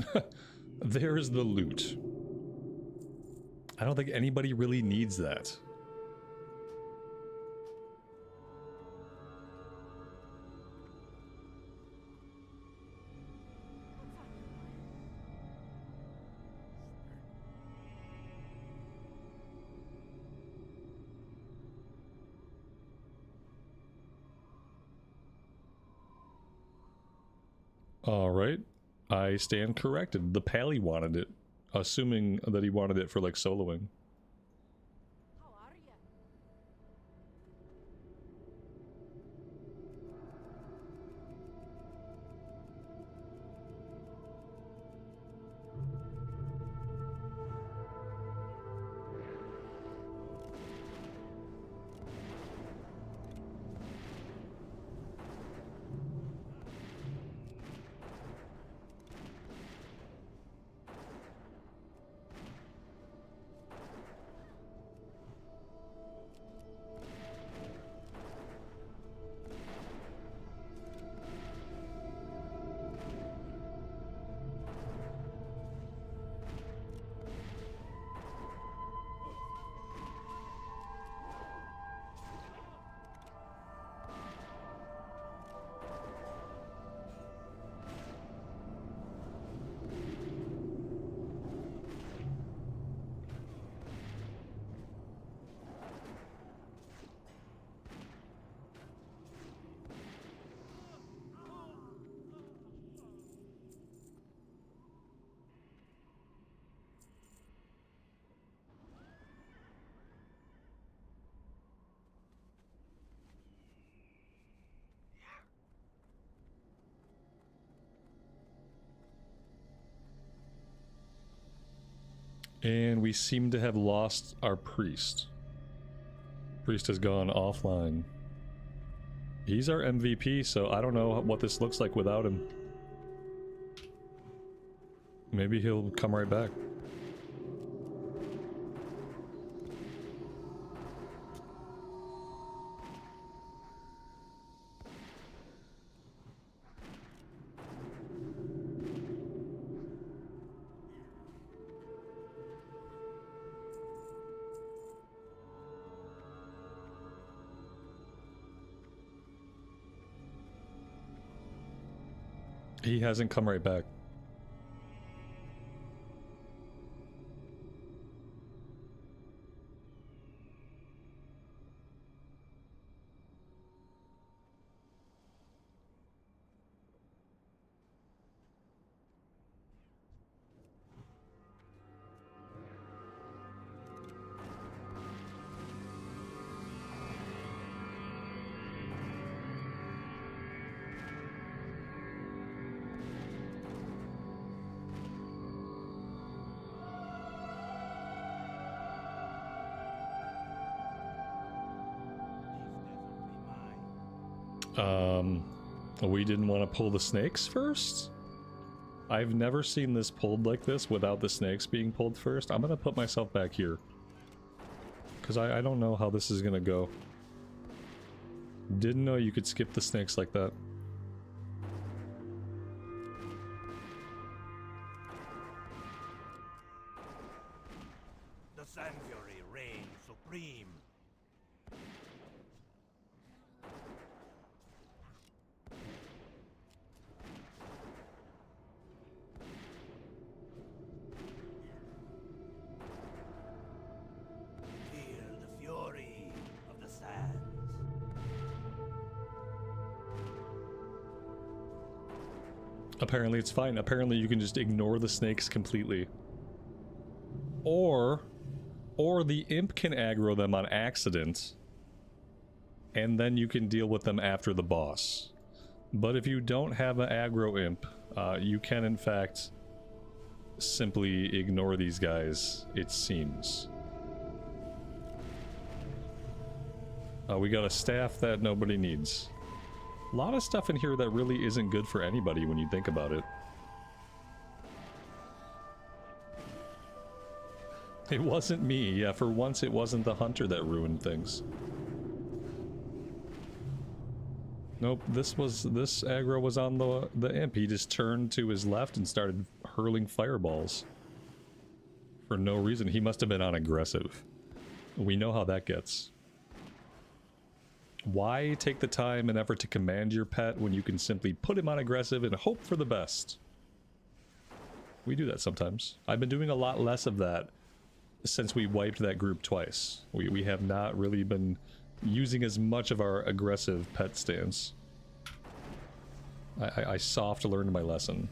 There's the loot. I don't think anybody really needs that. All right. I stand corrected. The Pally wanted it, assuming that he wanted it for like soloing. How are ya? And we seem to have lost our priest. Priest has gone offline. He's our MVP, so I don't know what this looks like without him. Maybe he'll come right back. He hasn't come right back. We didn't want to pull the snakes first? I've never seen this pulled like this without the snakes being pulled first. I'm gonna put myself back here. Because I don't know how this is gonna go. Didn't know you could skip the snakes like that. The sanctuary reigns supreme. Apparently it's fine. Apparently you can just ignore the snakes completely. Or the imp can aggro them on accident, and then you can deal with them after the boss. But if you don't have an aggro imp, you can in fact simply ignore these guys, it seems. We got a staff that nobody needs. A lot of stuff in here that really isn't good for anybody when you think about it. It wasn't me. Yeah, for once it wasn't the hunter that ruined things. Nope, this aggro was on the imp. He just turned to his left and started hurling fireballs. For no reason. He must have been on aggressive. We know how that gets. Why take the time and effort to command your pet when you can simply put him on aggressive and hope for the best? We do that sometimes. I've been doing a lot less of that since we wiped that group twice. We have not really been using as much of our aggressive pet stance. I soft learned my lesson.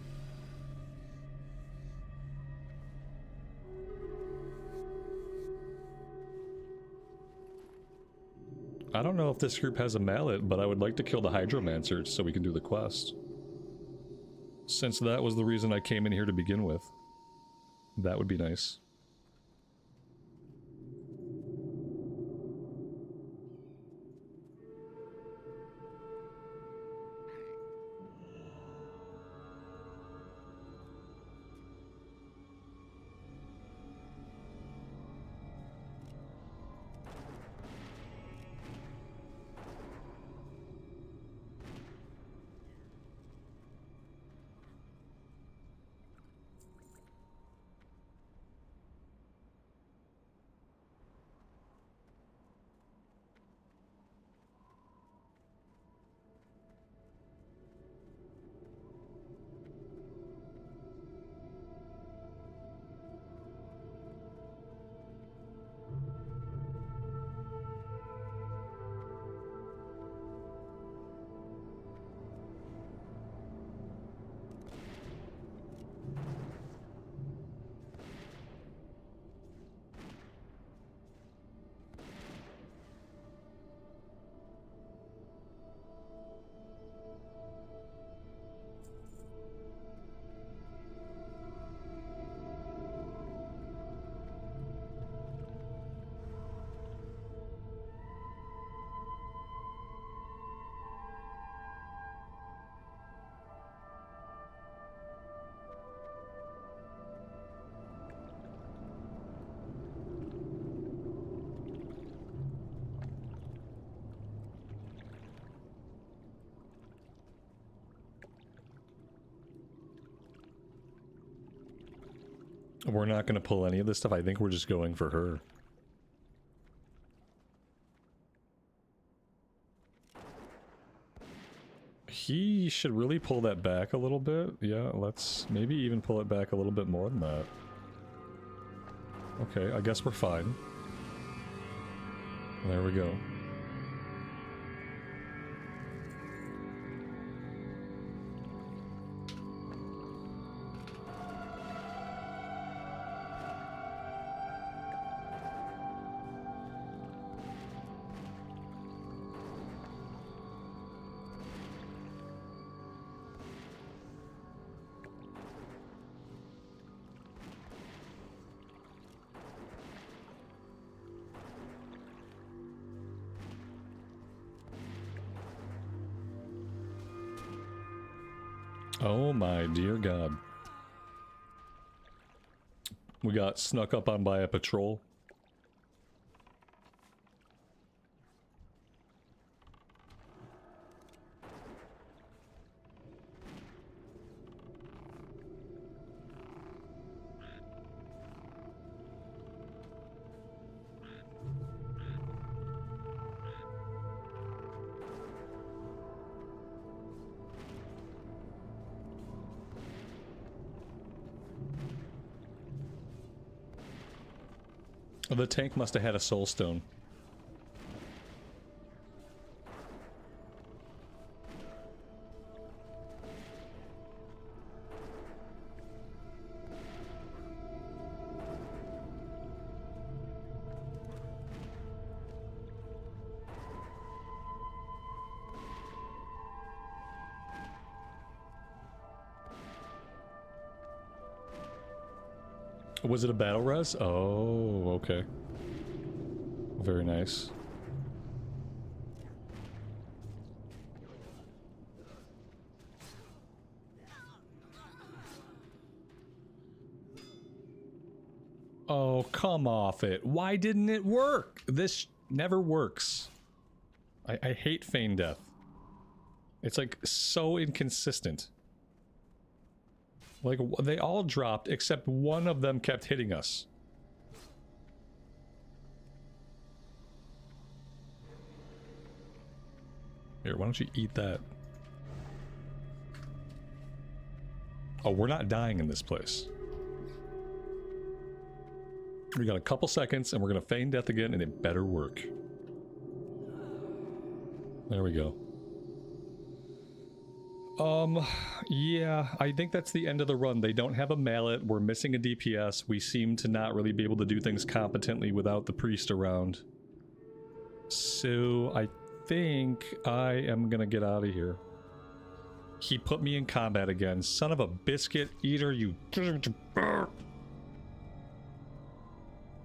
I don't know if this group has a mallet, but I would like to kill the Hydromancer so we can do the quest. Since that was the reason I came in here to begin with. That would be nice. We're not going to pull any of this stuff. I think we're just going for her. He should really pull that back a little bit. Yeah, let's maybe even pull it back a little bit more than that. Okay, I guess we're fine. There we go. Oh my dear God. We got snuck up on by a patrol. The tank must have had a soul stone. Was it a battle res? Oh, okay. Very nice. Oh, come off it. Why didn't it work? This never works. I hate feign death. It's like so inconsistent. Like, they all dropped except one of them kept hitting us. Here, why don't you eat that? Oh, we're not dying in this place. We got a couple seconds and we're gonna feign death again and it better work. There we go. Yeah, I think that's the end of the run. They don't have a mallet, we're missing a DPS, we seem to not really be able to do things competently without the priest around. So, I think I am gonna get out of here. He put me in combat again. Son of a biscuit eater, you...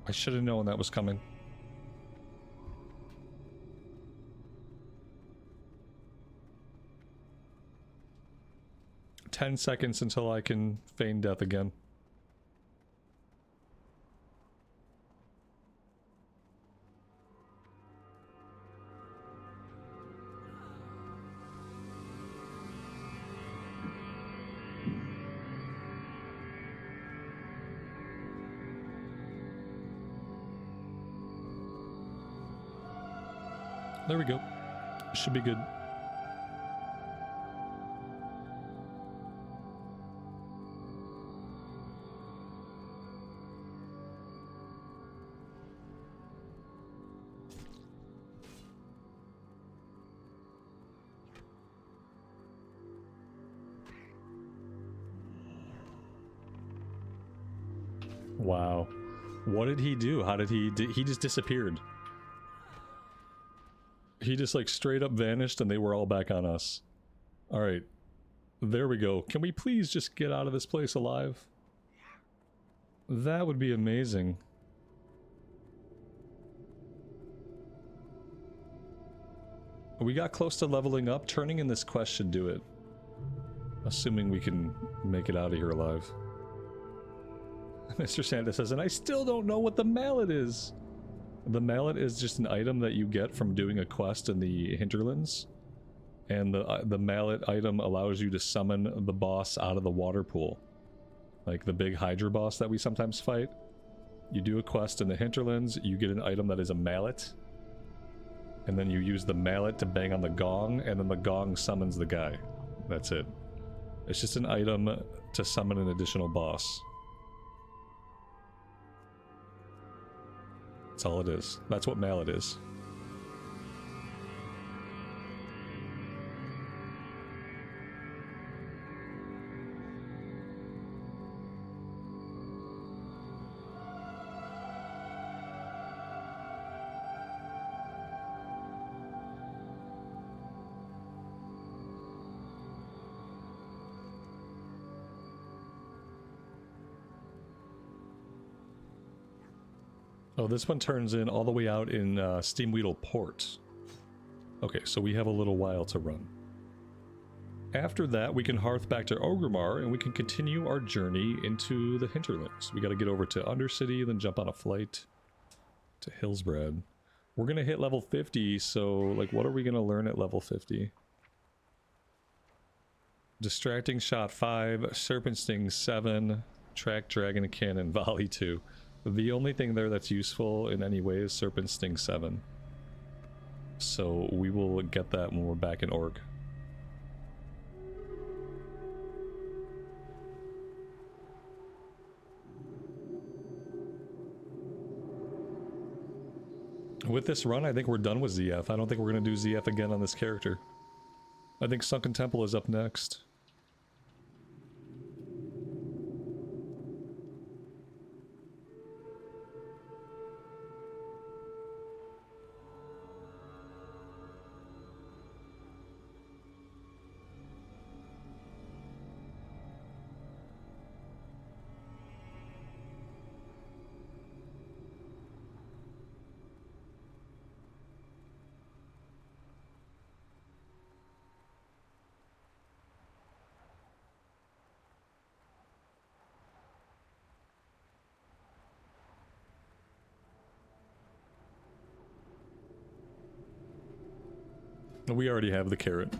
I should have known that was coming. "10 seconds until I can feign death again." There we go. Should be good. Wow. What did he do? How did he just disappeared. He just like straight up vanished and they were all back on us. Alright. There we go. Can we please just get out of this place alive? That would be amazing. We got close to leveling up. Turning in this quest should do it. Assuming we can make it out of here alive. Mr. Santa says, and I still don't know what the mallet is. The mallet is just an item that you get from doing a quest in the hinterlands. And the mallet item allows you to summon the boss out of the water pool. Like the big Hydra boss that we sometimes fight. You do a quest in the hinterlands, you get an item that is a mallet. And then you use the mallet to bang on the gong, and then the gong summons the guy. That's it. It's just an item to summon an additional boss. That's all it is. That's what mallet is. Oh, this one turns in all the way out in Steamweedle Port. Okay, so we have a little while to run. After that, we can hearth back to Orgrimmar, and we can continue our journey into the hinterlands. We gotta get over to Undercity, then jump on a flight to Hillsbrad. We're gonna hit level 50, so, like, what are we gonna learn at level 50? Distracting Shot 5, Serpent Sting 7, Track Dragon Cannon Volley 2. The only thing there that's useful in any way is Serpent Sting 7. So we will get that when we're back in Org. With this run, I think we're done with ZF. I don't think we're going to do ZF again on this character. I think Sunken Temple is up next. We already have the carrot.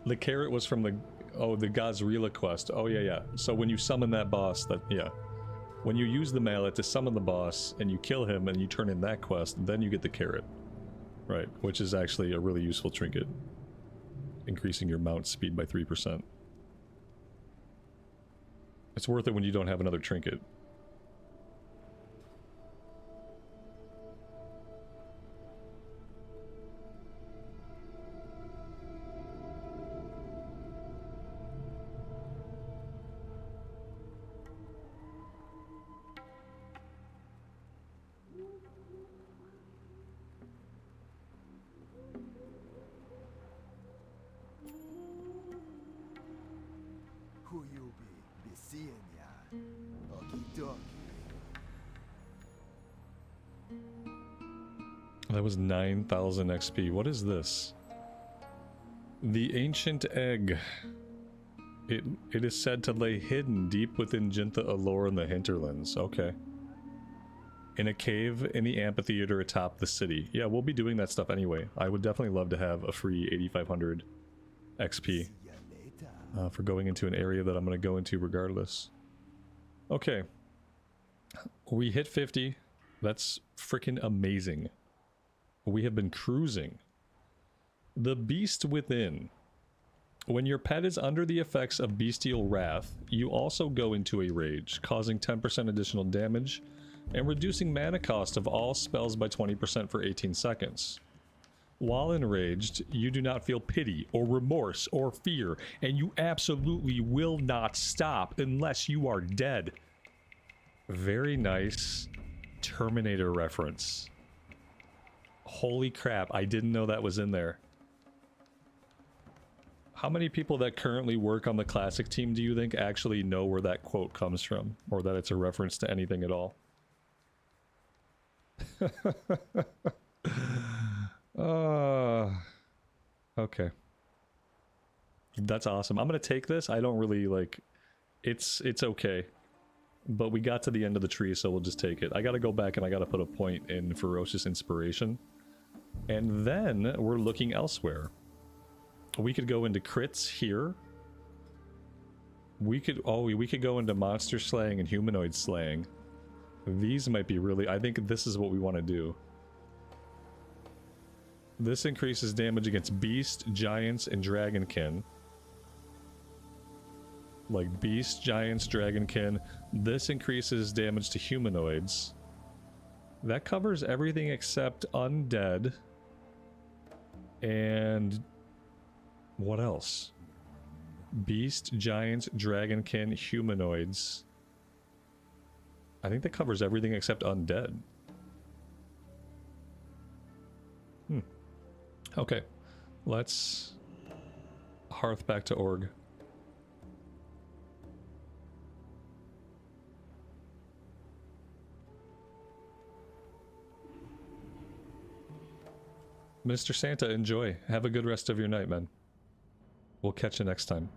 The carrot was from the... Oh, the Gazrila quest. Oh, yeah, yeah. So when you summon that boss, that... Yeah. When you use the mallet to summon the boss, and you kill him, and you turn in that quest, then you get the carrot. Right, which is actually a really useful trinket. Increasing your mount speed by 3%. It's worth it when you don't have another trinket. Who you be seeing ya? Okie dokie. That was 9,000 XP. What is this? The Ancient Egg. It is said to lay hidden deep within Jintha Allure in the hinterlands. Okay. In a cave in the amphitheater atop the city. Yeah, we'll be doing that stuff anyway. I would definitely love to have a free 8,500 XP. See ya later. For going into an area that I'm going to go into regardless. Okay. We hit 50. That's freaking amazing. We have been cruising. The Beast Within. When your pet is under the effects of bestial wrath, you also go into a rage, causing 10% additional damage and reducing mana cost of all spells by 20% for 18 seconds. While enraged, you do not feel pity or remorse or fear, and you absolutely will not stop unless you are dead. Very nice Terminator reference. Holy crap, I didn't know that was in there. How many people that currently work on the classic team do you think actually know where that quote comes from? Or that it's a reference to anything at all? Okay. That's awesome. I'm gonna take this. I don't really like... It's okay. But we got to the end of the tree, so we'll just take it. I gotta go back and I gotta put a point in Ferocious Inspiration. And then we're looking elsewhere. We could go into crits here. We could go into monster slaying and humanoid slaying. These might be really... I think this is what we want to do. This increases damage against beast, giants, and dragonkin. Like beast, giants, dragonkin. This increases damage to humanoids. That covers everything except undead. And... what else? Beast, giants, dragonkin, humanoids. I think that covers everything except undead. Okay. Let's hearth back to org. Mr. Santa, enjoy. Have a good rest of your night, man. We'll catch you next time.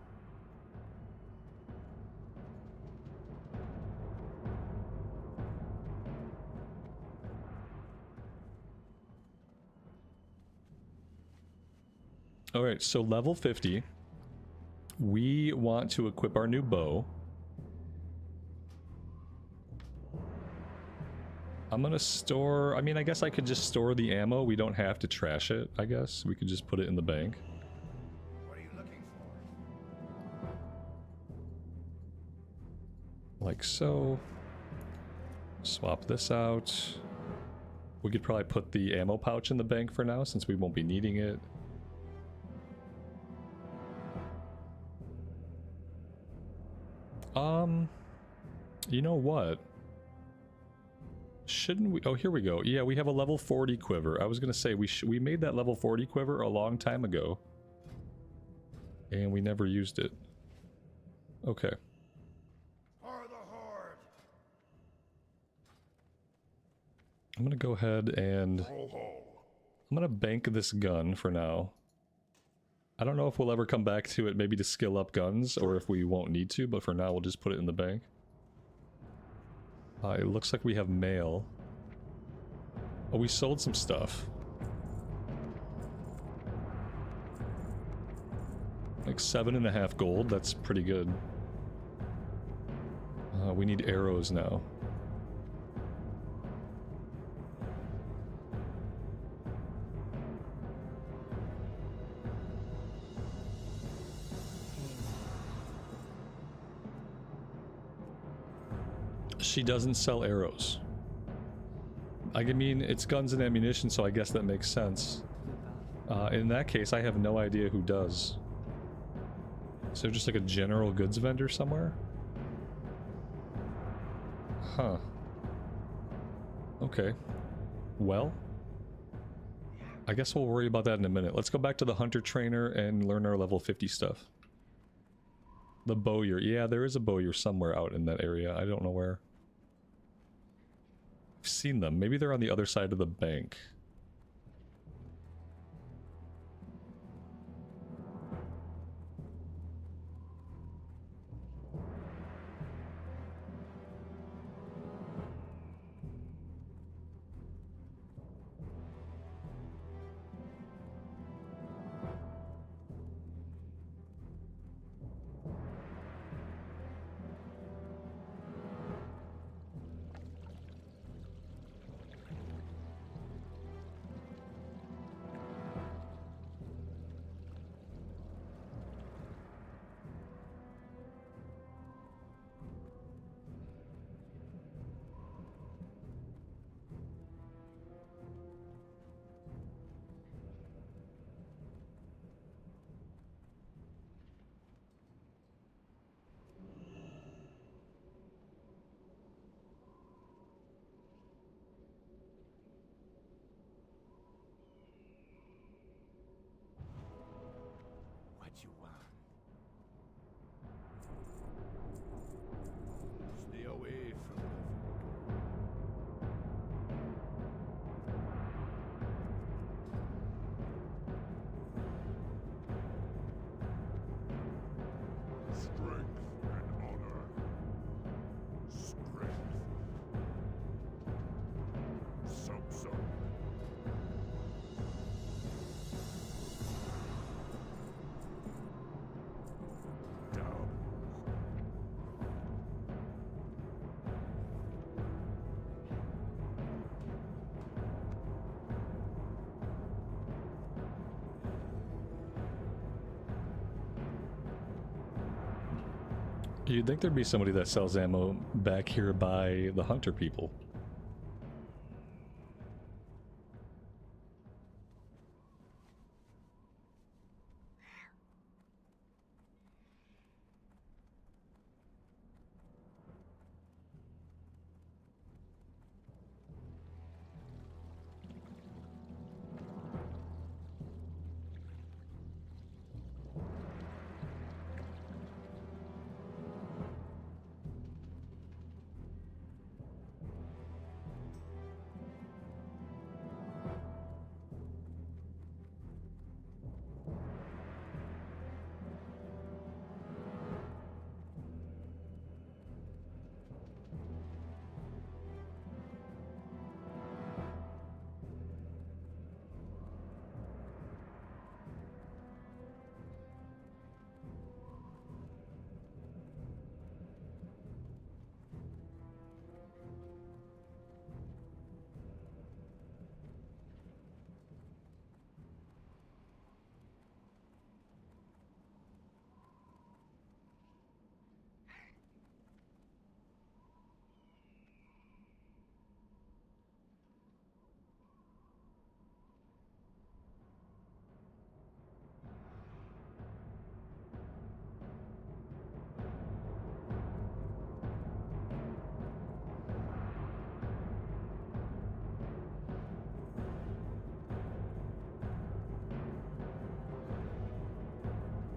Alright, so level 50. We want to equip our new bow. I'm gonna store... I mean, I guess I could just store the ammo. We don't have to trash it, I guess. We could just put it in the bank. What are you looking for? Like so. Swap this out. We could probably put the ammo pouch in the bank for now, since we won't be needing it. You know what? Shouldn't we... Oh, here we go. Yeah, we have a level 40 quiver. I was gonna say, we made that level 40 quiver a long time ago. And we never used it. Okay. For the Horde! I'm gonna go ahead and... I'm gonna bank this gun for now. I don't know if we'll ever come back to it, maybe to skill up guns, or if we won't need to, but for now we'll just put it in the bank. It looks like we have mail. Oh, we sold some stuff. Like 7.5 gold, that's pretty good. We need arrows now. She doesn't sell arrows. I mean, it's guns and ammunition, so I guess that makes sense. In that case, I have no idea who does. Is there just like a general goods vendor somewhere? Huh. Okay. Well, I guess we'll worry about that in a minute. Let's go back to the hunter trainer and learn our level 50 stuff. The bowyer. Yeah, there is a bowyer somewhere out in that area. I don't know where. I've seen them. Maybe they're on the other side of the bank. What you want? Stay away from the strength and honor. Strength. So. Down. You'd think there'd be somebody that sells ammo back here by the hunter people.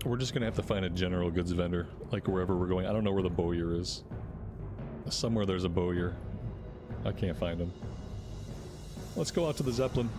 We're just gonna have to find a general goods vendor, like wherever we're going. I don't know where the bowyer is. Somewhere there's a bowyer. I can't find him. Let's go out to the Zeppelin.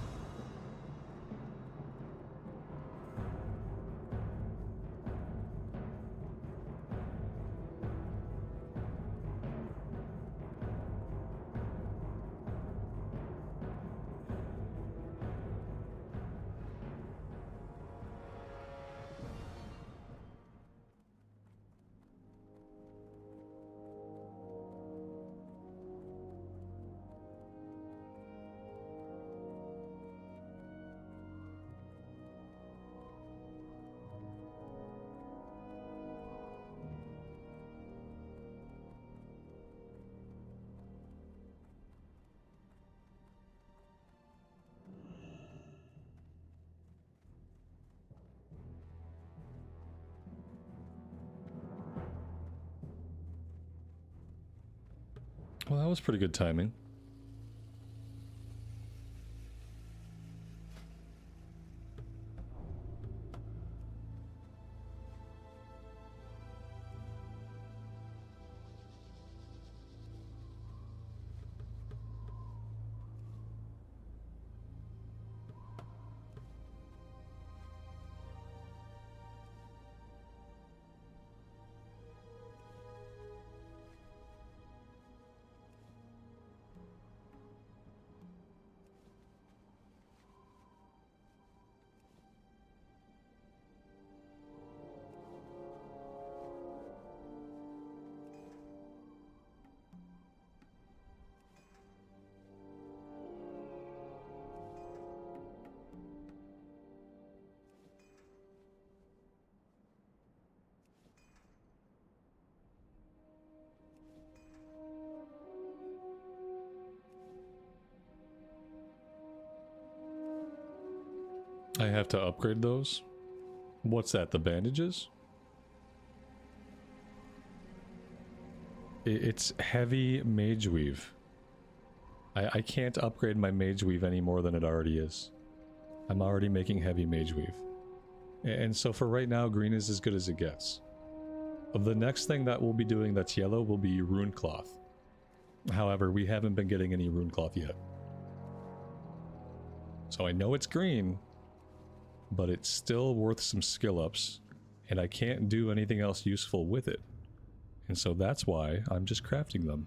Well, that was pretty good timing. I have to upgrade those? What's that, the bandages? It's heavy mage weave. I can't upgrade my mage weave any more than it already is. I'm already making heavy mage weave. And so for right now, green is as good as it gets. The next thing that we'll be doing that's yellow will be rune cloth. However, we haven't been getting any rune cloth yet. So I know it's green, but it's still worth some skill ups, and I can't do anything else useful with it. And so that's why I'm just crafting them.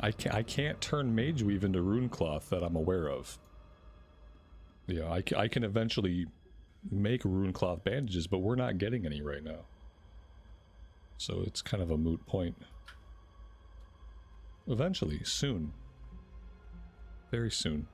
I can't turn mage weave into rune cloth that I'm aware of. Yeah, I can eventually make rune cloth bandages, but we're not getting any right now. So it's kind of a moot point. Eventually, soon. Very soon.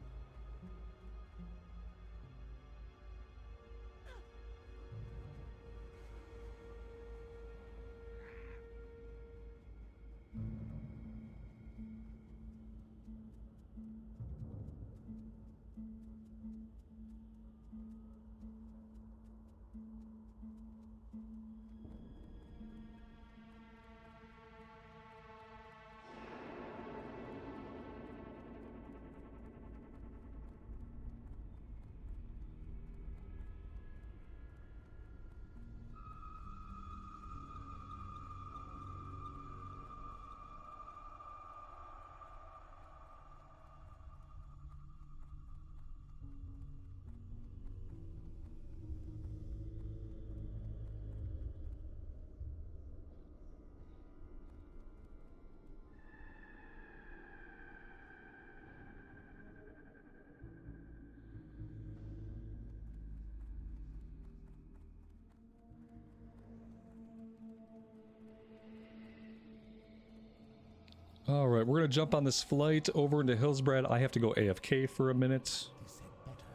Alright, we're gonna jump on this flight over into Hillsbrad. I have to go AFK for a minute.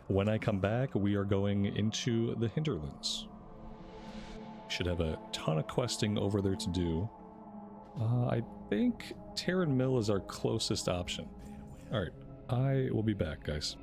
When I come back, we are going into the hinterlands. Should have a ton of questing over there to do. I think Terran Mill is our closest option. Alright, I will be back, guys.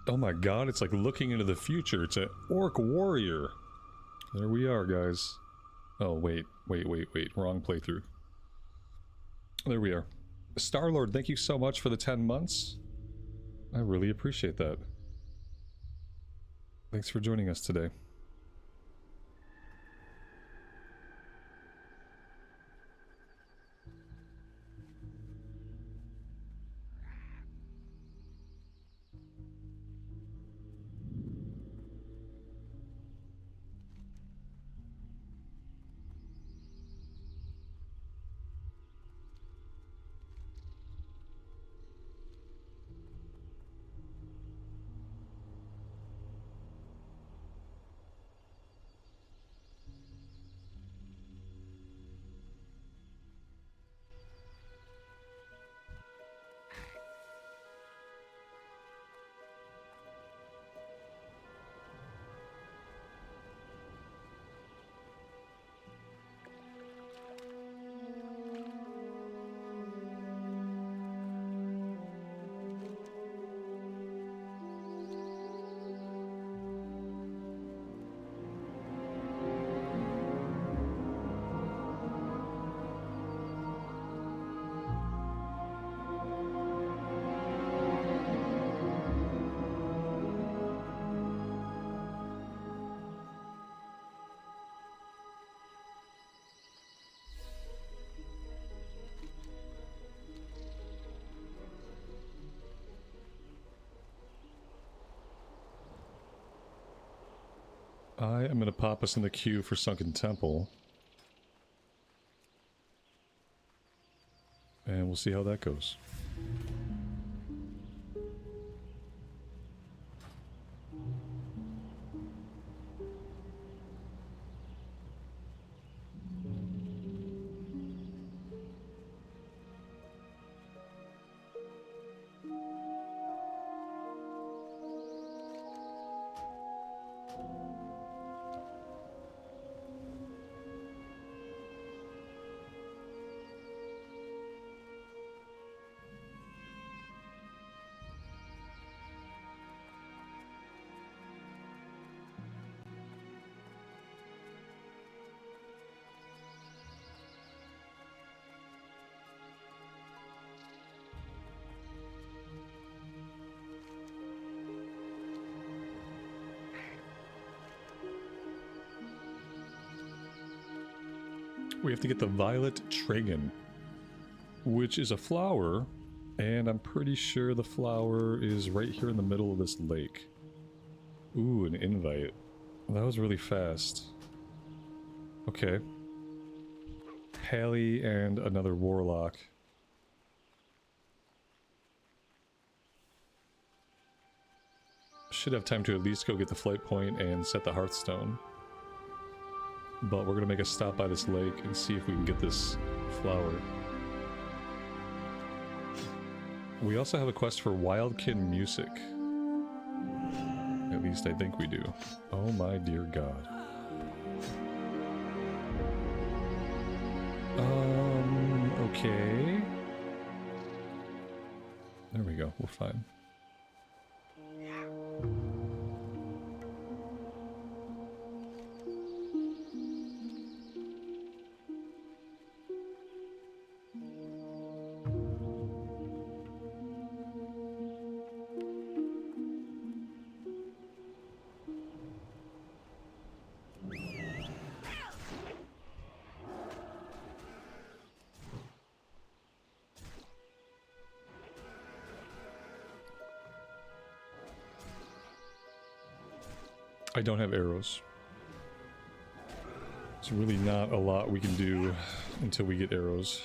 Oh my god, it's like looking into the future. It's an orc warrior. There we are, guys. Oh, wait. Wrong playthrough. There we are. Starlord, thank you so much for the 10 months. I really appreciate that. Thanks for joining us today. I am going to pop us in the queue for Sunken Temple. And we'll see how that goes. We have to get the Violet Tragon, which is a flower, and I'm pretty sure the flower is right here in the middle of this lake. Ooh, an invite. That was really fast. Okay. Hallie and another warlock. Should have time to at least go get the flight point and set the Hearthstone. But we're gonna make a stop by this lake and see if we can get this flower. We also have a quest for Wildkin Music. At least I think we do. Oh my dear god. Okay. There we go, we're fine. I don't have arrows. There's really not a lot we can do until we get arrows.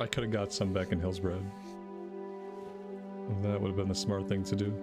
I could have got some back in Hillsbrad. That would have been the smart thing to do.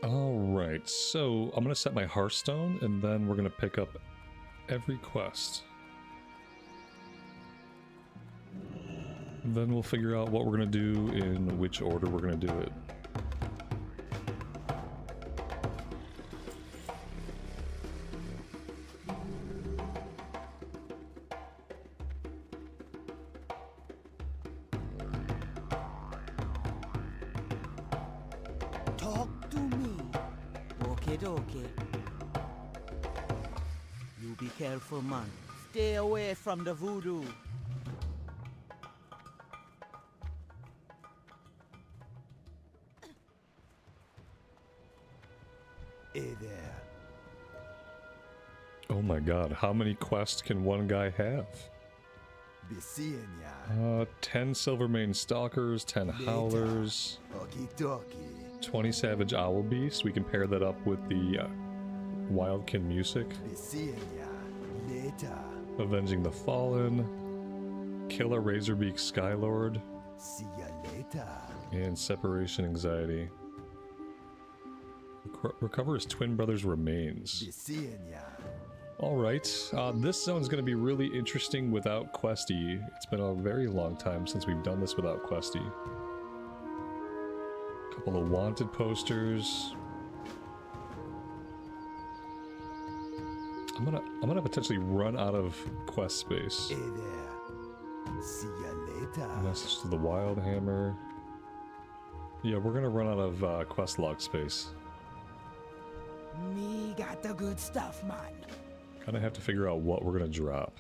Alright, so I'm gonna set my Hearthstone and then we're gonna pick up every quest. Then we'll figure out what we're gonna do in which order we're gonna do it. Talk to me. Okay, okay. You be careful, man. Stay away from the voodoo. Hey there. Oh my god, how many quests can one guy have? Be seeing ya. 10 Silvermane Stalkers, 10 Howlers, Okie dokie. 20 Savage Owl Beasts. We can pair that up with the Wildkin Music. Be seeing ya later. Avenging the Fallen, Killer Razorbeak Skylord, See ya later. and Separation Anxiety. Recover his twin brother's remains. Be seeing ya. Alright, this zone's going to be really interesting without Questy. It's been a very long time since we've done this without Questy. Couple of wanted posters. I'm gonna potentially run out of quest space. Hey there. See ya later. Message to the Wildhammer. Yeah, we're gonna run out of quest log space. Me got the good stuff, man. Kind of have to figure out what we're gonna drop.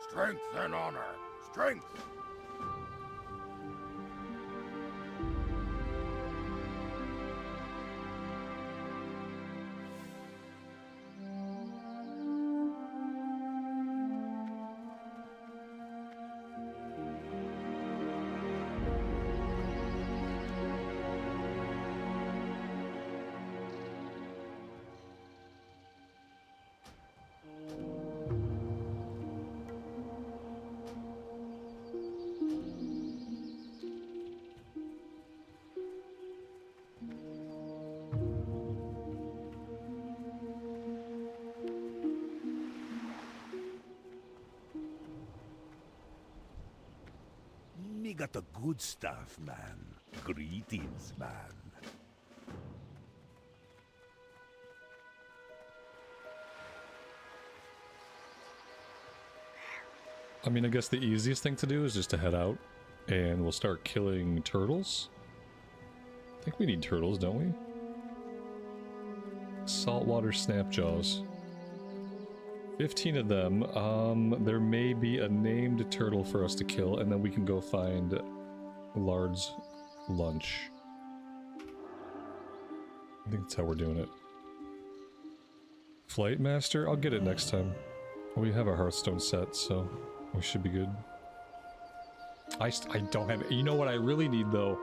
Strength and honor. Strength. Me got the good stuff, man. Greetings, man. I mean, I guess the easiest thing to do is just to head out and we'll start killing turtles. I think we need turtles, don't we? Saltwater Snapjaws. 15 of them. There may be a named turtle for us to kill, and then we can go find Lard's lunch. I think that's how we're doing it. Flight Master? I'll get it next time. We have our Hearthstone set, so we should be good. I don't have... You know what I really need, though?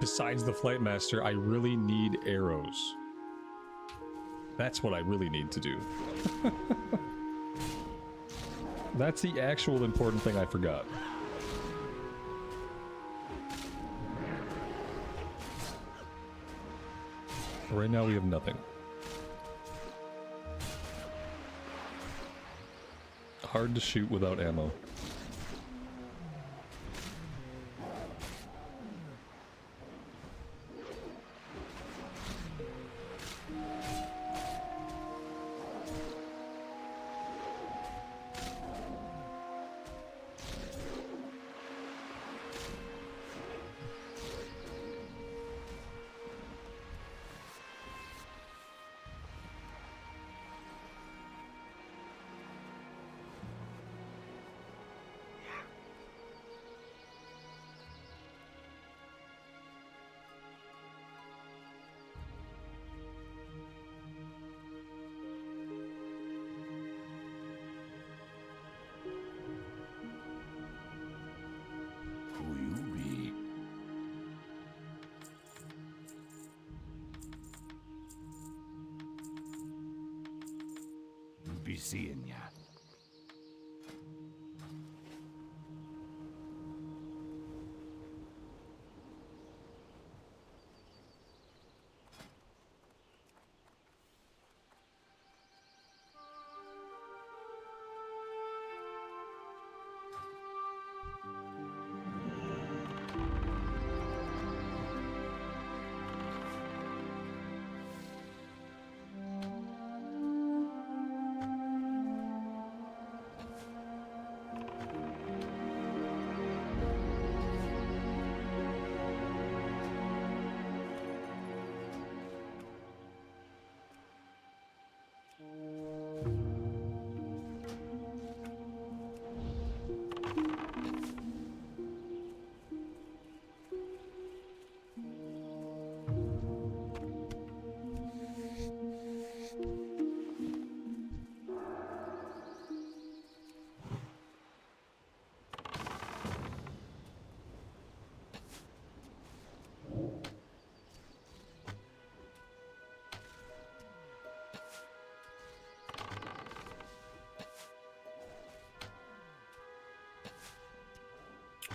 Besides the Flight Master, I really need arrows. That's what I really need to do. That's the actual important thing I forgot. Right now we have nothing. Hard to shoot without ammo. Be seeing ya.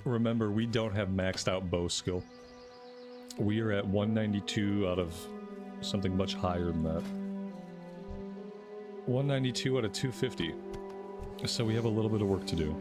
Remember, we don't have maxed out bow skill. We are at 192 out of something much higher than that. 192 out of 250. So we have a little bit of work to do.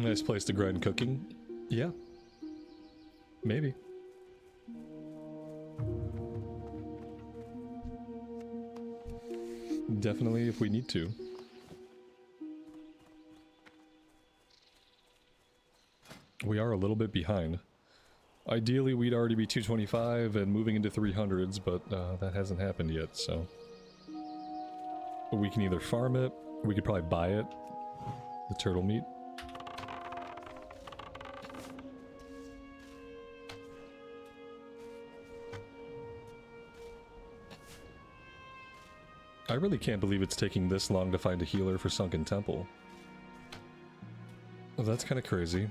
Nice place to grind cooking. Yeah. Maybe. Definitely if we need to. We are a little bit behind. Ideally, we'd already be 225 and moving into 300s, but that hasn't happened yet, so... We can either farm it, we could probably buy it, the turtle meat. I really can't believe it's taking this long to find a healer for Sunken Temple. Well, that's kind of crazy.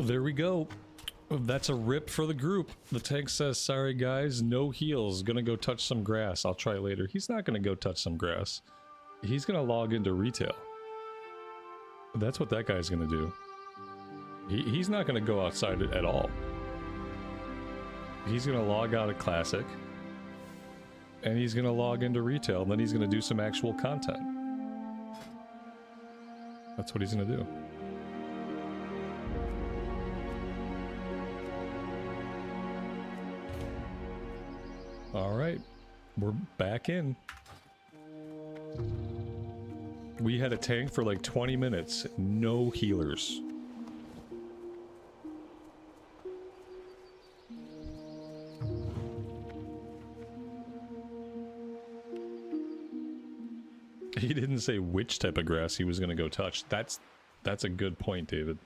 There we go. That's a rip for the group. The tank says, sorry guys, no heals. Gonna go touch some grass. I'll try later. He's not gonna go touch some grass. He's gonna log into retail. That's what that guy's gonna do. He's not gonna go outside at all. He's gonna log out of Classic. And he's gonna log into retail. And then he's gonna do some actual content. That's what he's gonna do. Alright, we're back in. We had a tank for like 20 minutes, no healers. He didn't say which type of grass he was going to go touch. That's a good point, David.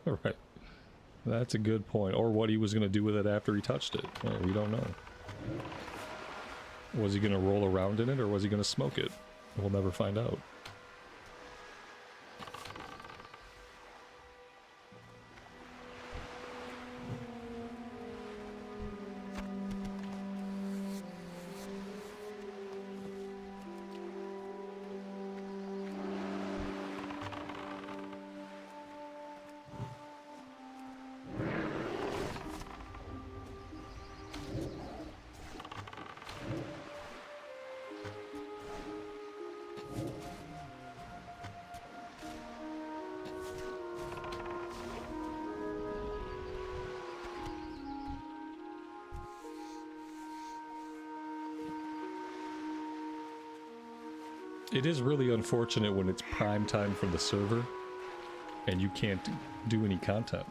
Right. That's a good point. Or what he was going to do with it after he touched it. Well, we don't know. Was he going to roll around in it or was he going to smoke it? We'll never find out. It is really unfortunate when it's prime time for the server and you can't do any content.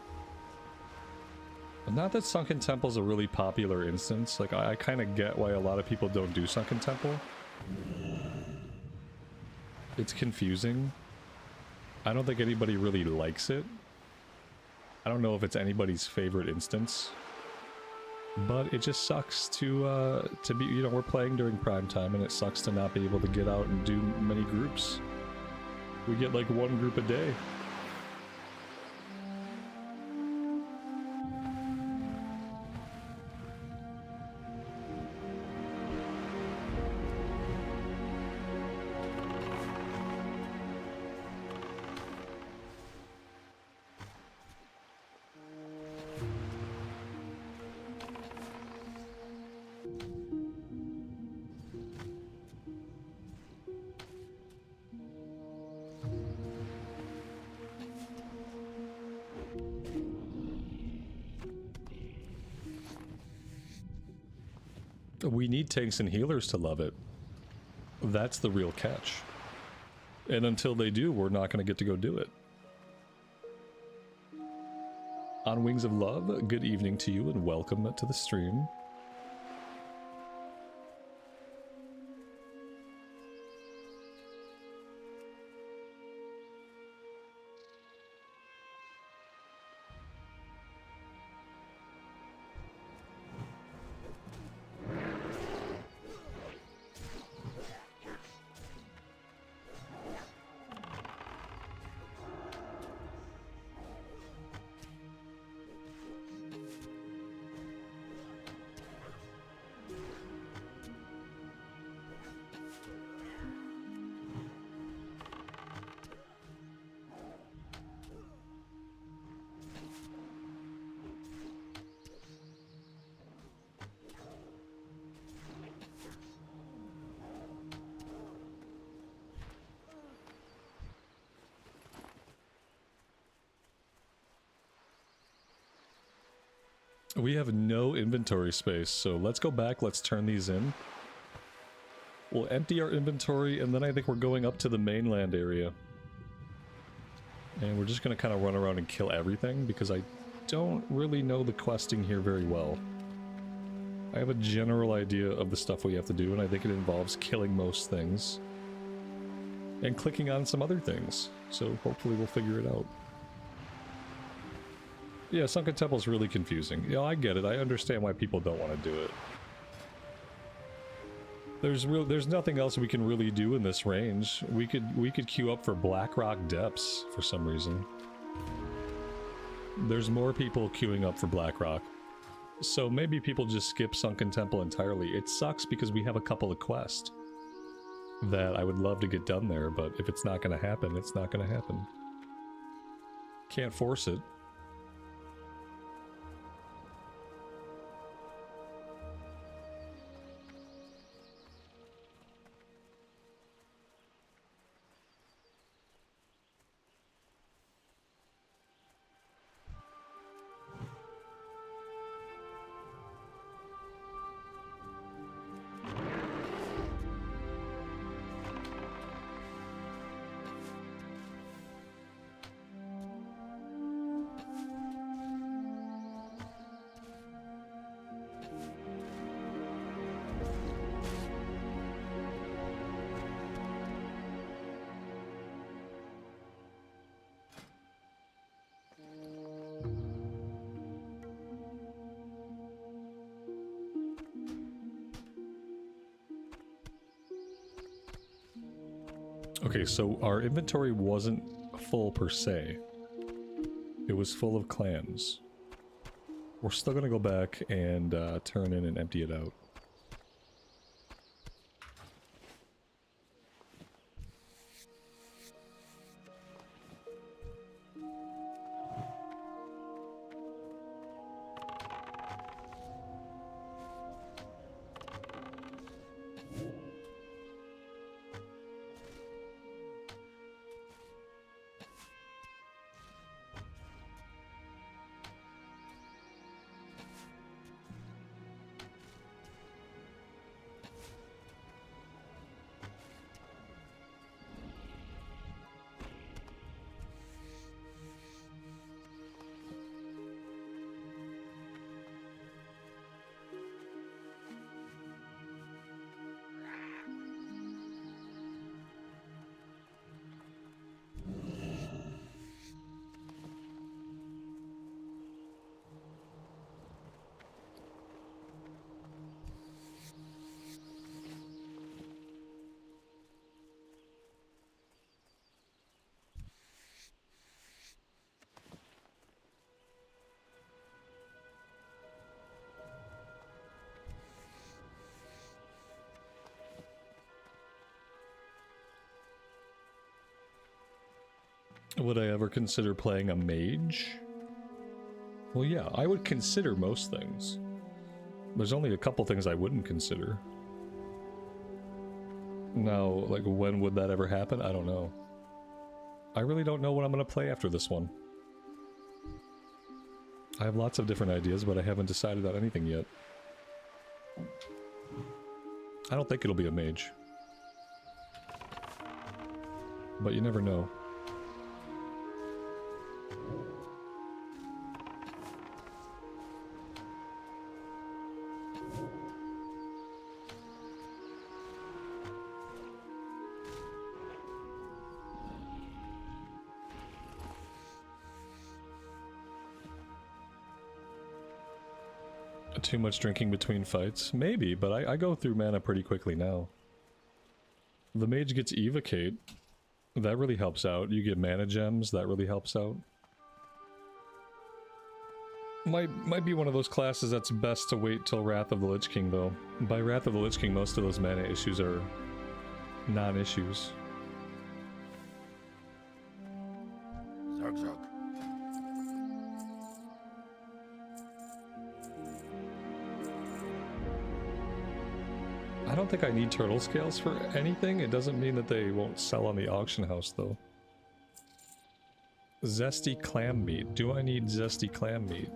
Not that Sunken Temple's a really popular instance. Like, I kind of get why a lot of people don't do Sunken Temple. It's confusing. I don't think anybody really likes it. I don't know if it's anybody's favorite instance. But it just sucks to be, you know, we're playing during prime time and it sucks to not be able to get out and do many groups. We get like one group a day. We need tanks and healers to love it. That's the real catch. And until they do, we're not going to get to go do it. On Wings of Love, good evening to you and welcome to the stream. We have no inventory space, so let's go back, let's turn these in. We'll empty our inventory, and then I think we're going up to the mainland area. And we're just gonna kind of run around and kill everything, because I don't really know the questing here very well. I have a general idea of the stuff we have to do, and I think it involves killing most things. And clicking on some other things, so hopefully we'll figure it out. Yeah, Sunken Temple's really confusing. You know, I get it. I understand why people don't want to do it. There's nothing else we can really do in this range. We could queue up for Blackrock Depths for some reason. There's more people queuing up for Blackrock. So maybe people just skip Sunken Temple entirely. It sucks because we have a couple of quests that I would love to get done there, but if it's not going to happen, it's not going to happen. Can't force it. Okay, so our inventory wasn't full per se. It was full of clams. We're still gonna go back and turn in and empty it out. Would I ever consider playing a mage? Well, yeah, I would consider most things. There's only a couple things I wouldn't consider. Now, like, when would that ever happen? I don't know. I really don't know what I'm going to play after this one. I have lots of different ideas, but I haven't decided on anything yet. I don't think it'll be a mage. But you never know. Too much drinking between fights? Maybe, but I go through mana pretty quickly now. The mage gets Evocate. That really helps out. You get mana gems. That really helps out. Might be one of those classes that's best to wait till Wrath of the Lich King, though. By Wrath of the Lich King, most of those mana issues are non-issues. Zug zug. I don't think I need turtle scales for anything. It doesn't mean that they won't sell on the auction house, though. Zesty clam meat. Do I need zesty clam meat?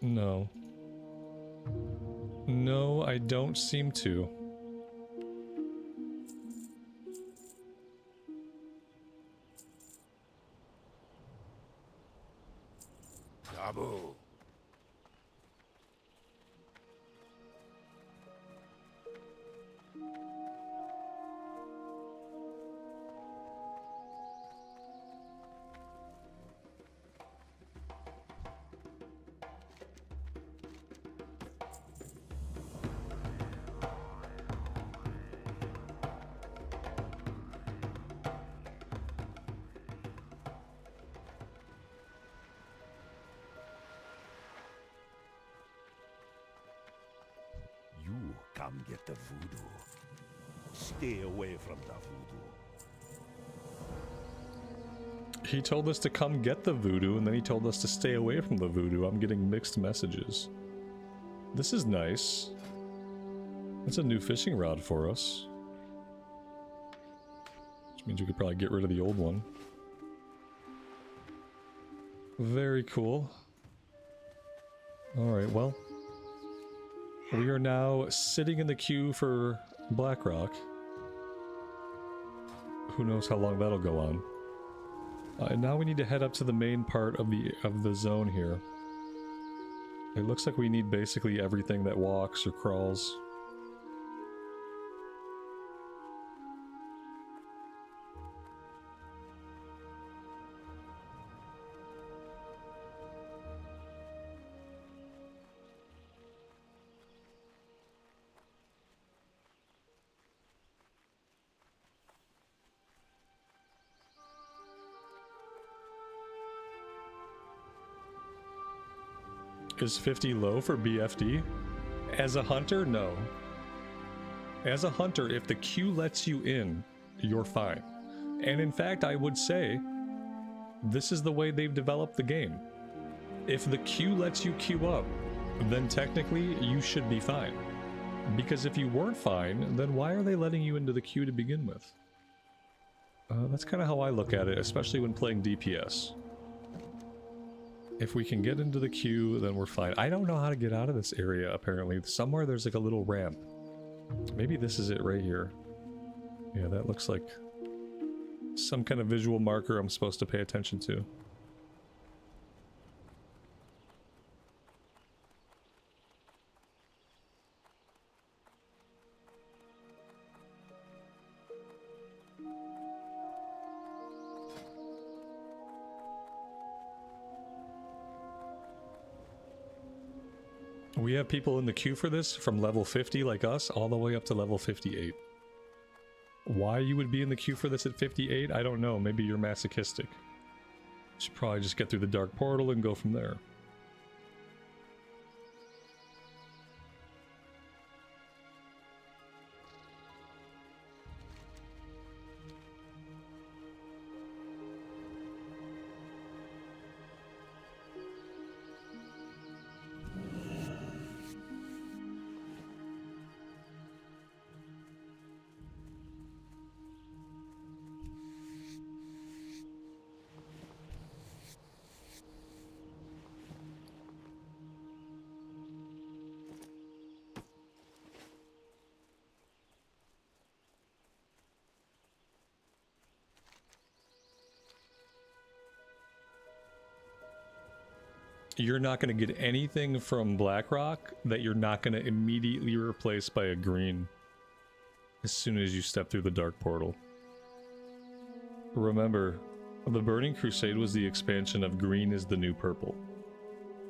No. No, I don't seem to. Dabu. Come get the voodoo. Stay away from the voodoo. He told us to come get the voodoo, and then he told us to stay away from the voodoo. I'm getting mixed messages. This is nice. That's a new fishing rod for us. Which means we could probably get rid of the old one. Very cool. Alright, well. We are now sitting in the queue for Blackrock. Who knows how long that'll go on. And now we need to head up to the main part of the zone here. It looks like we need basically everything that walks or crawls. Is 50 low for BFD? As a hunter, no. As a hunter, if the queue lets you in, you're fine. And in fact, I would say, this is the way they've developed the game. If the queue lets you queue up, then technically you should be fine. Because if you weren't fine, then why are they letting you into the queue to begin with? That's kind of how I look at it, especially when playing DPS. If we can get into the queue, then we're fine. I don't know how to get out of this area, apparently. Somewhere there's like a little ramp. Maybe this is it right here. Yeah, that looks like some kind of visual marker I'm supposed to pay attention to. We have people in the queue for this from level 50 like us all the way up to level 58. Why you would be in the queue for this at 58, I don't know. Maybe you're masochistic. Should probably just get through the dark portal and go from there. you're not going to get anything from Blackrock that you're not going to immediately replace by a green as soon as you step through the Dark Portal. Remember, the Burning Crusade was the expansion of green is the new purple.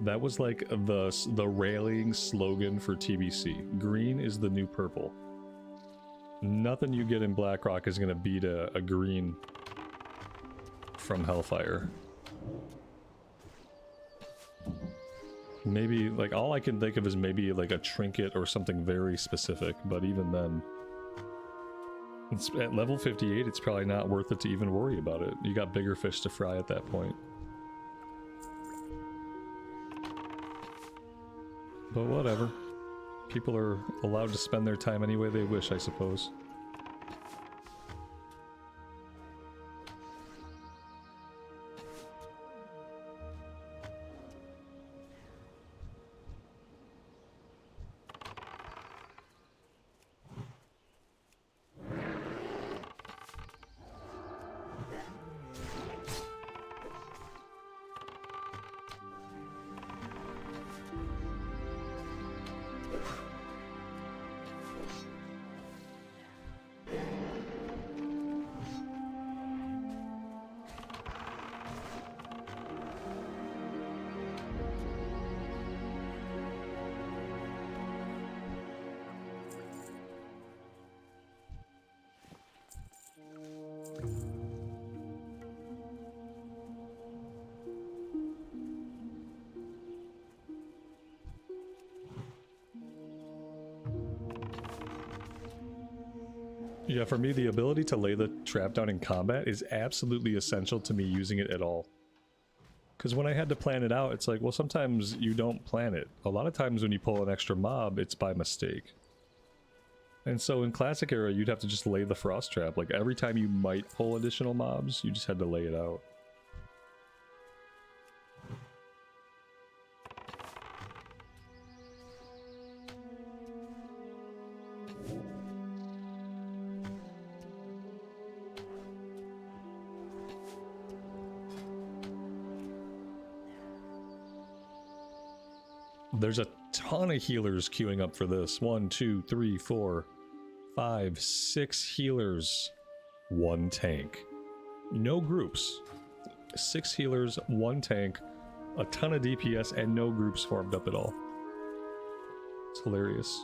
That was like the rallying slogan for TBC. Green is the new purple. Nothing you get in Blackrock is going to beat a green from Hellfire. Maybe, like, all I can think of is maybe like a trinket or something very specific, but even then, it's, at level 58, it's probably not worth it to even worry about it. You got bigger fish to fry at that point. But whatever. People are allowed to spend their time any way they wish, I suppose. Yeah, for me, the ability to lay the trap down in combat is absolutely essential to me using it at all. Because when I had to plan it out, it's like, well, sometimes you don't plan it. A lot of times when you pull an extra mob, it's by mistake. And so in Classic Era, you'd have to just lay the frost trap. Like, every time you might pull additional mobs, you just had to lay it out. There's a ton of healers queuing up for this. 1, 2, 3, 4, 5, 6 healers, 1 tank. No groups. 6 healers, 1 tank, a ton of DPS, and no groups formed up at all. It's hilarious.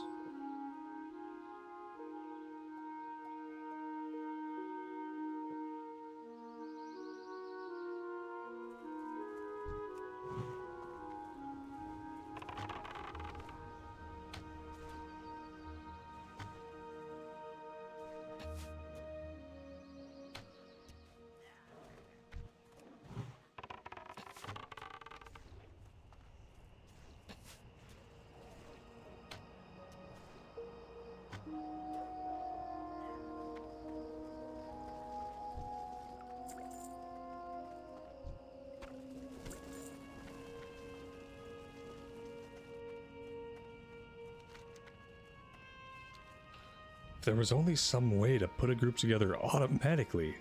There was only some way to put a group together automatically.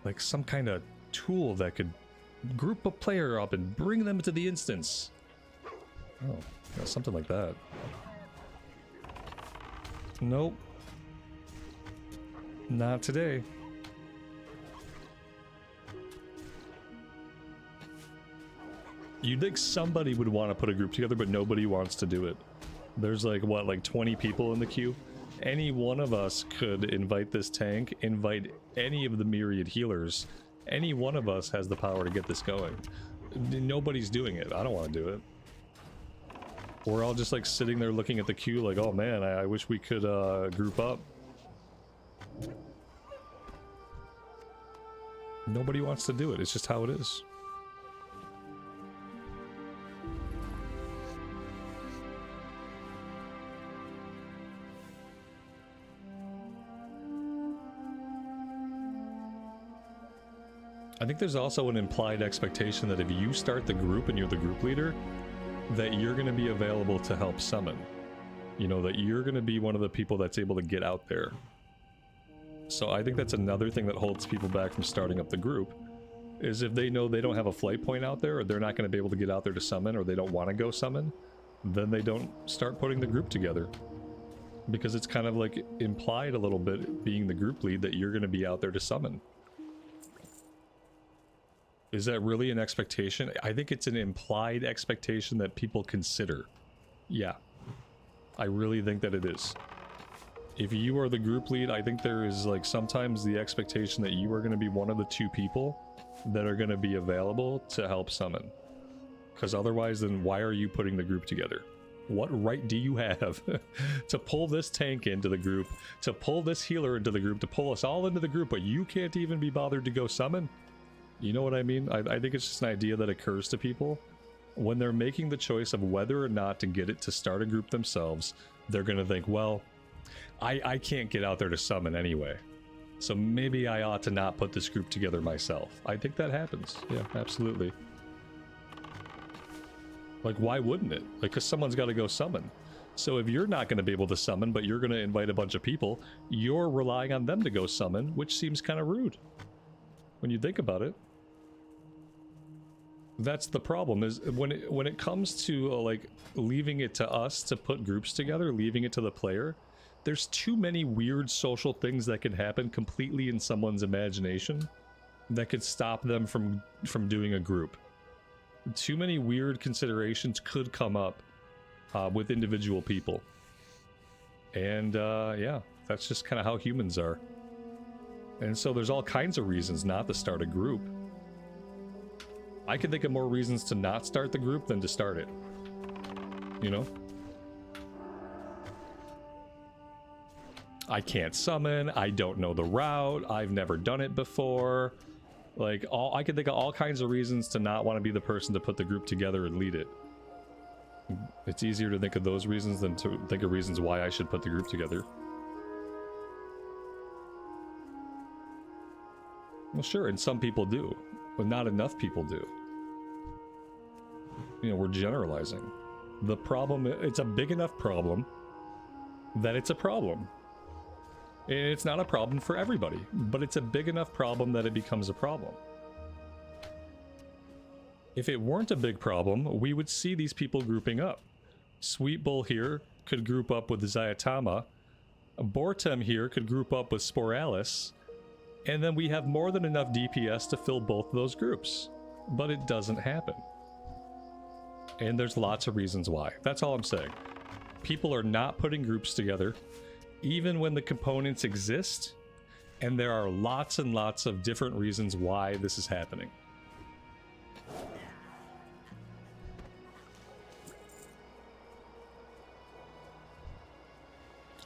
Like some kind of tool that could group a player up and bring them to the instance. Oh, yeah, something like that. Nope. Not today. You'd think somebody would want to put a group together, but nobody wants to do it. There's like, what, like 20 people in the queue? Any one of us could invite this tank, invite any of the myriad healers. Any one of us has the power to get this going. Nobody's doing it. I don't want to do it. We're all just like sitting there looking at the queue like, oh man, I wish we could group up. Nobody wants to do it. It's just how it is. I think there's also an implied expectation that if you start the group and you're the group leader, that you're going to be available to help summon. You know, that you're going to be one of the people that's able to get out there. So I think that's another thing that holds people back from starting up the group, is if they know they don't have a flight point out there, or they're not going to be able to get out there to summon, or they don't want to go summon, then they don't start putting the group together. Because it's kind of like implied a little bit, being the group lead, that you're going to be out there to summon. Is that really an expectation? I think it's an implied expectation that people consider. Yeah. I really think that it is. If you are the group lead, I think there is like sometimes the expectation that you are going to be one of the 2 people that are going to be available to help summon. Because otherwise, then why are you putting the group together? What right do you have to pull this tank into the group, to pull this healer into the group, to pull us all into the group, but you can't even be bothered to go summon? You know what I mean? I think it's just an idea that occurs to people. When they're making the choice of whether or not to get it to start a group themselves, they're going to think, well, I can't get out there to summon anyway, so maybe I ought to not put this group together myself. I think that happens. Yeah, absolutely. Like, why wouldn't it? Like, because someone's got to go summon. So if you're not going to be able to summon, but you're going to invite a bunch of people, you're relying on them to go summon, which seems kind of rude when you think about it. That's the problem, is when it comes to like leaving it to us to put groups together, leaving it to the player, there's too many weird social things that can happen completely in someone's imagination that could stop them from doing a group. Too many weird considerations could come up with individual people. And yeah, that's just kind of how humans are. And so there's all kinds of reasons not to start a group. I can think of more reasons to not start the group than to start it. You know? I can't summon, I don't know the route, I've never done it before. Like, I can think of all kinds of reasons to not want to be the person to put the group together and lead it. It's easier to think of those reasons than to think of reasons why I should put the group together. Well, sure, and some people do, but not enough people do. You know, we're generalizing. The problem, it's a big enough problem that it's a problem. And it's not a problem for everybody, but it's a big enough problem that it becomes a problem. If it weren't a big problem, we would see these people grouping up. Sweet Bull here could group up with Zayatama. Bortem here could group up with Sporalis. And then we have more than enough DPS to fill both of those groups. But it doesn't happen. And there's lots of reasons why. That's all I'm saying. People are not putting groups together, even when the components exist, and there are lots and lots of different reasons why this is happening.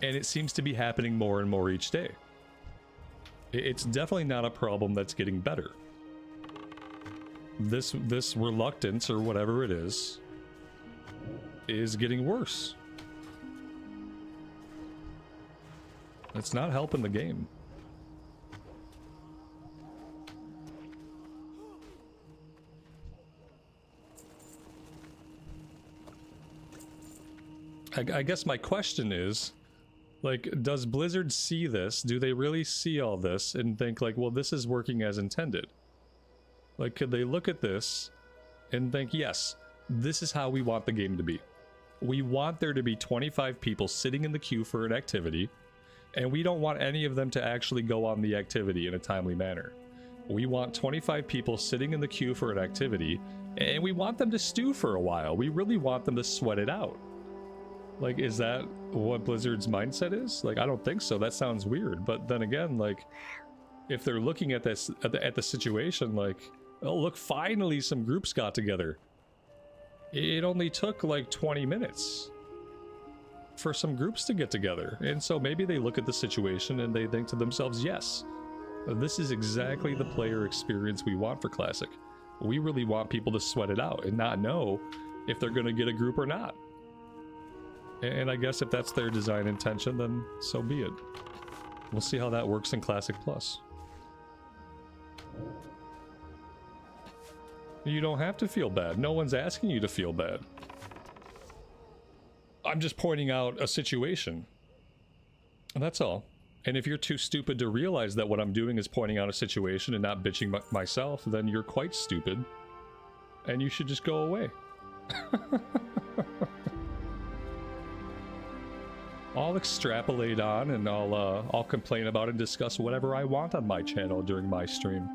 And it seems to be happening more and more each day. It's definitely not a problem that's getting better. This reluctance, or whatever it is getting worse. It's not helping the game. I guess my question is, like, does Blizzard see this? Do they really see all this and think, like, well, this is working as intended? Like, could they look at this and think, yes, this is how we want the game to be. We want there to be 25 people sitting in the queue for an activity, and we don't want any of them to actually go on the activity in a timely manner. We want 25 people sitting in the queue for an activity, and we want them to stew for a while. We really want them to sweat it out. Like, is that what Blizzard's mindset is? Like, I don't think so. That sounds weird. But then again, like, if they're looking at this, at the situation, like, oh, look, finally some groups got together. It only took like 20 minutes for some groups to get together. And so maybe they look at the situation and they think to themselves, yes, this is exactly the player experience we want for Classic. We really want people to sweat it out and not know if they're going to get a group or not. And I guess if that's their design intention, then so be it. We'll see how that works in Classic Plus. You don't have to feel bad. No one's asking you to feel bad. I'm just pointing out a situation. And that's all. And if you're too stupid to realize that what I'm doing is pointing out a situation and not bitching myself, then you're quite stupid. And you should just go away. I'll extrapolate on and I'll complain about and discuss whatever I want on my channel during my stream.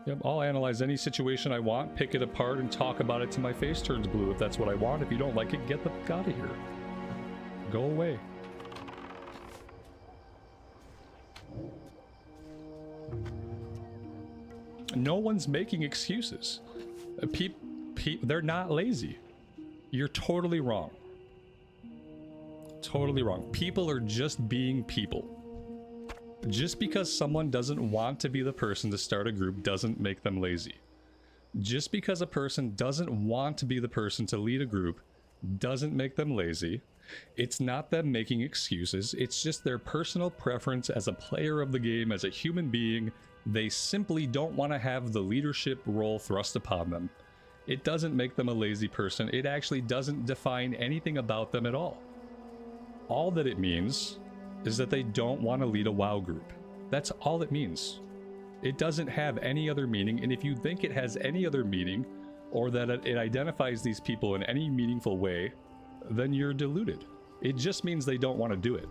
Yep, I'll analyze any situation I want, pick it apart, and talk about it till my face turns blue if that's what I want. If you don't like it, get the fuck out of here. Go away. No one's making excuses. They're not lazy. You're totally wrong. Totally wrong. People are just being people. Just because someone doesn't want to be the person to start a group doesn't make them lazy. Just because a person doesn't want to be the person to lead a group doesn't make them lazy. It's not them making excuses. It's just their personal preference as a player of the game, as a human being. They simply don't want to have the leadership role thrust upon them. It doesn't make them a lazy person. It actually doesn't define anything about them at all. All that it means is that they don't want to lead a WoW group. That's all it means. It doesn't have any other meaning, and if you think it has any other meaning, or that it identifies these people in any meaningful way, then you're deluded. It just means they don't want to do it.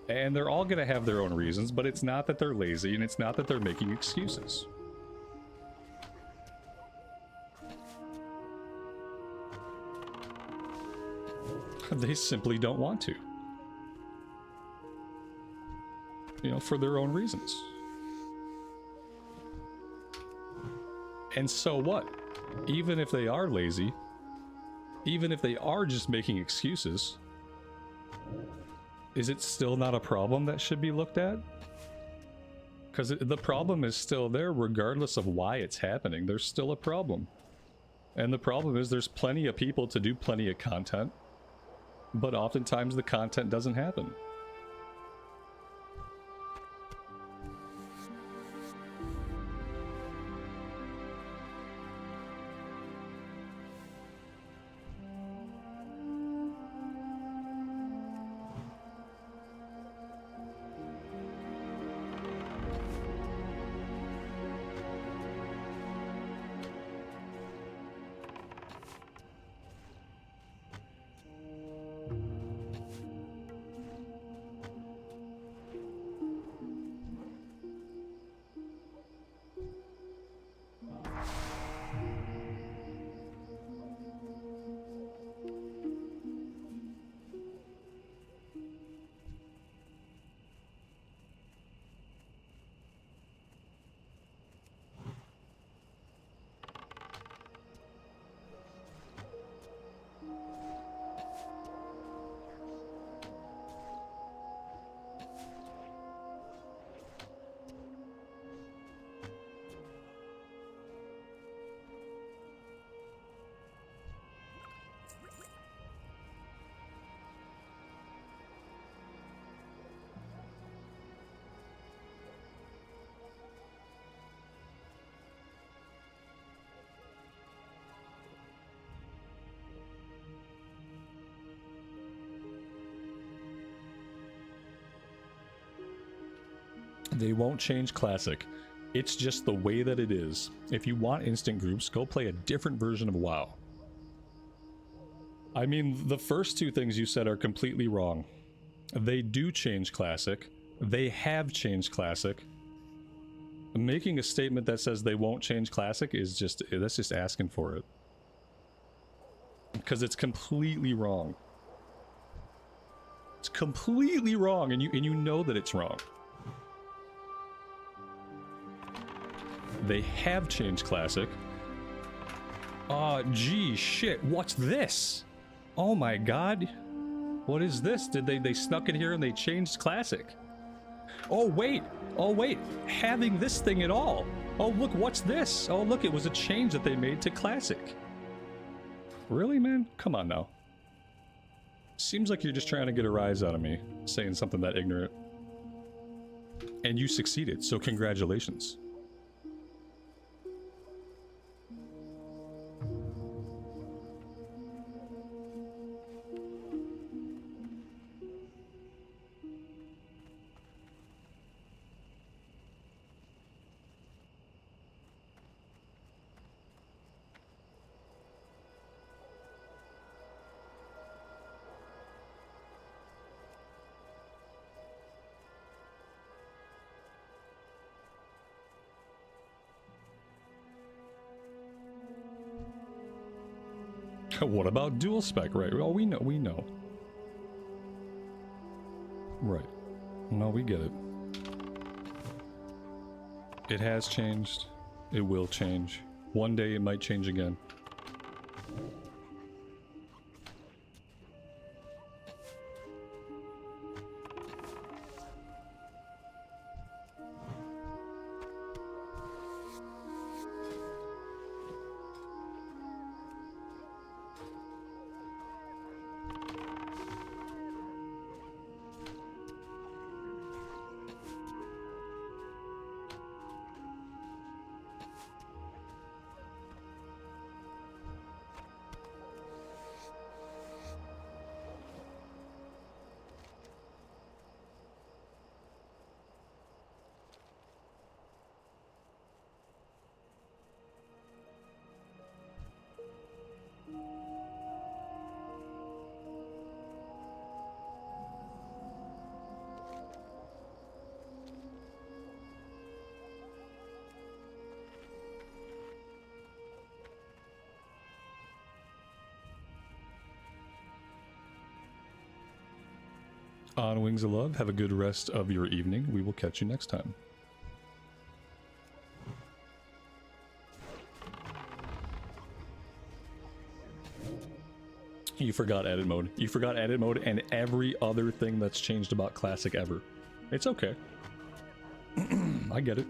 And they're all going to have their own reasons, but it's not that they're lazy, and it's not that they're making excuses. They simply don't want to. You know, for their own reasons. And so what? Even if they are lazy, even if they are just making excuses, is it still not a problem that should be looked at? Because the problem is still there regardless of why it's happening. There's still a problem. And the problem is there's plenty of people to do plenty of content, but oftentimes the content doesn't happen. They won't change Classic. It's just the way that it is. If you want instant groups, go play a different version of WoW. I mean, the first two things you said are completely wrong. They do change Classic. They have changed Classic. Making a statement that says they won't change Classic is just, that's just asking for it. Because it's completely wrong. It's completely wrong, and you know that it's wrong. They have changed Classic. Gee, shit, what's this? Oh my god. What is this? Did they snuck in here and they changed Classic? Oh wait, having this thing at all. Oh look, what's this? Oh look, it was a change that they made to Classic. Really, man? Come on now. Seems like you're just trying to get a rise out of me, saying something that ignorant. And you succeeded, so congratulations. What about dual spec? Right. Well, we know. We know. Right. No, we get it. It has changed. It will change. One day it might change again. On Wings of Love, have a good rest of your evening. We will catch you next time. You forgot edit mode. You forgot edit mode and every other thing that's changed about Classic ever. It's okay. I get it.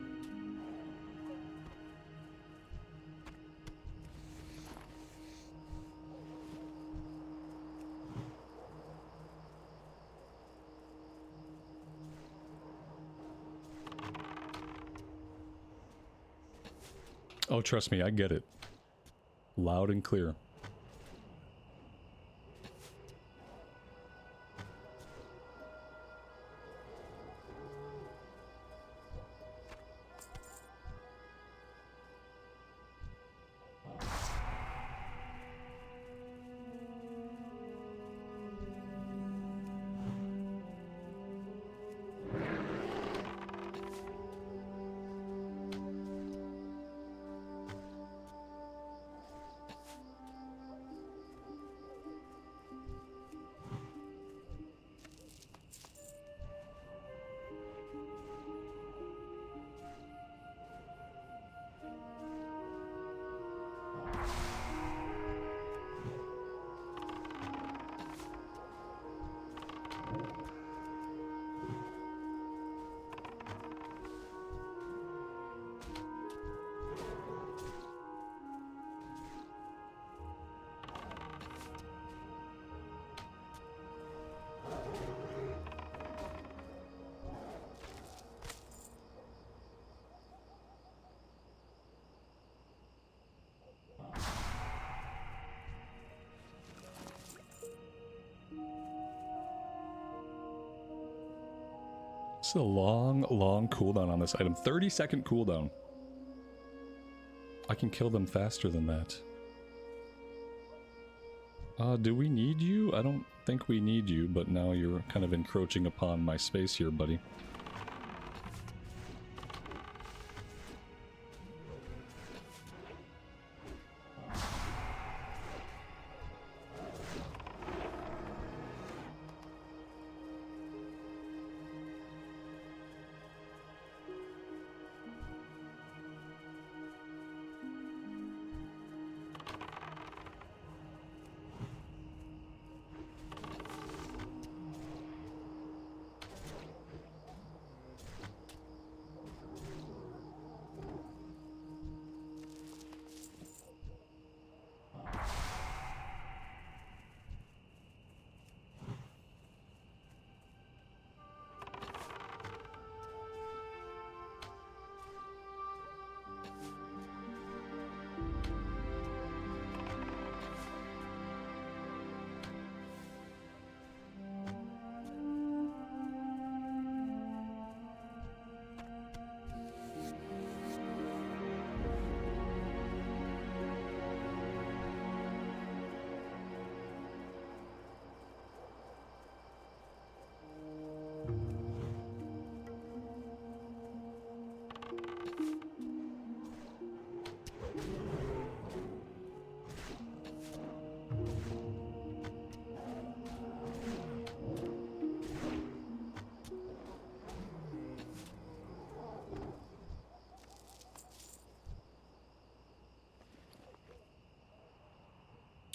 Oh, trust me, I get it. Loud and clear. It's a long cooldown on this item. 30-second cooldown. I can kill them faster than that. Do we need you? I don't think we need you, but now you're kind of encroaching upon my space here, buddy.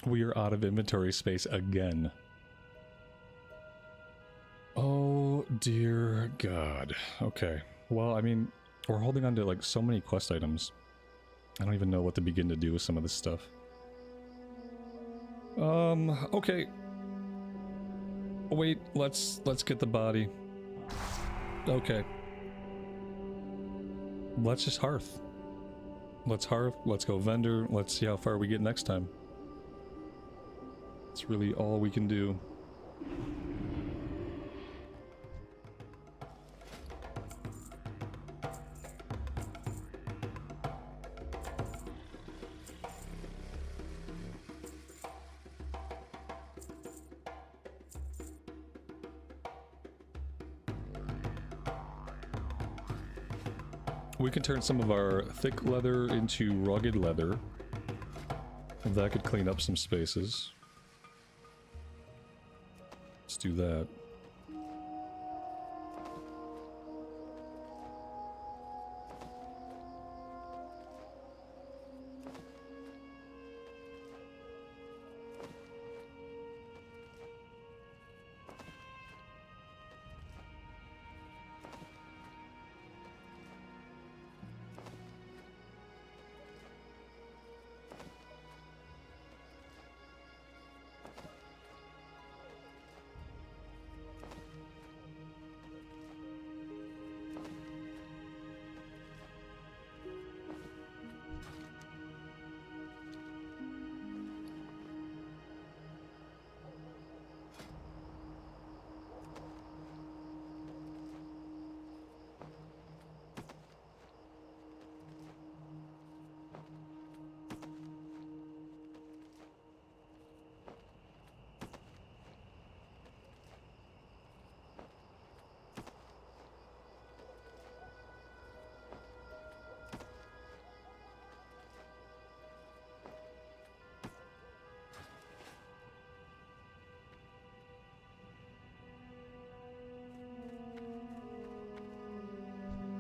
We are out of inventory space again. Oh dear God. Okay. Well, I mean, we're holding on to like so many quest items. I don't even know what to begin to do with some of this stuff. Okay. Wait, let's get the body. Okay. Let's just hearth. Let's hearth, let's go vendor, let's see how far we get next time. It's really all we can do. We can turn some of our thick leather into rugged leather. That could clean up some spaces. Let's do that.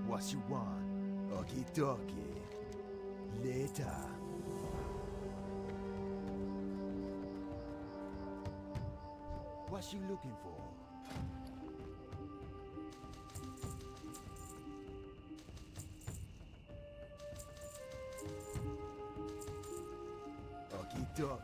What you want? Okie dokie. Later. What you looking for? Okie dokie.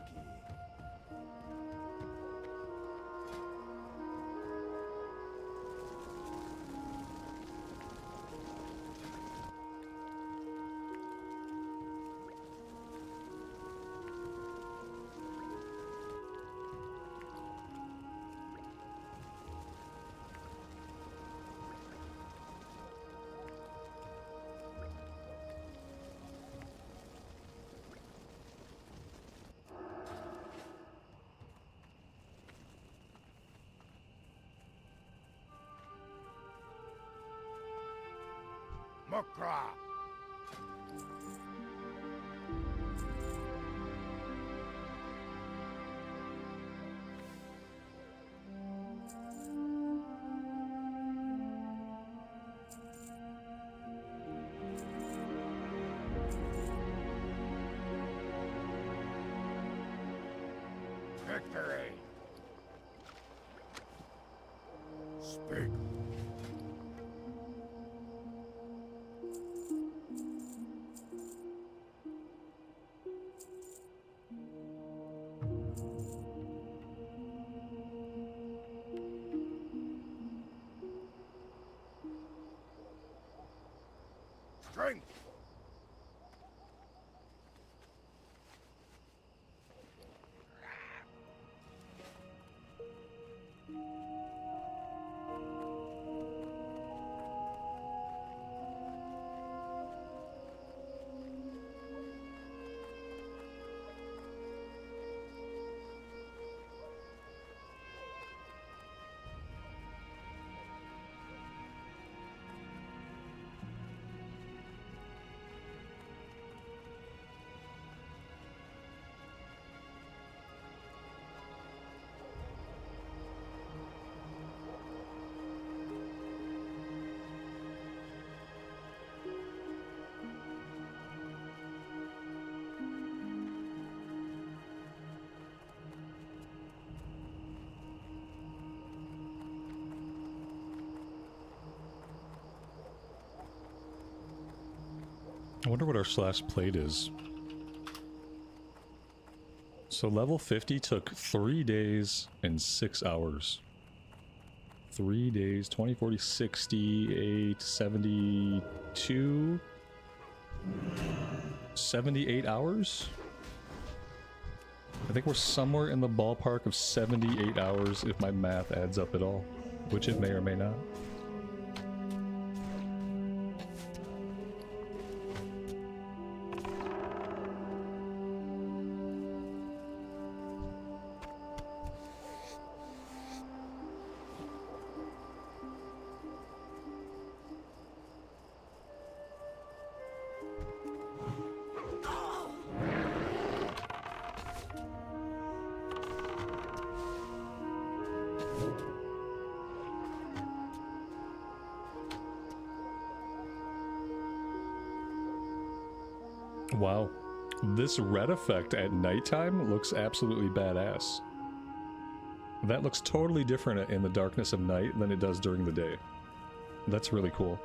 Mukra! Victory! Speak. Strength! I wonder what our slash plate is. So level 50 took 3 days and 6 hours. 3 days, 20, 40, 60, 8, 72... 78 hours? I think we're somewhere in the ballpark of 78 hours if my math adds up at all, which it may or may not. Wow, this red effect at nighttime looks absolutely badass. That looks totally different in the darkness of night than it does during the day. That's really cool.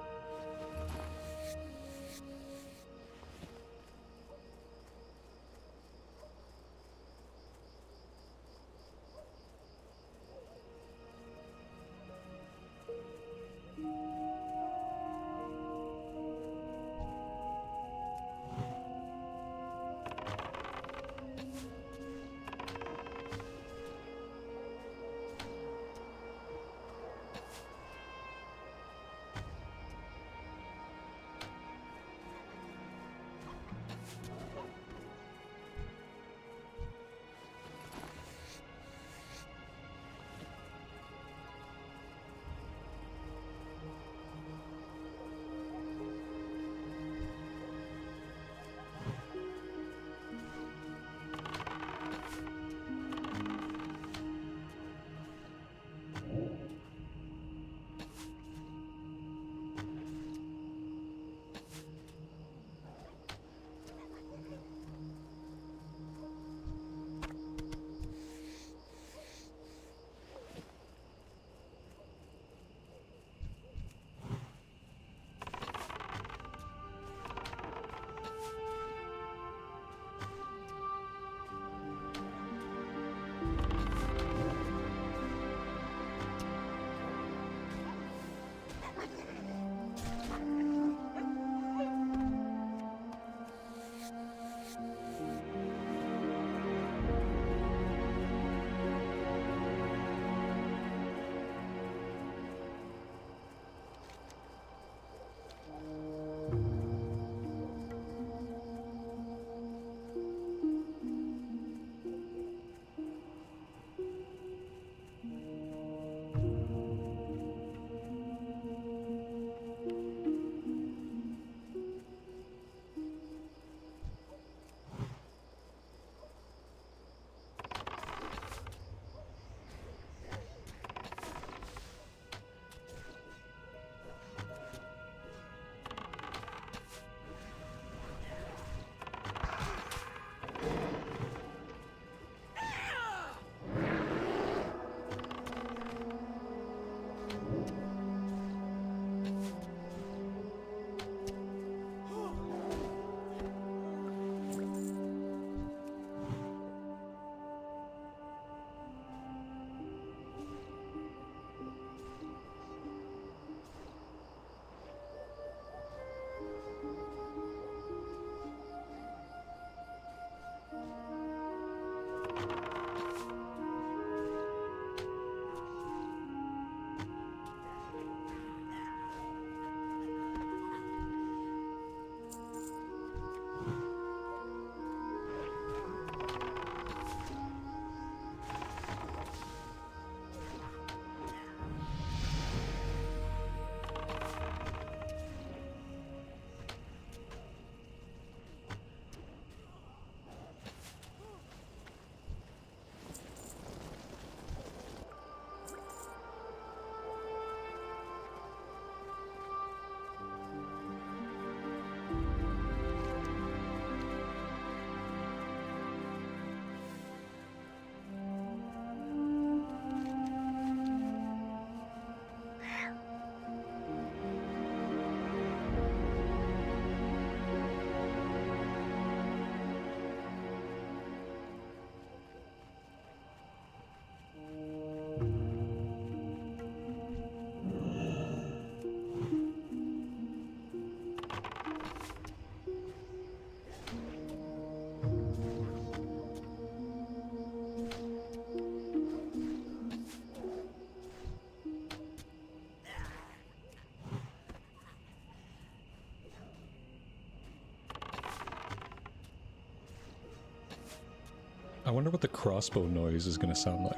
wonder what the crossbow noise is going to sound like.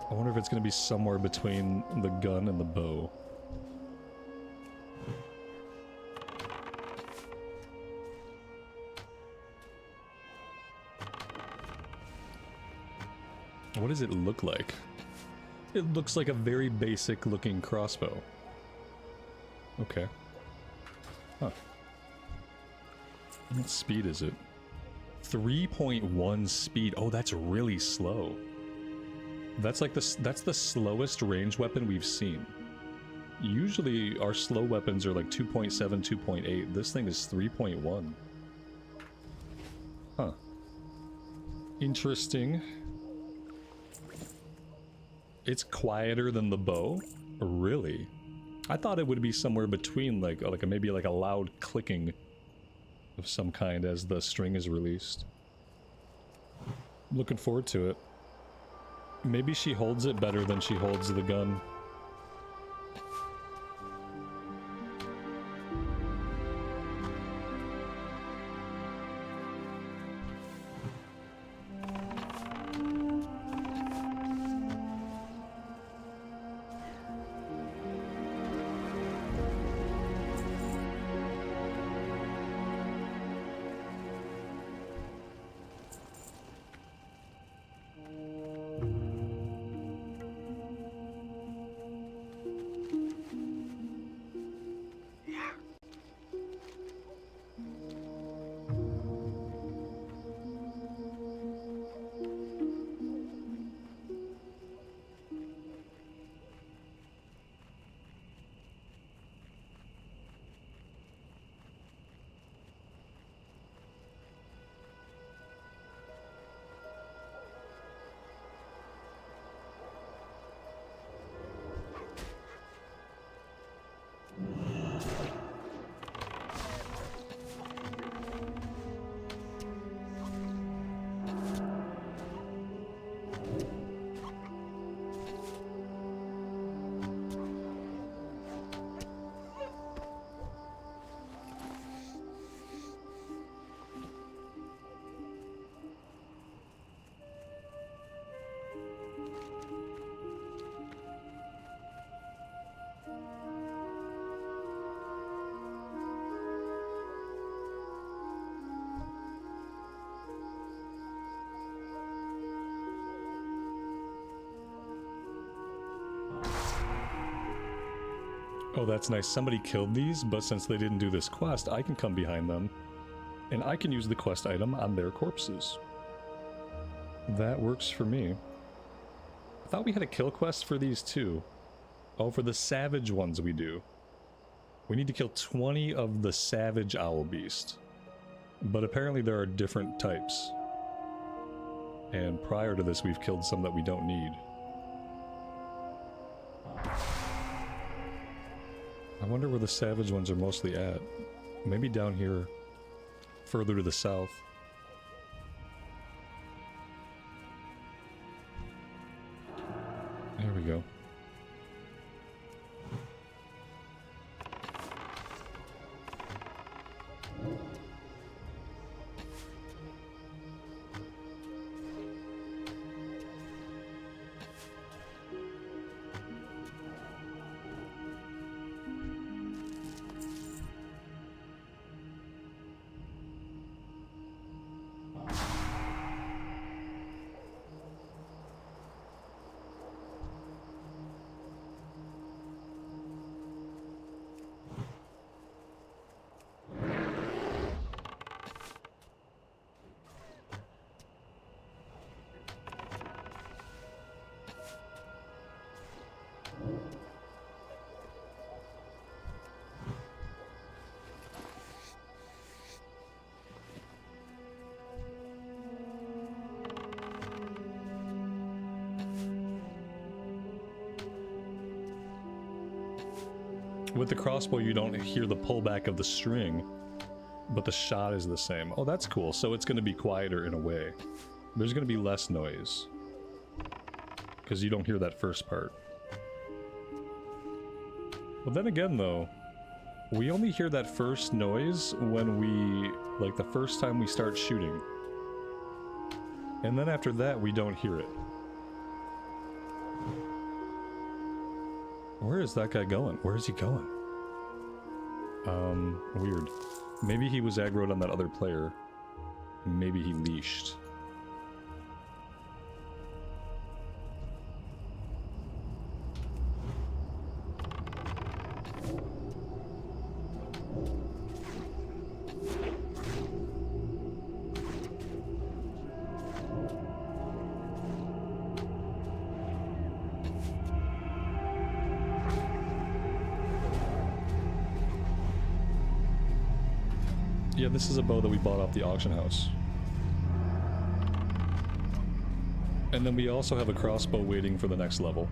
I wonder if it's going to be somewhere between the gun and the bow. What does it look like? It looks like a very basic looking crossbow. Okay. Huh. What speed is it? 3.1 speed. Oh, that's really slow. That's like that's the slowest range weapon we've seen. Usually our slow weapons are like 2.7, 2.8. This thing is 3.1. Huh. Interesting. It's quieter than the bow? Really? I thought it would be somewhere between maybe like a loud clicking of some kind as the string is released. Looking forward to it. Maybe she holds it better than she holds the gun. Oh, that's nice. Somebody killed these, but since they didn't do this quest, I can come behind them, and I can use the quest item on their corpses. That works for me. I thought we had a kill quest for these too. Oh, for the savage ones we do. We need to kill 20 of the savage owl beast. But apparently there are different types. And prior to this, we've killed some that we don't need. I wonder where the savage ones are mostly at. Maybe down here, further to the south. There we go. With the crossbow, you don't hear the pullback of the string, but the shot is the same. Oh, that's cool. So it's going to be quieter in a way. There's going to be less noise, because you don't hear that first part. But then again, though, we only hear that first noise when we Like the first time we start shooting. And then after that, we don't hear it. Where is that guy going? Where is he going? Weird. Maybe he was aggroed on that other player. Maybe he leashed. Yeah, this is a bow that we bought off the auction house. And then we also have a crossbow waiting for the next level.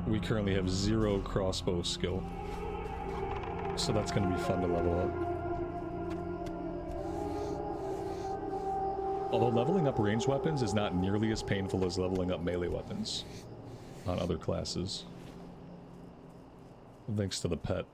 We currently have 0 crossbow skill. So that's going to be fun to level up. Although leveling up ranged weapons is not nearly as painful as leveling up melee weapons on other classes. Thanks to the pet.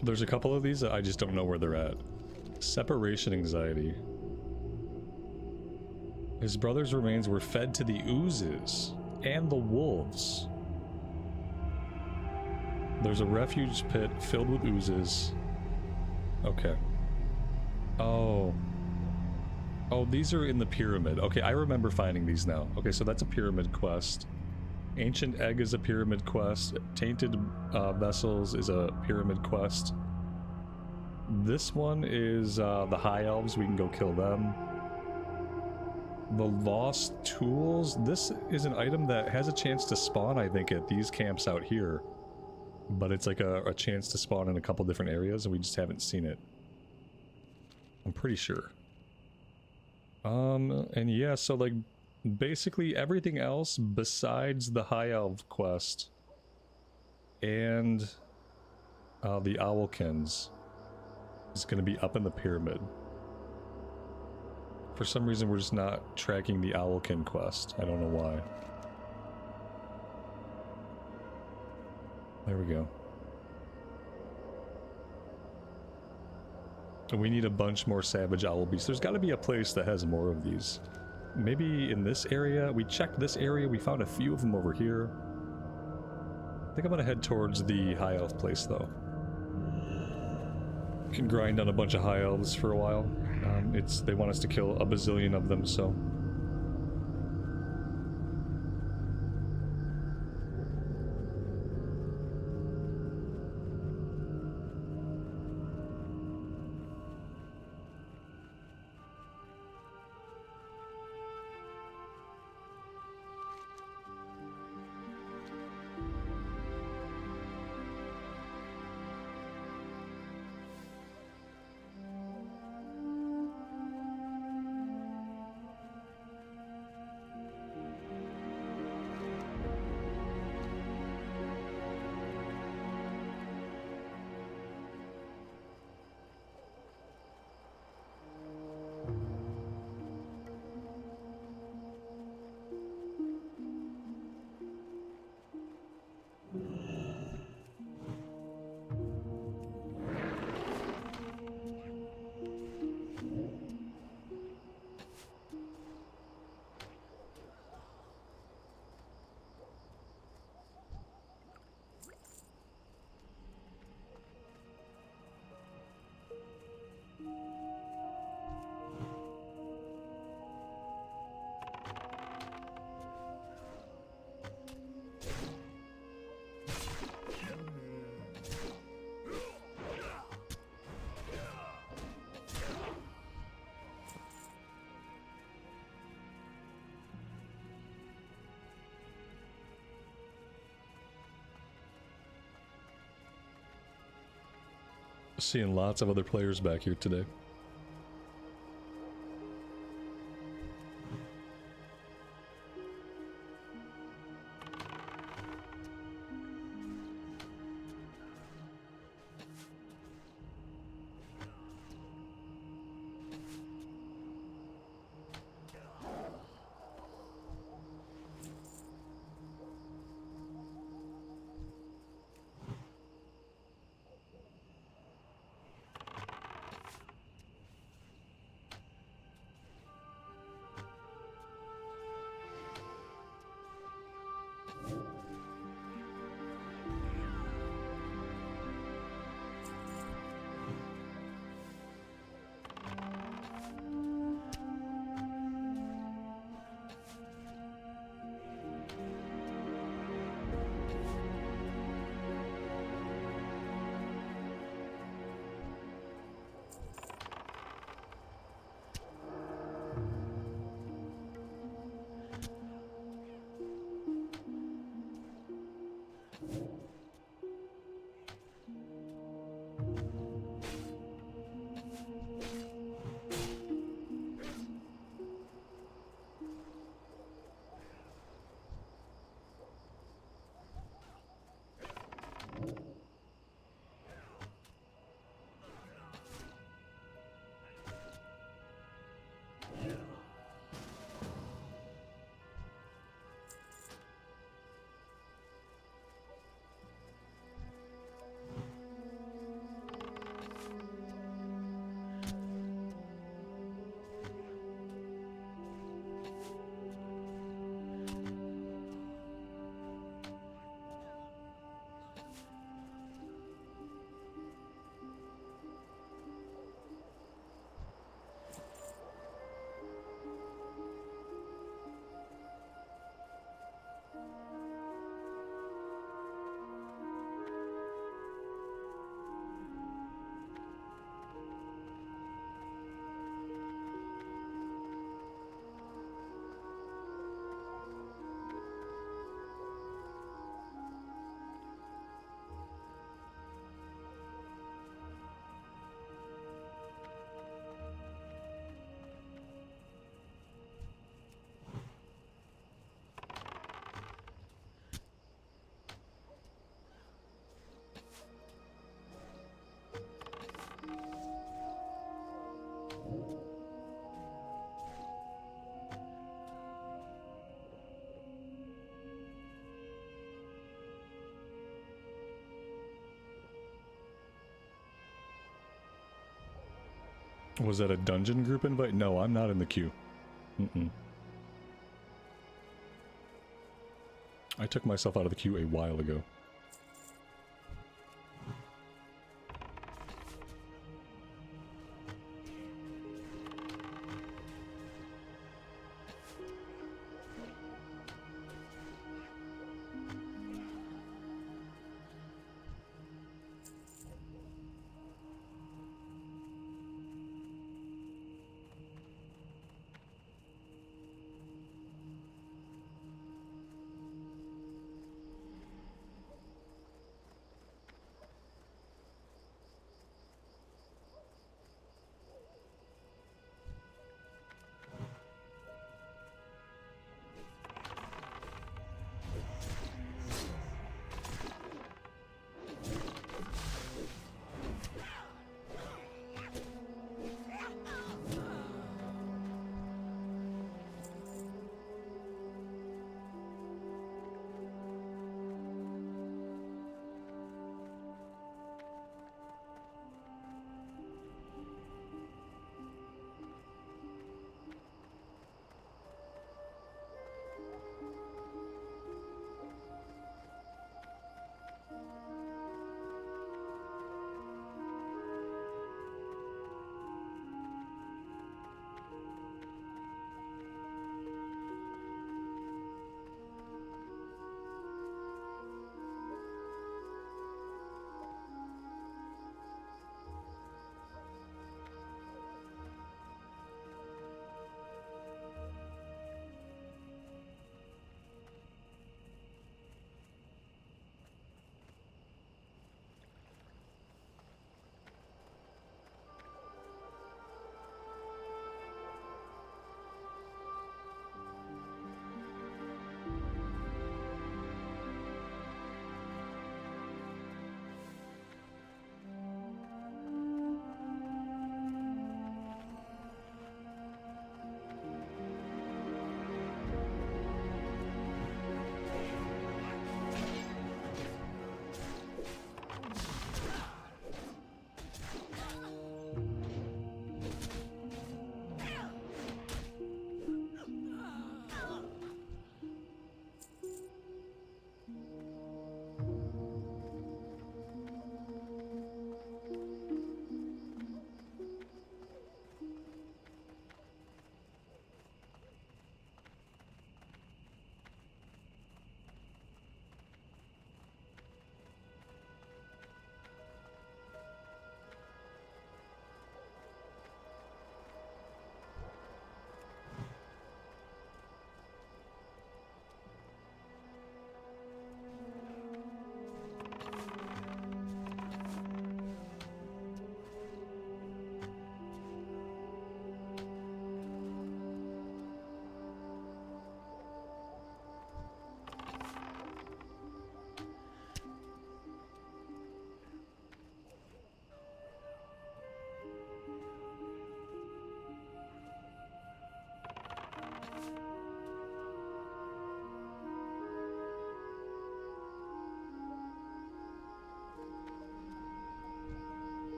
There's a couple of these that I just don't know where they're at. Separation anxiety. His brother's remains were fed to the oozes and the wolves. There's a refuge pit filled with oozes. Okay. Oh. Oh, these are in the pyramid. Okay, I remember finding these now. Okay, so that's a pyramid quest. Ancient Egg is a pyramid quest. Tainted Vessels is a pyramid quest. This one is the High Elves. We can go kill them. The Lost Tools. This is an item that has a chance to spawn, I think, at these camps out here. But it's like a chance to spawn in a couple different areas, and we just haven't seen it. I'm pretty sure. And yeah, so like basically everything else besides the High Elf quest and the Owlkins is going to be up in the pyramid. For some reason we're just not tracking the Owlkin quest. I don't know why. There we go. And we need a bunch more savage owl beasts. There's got to be a place that has more of these. Maybe in this area. We checked this area. We found a few of them over here. I think I'm going to head towards the high elf place, though. Can grind on a bunch of high elves for a while. They want us to kill a bazillion of them, so... Seeing lots of other players back here today. Was that a dungeon group invite? No, I'm not in the queue. Mm-mm. I took myself out of the queue a while ago.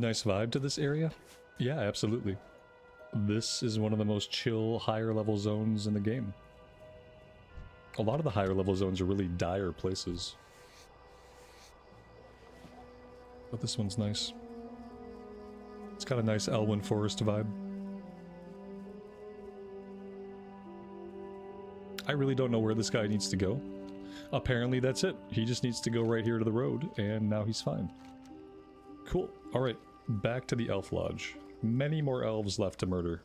nice vibe to this area? Yeah, absolutely. This is one of the most chill, higher level zones in the game. A lot of the higher level zones are really dire places. But this one's nice. It's got a nice Elwyn Forest vibe. I really don't know where this guy needs to go. Apparently that's it. He just needs to go right here to the road, and now he's fine. Cool. Alright, back to the Elf Lodge. Many more elves left to murder.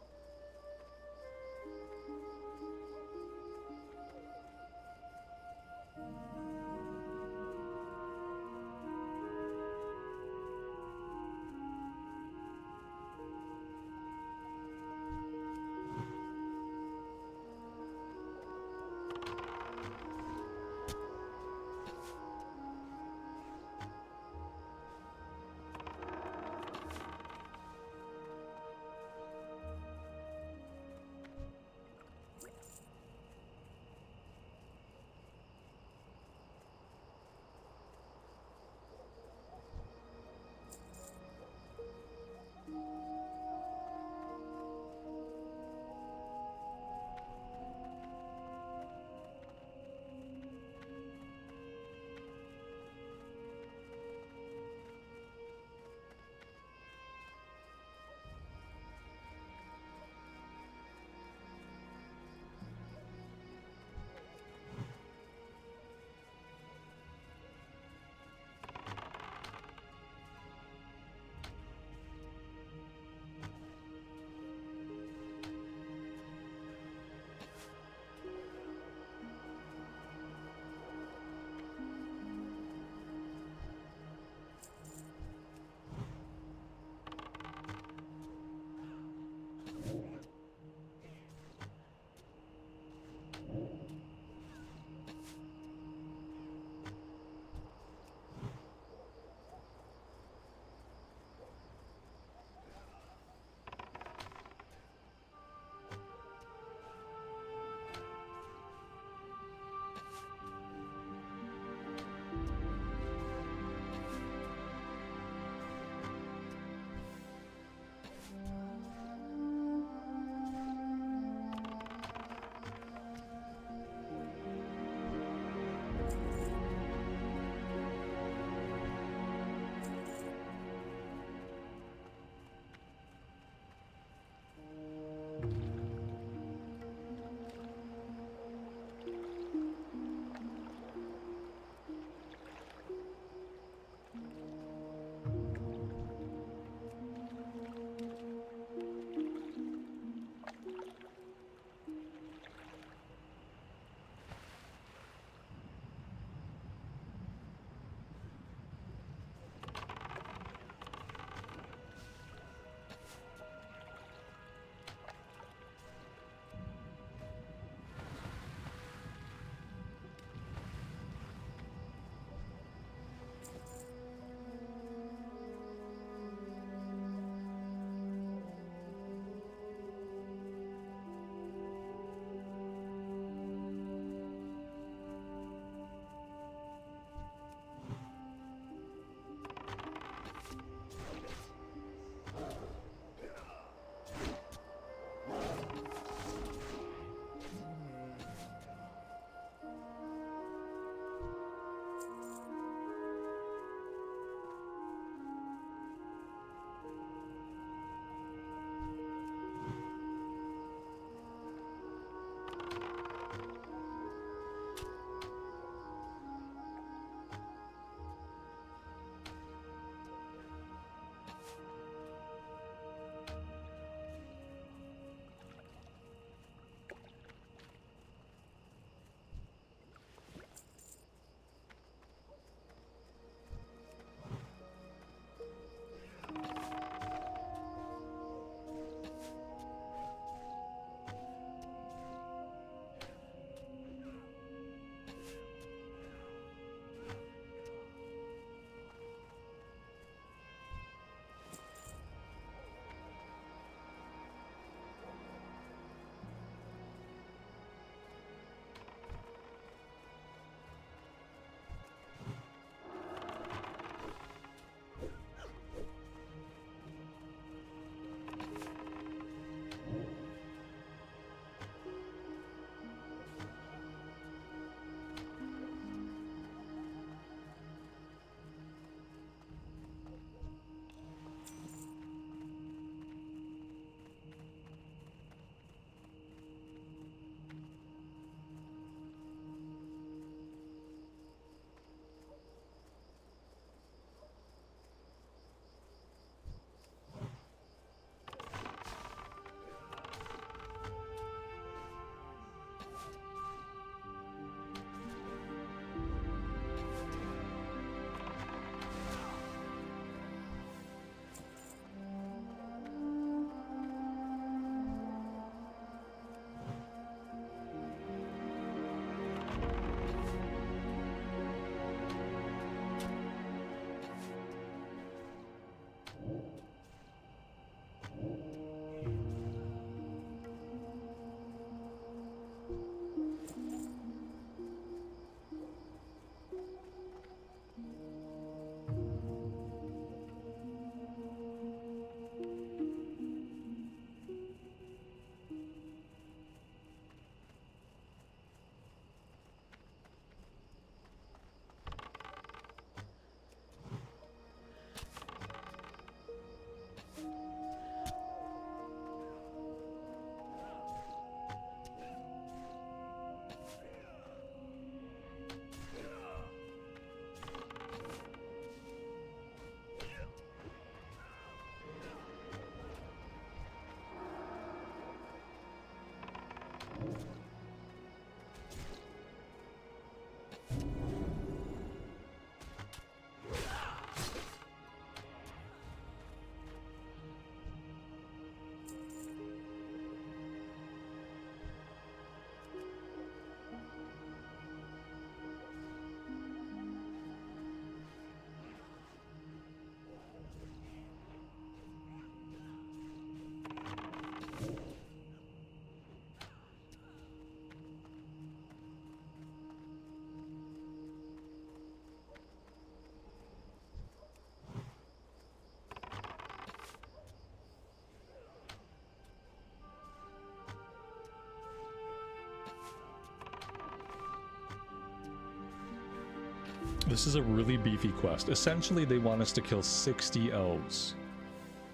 This is a really beefy quest. Essentially, they want us to kill 60 elves.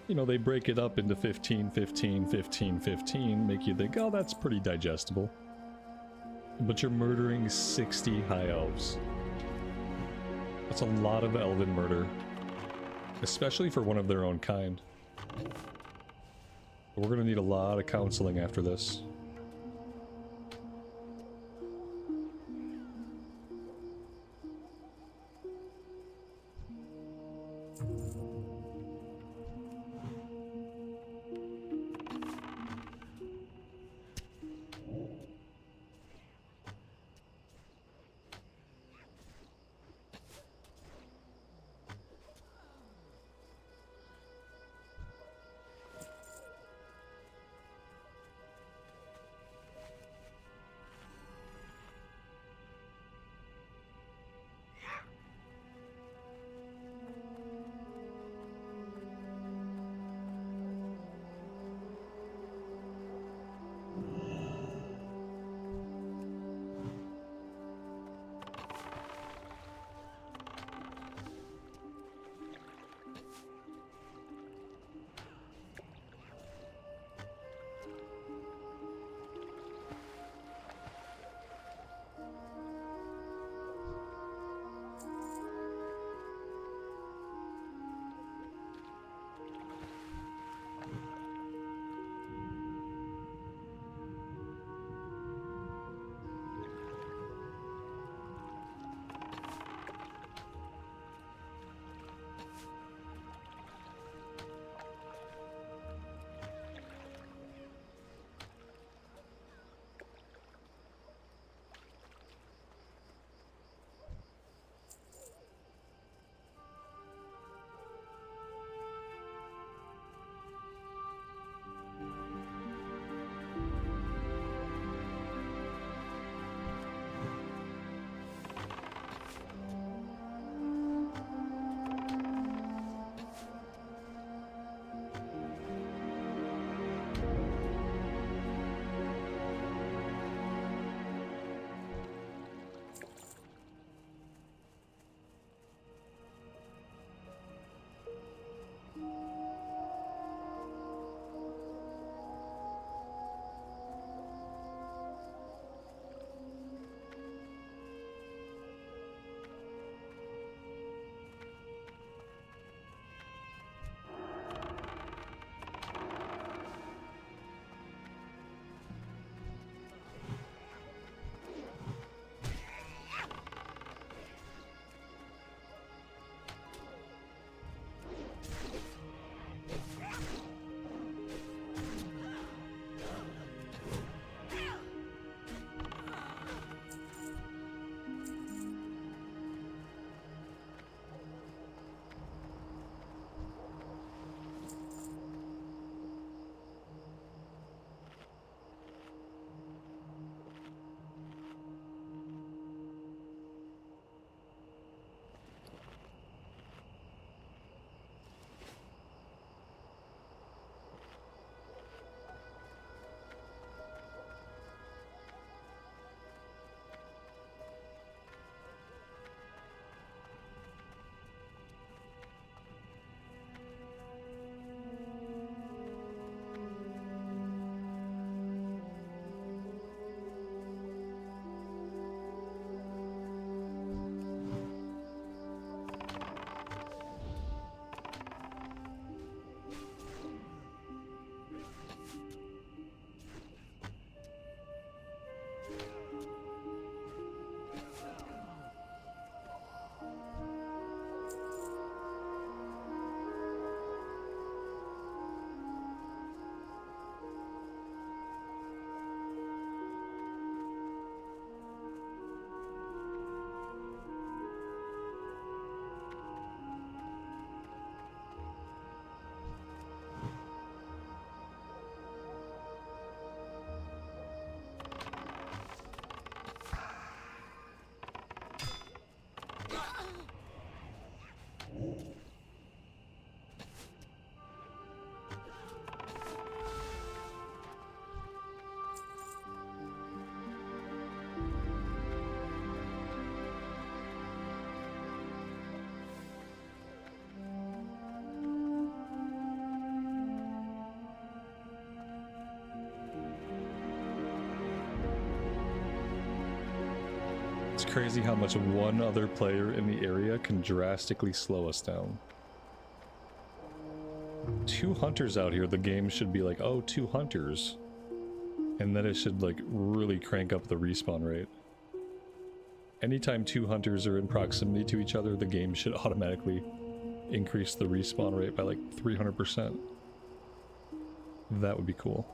You know, they break it up into 15, 15, 15, 15, make you think, oh, that's pretty digestible. But you're murdering 60 high elves. That's a lot of elven murder. Especially for one of their own kind. We're gonna need a lot of counseling after this. It's crazy how much one other player in the area can drastically slow us down. 2 hunters out here, the game should be like, oh, 2 hunters. And then it should like really crank up the respawn rate. Anytime 2 hunters are in proximity to each other, the game should automatically increase the respawn rate by like 300%. That would be cool.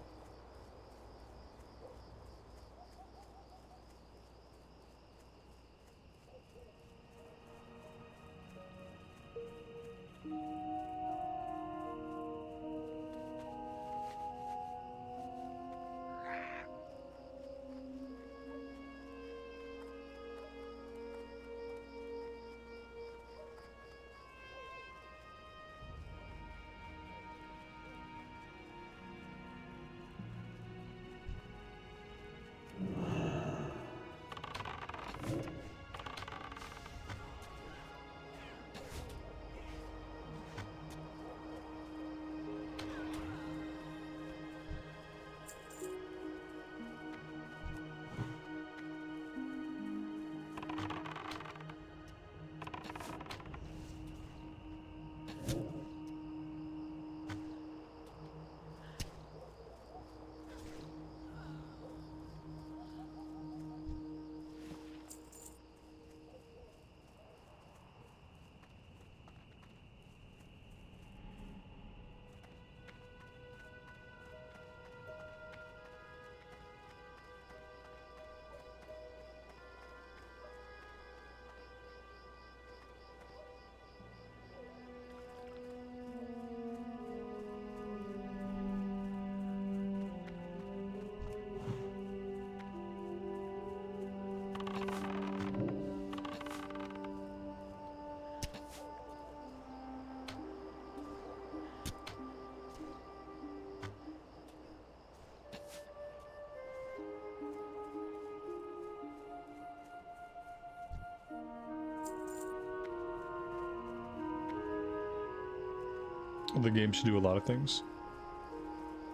The game should do a lot of things.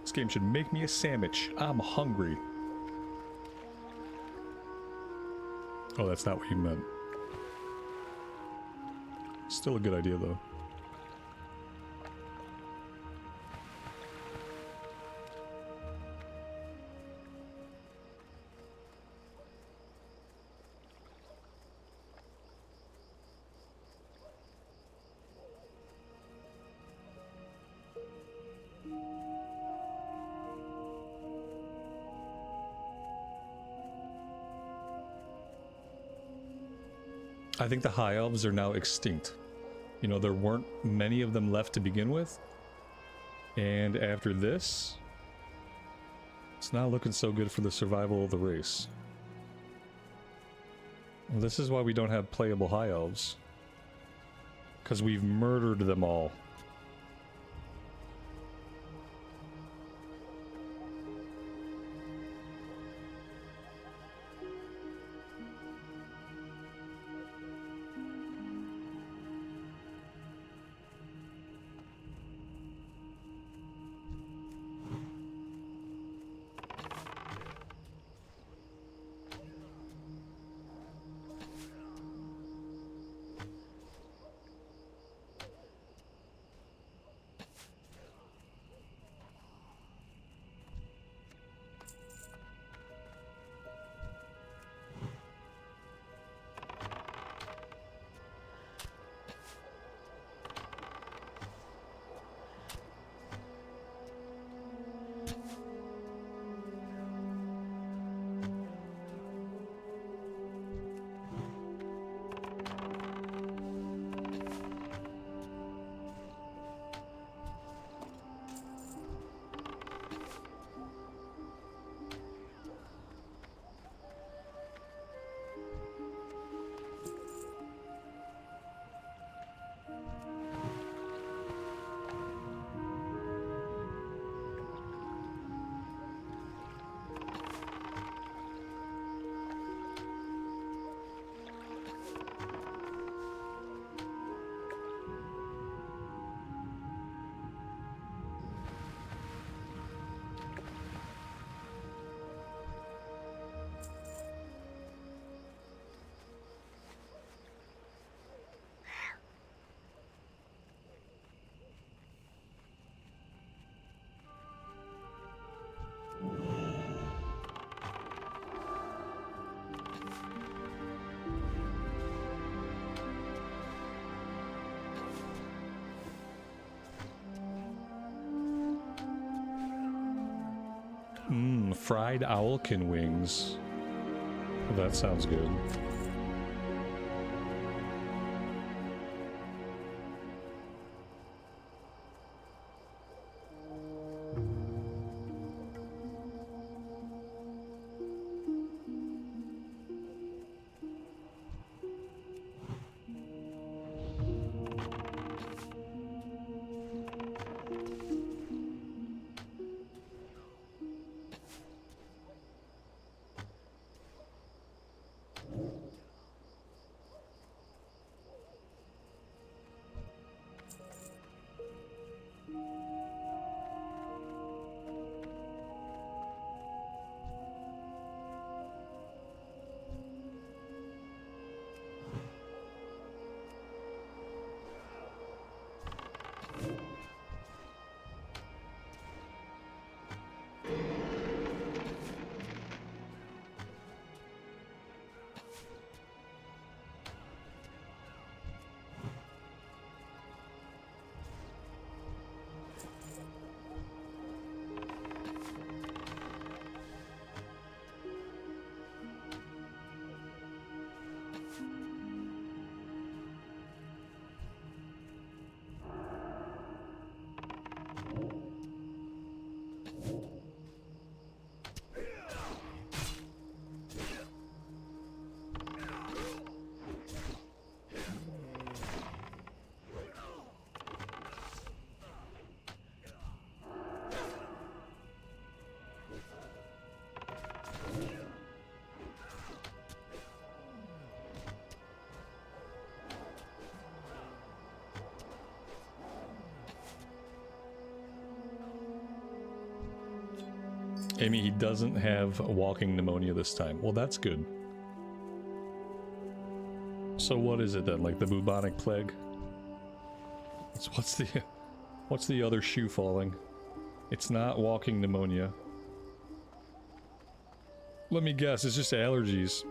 This game should make me a sandwich. I'm hungry. Oh, that's not what you meant. Still a good idea, though. I think the High Elves are now extinct. You know, there weren't many of them left to begin with. And after this, it's not looking so good for the survival of the race. Well, this is why we don't have playable High Elves. Because we've murdered them all. Fried owlkin wings. That sounds good. Amy, he doesn't have walking pneumonia this time. Well, that's good. So what is it then? Like the bubonic plague? What's the other shoe falling? It's not walking pneumonia. Let me guess, it's just allergies.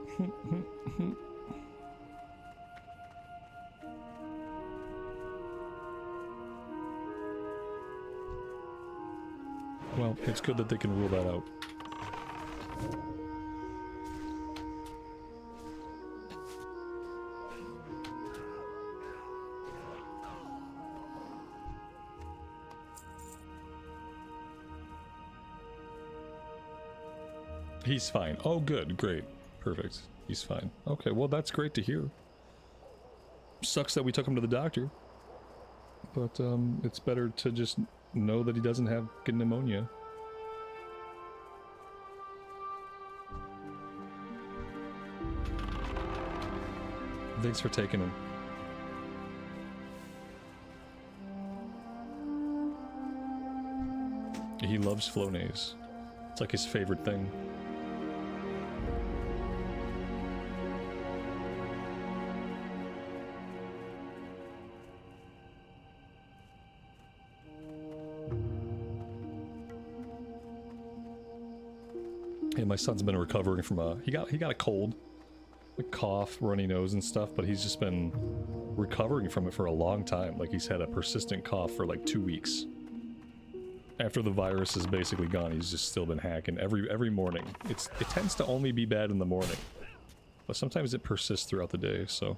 Well, it's good that they can rule that out. He's fine. Oh, good. Great. Perfect. He's fine. Okay, well, that's great to hear. Sucks that we took him to the doctor. But, it's better to just know that he doesn't have good pneumonia. Thanks for taking him. He loves Flonase. It's like his favorite thing. Yeah, my son's been recovering from he got a cold, a cough, runny nose and stuff, but he's just been recovering from it for a long time. Like he's had a persistent cough for like 2 weeks. After the virus is basically gone, he's just still been hacking every morning. It tends to only be bad in the morning, but sometimes it persists throughout the day. So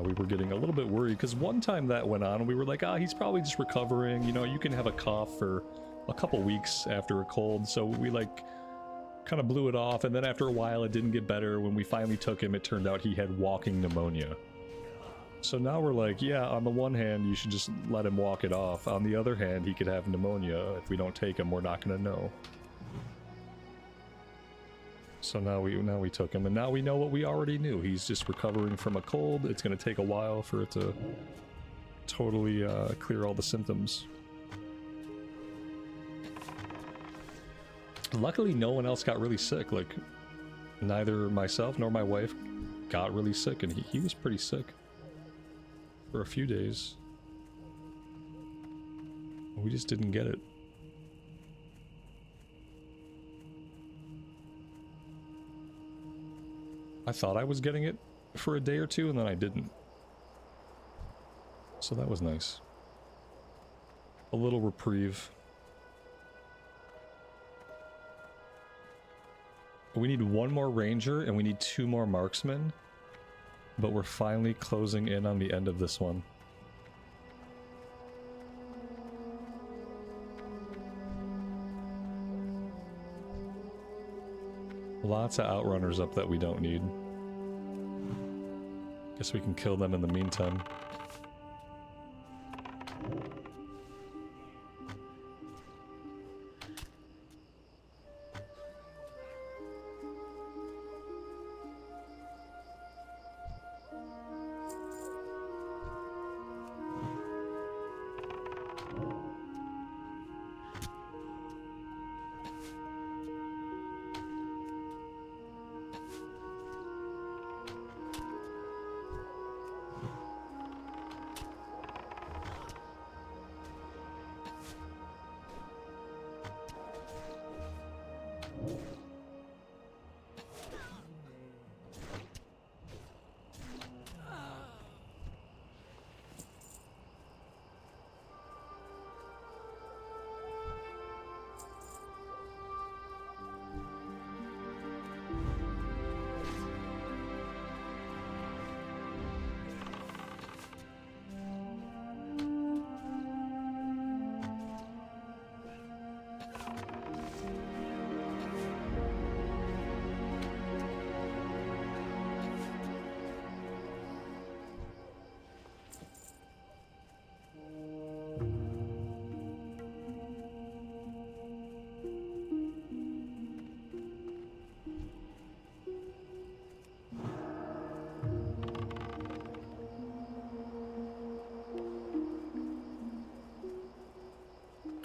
we were getting a little bit worried because one time that went on, we were like, he's probably just recovering. You know, you can have a cough for a couple weeks after a cold. So we like kind of blew it off, and then after a while it didn't get better. When we finally took him, it turned out he had walking pneumonia. So now we're like, yeah, on the one hand you should just let him walk it off. On the other hand, he could have pneumonia. If we don't take him, we're not gonna know. So now we took him, and now we know what we already knew. He's just recovering from a cold. It's gonna take a while for it to totally clear all the symptoms. Luckily, no one else got really sick. Like, neither myself nor my wife got really sick, and he was pretty sick for a few days. We just didn't get it. I thought I was getting it for a day or two, and then I didn't. So that was nice. A little reprieve. We need one more ranger and we need 2 more marksmen. But we're finally closing in on the end of this one. Lots of outrunners up that we don't need. Guess we can kill them in the meantime.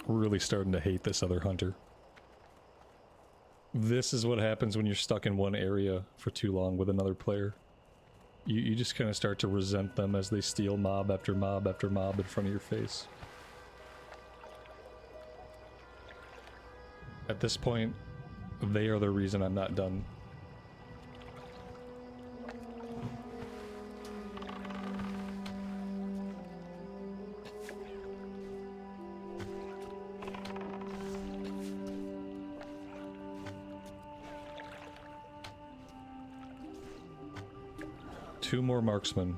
Really starting to hate this other hunter. This is what happens when you're stuck in one area for too long with another player. You just kind of start to resent them as they steal mob after mob after mob in front of your face. At this point, they are the reason I'm not done. Two more marksmen.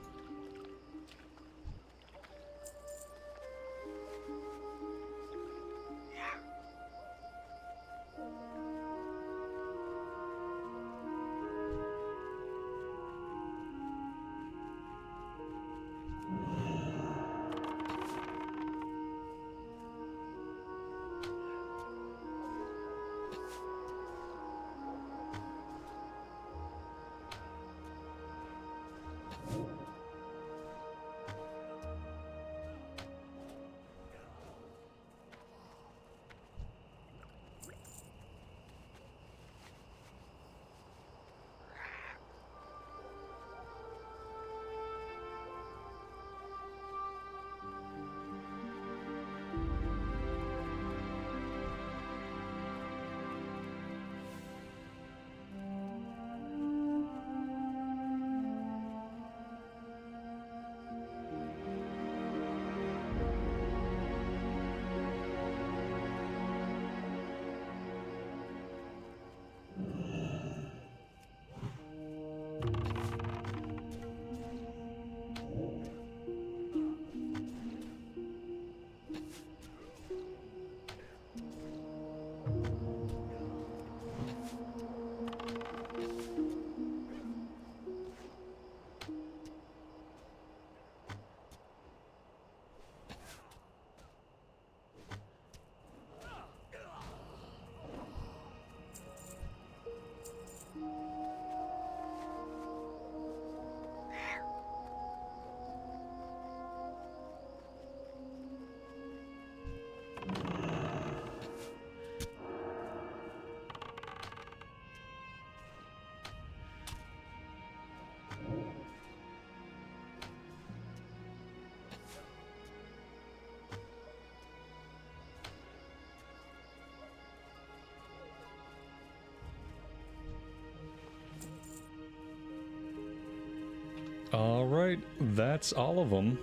Alright, that's all of them.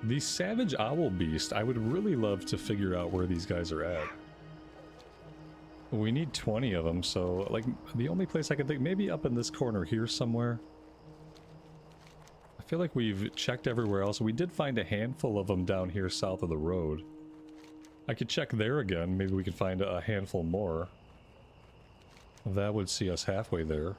The Savage Owl Beast, I would really love to figure out where these guys are at. We need 20 of them, so, like, the only place I can think, maybe up in this corner here somewhere. I feel like we've checked everywhere else. We did find a handful of them down here south of the road. I could check there again. Maybe we could find a handful more. That would see us halfway there.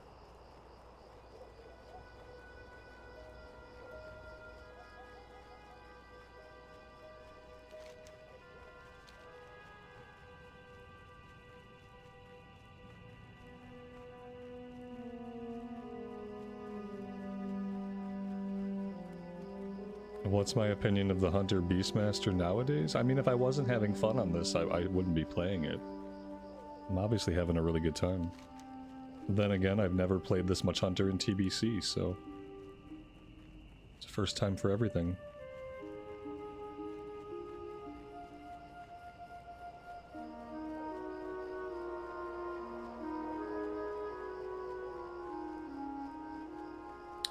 What's my opinion of the Hunter Beastmaster nowadays? I mean, if I wasn't having fun on this, I wouldn't be playing it. I'm obviously having a really good time. Then again, I've never played this much Hunter in TBC, so... it's the first time for everything.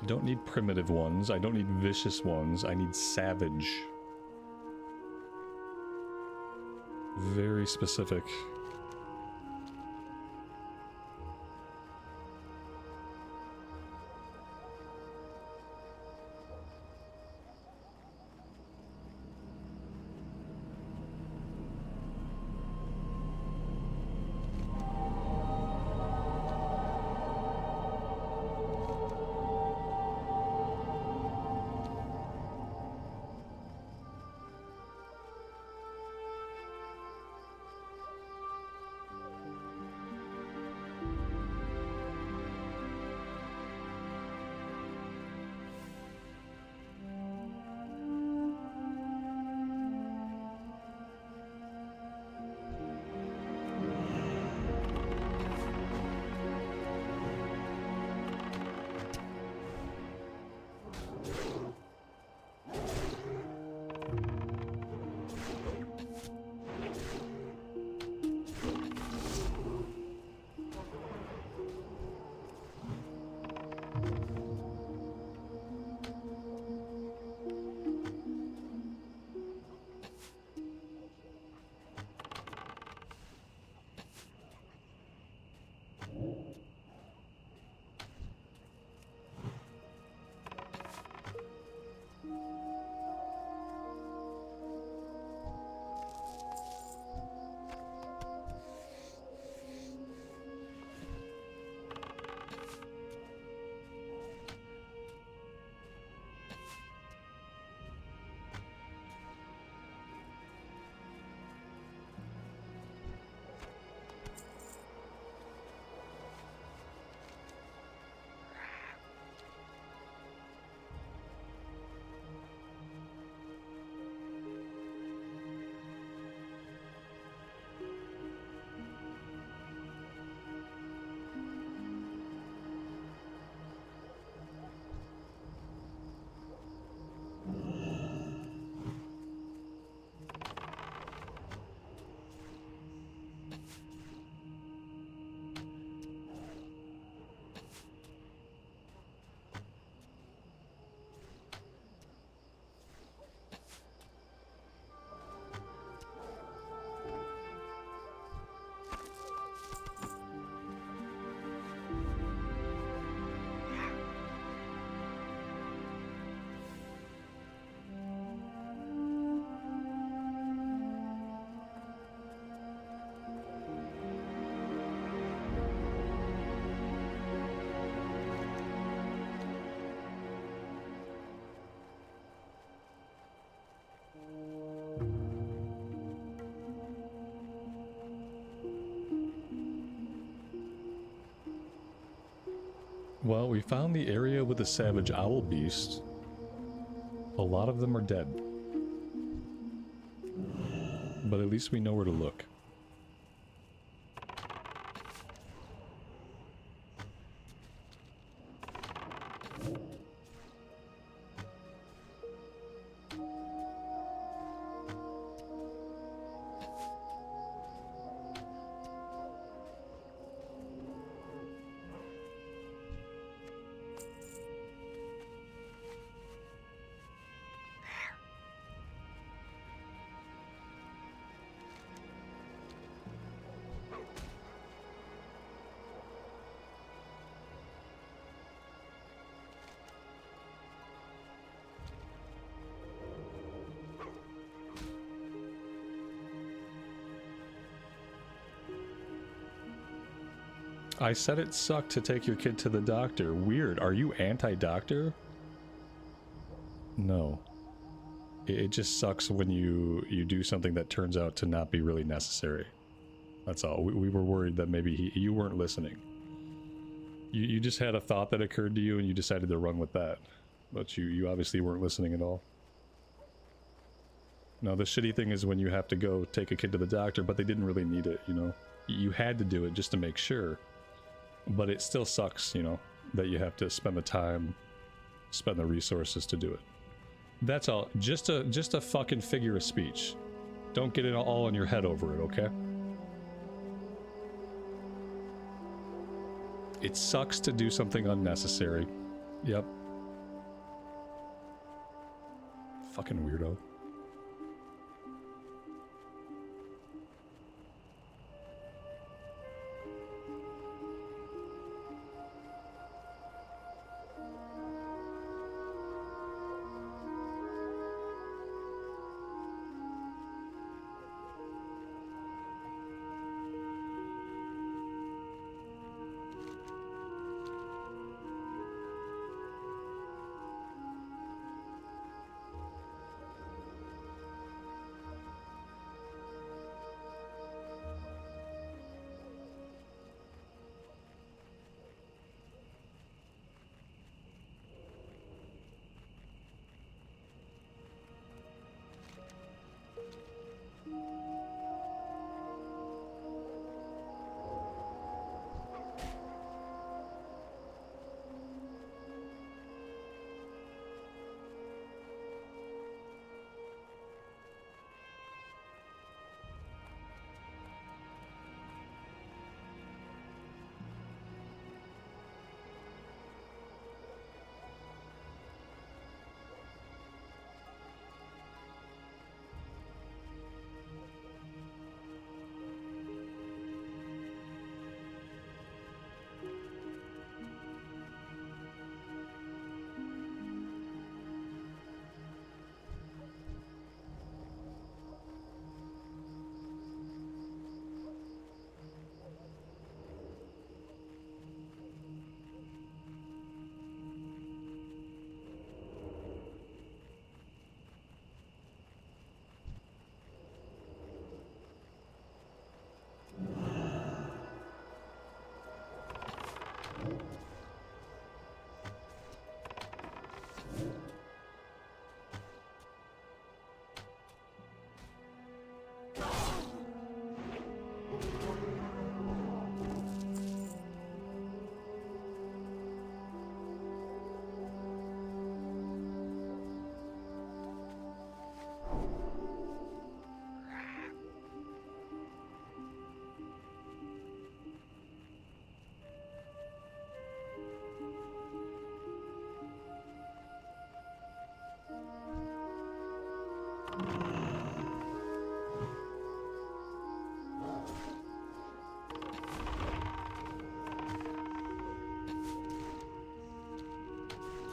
I don't need primitive ones, I don't need vicious ones, I need savage. Very specific. Well, we found the area with the savage owl beast. A lot of them are dead. But at least we know where to look. I said it sucked to take your kid to the doctor. Weird. Are you anti-doctor? No. It just sucks when you do something that turns out to not be really necessary. That's all. We were worried that maybe you weren't listening. You just had a thought that occurred to you and you decided to run with that. But you obviously weren't listening at all. No, the shitty thing is when you have to go take a kid to the doctor, but they didn't really need it, you know? You had to do it just to make sure. But it still sucks, you know, that you have to spend the time, spend the resources to do it. That's all. Just a fucking figure of speech. Don't get it all in your head over it, okay? It sucks to do something unnecessary. Yep. Fucking weirdo.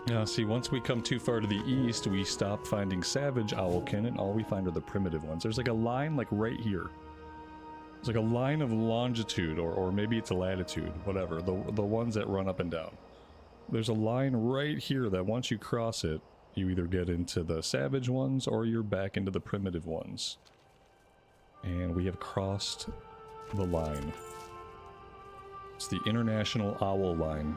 Now, see, once we come too far to the east, we stop finding savage owlkin, and all we find are the primitive ones. There's like a line, like right here. It's like a line of longitude, or maybe it's a latitude, whatever. The ones that run up and down. There's a line right here that once you cross it, you either get into the savage ones, or you're back into the primitive ones. And we have crossed the line. It's the International Owl Line.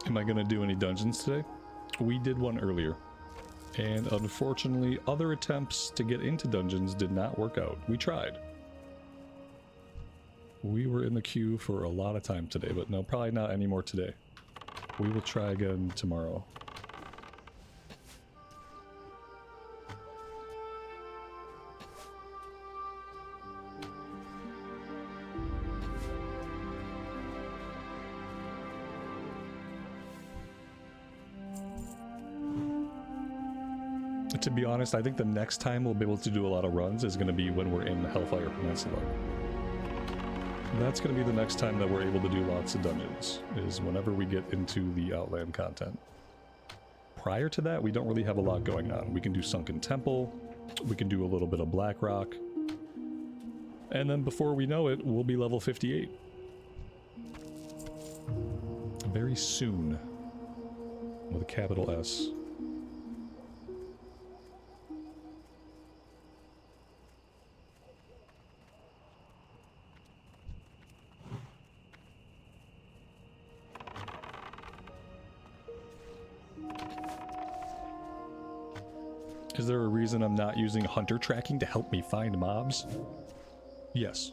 Am I going to do any dungeons today? We did one earlier. And unfortunately, other attempts to get into dungeons did not work out. We tried. We were in the queue for a lot of time today, but no, probably not anymore today. We will try again tomorrow. To be honest, I think the next time we'll be able to do a lot of runs is going to be when we're in Hellfire Peninsula. That's going to be the next time that we're able to do lots of dungeons, is whenever we get into the Outland content. Prior to that, we don't really have a lot going on. We can do Sunken Temple, we can do a little bit of Blackrock, and then before we know it, we'll be level 58. Very soon, with a capital S. Is there a reason I'm not using hunter tracking to help me find mobs? Yes.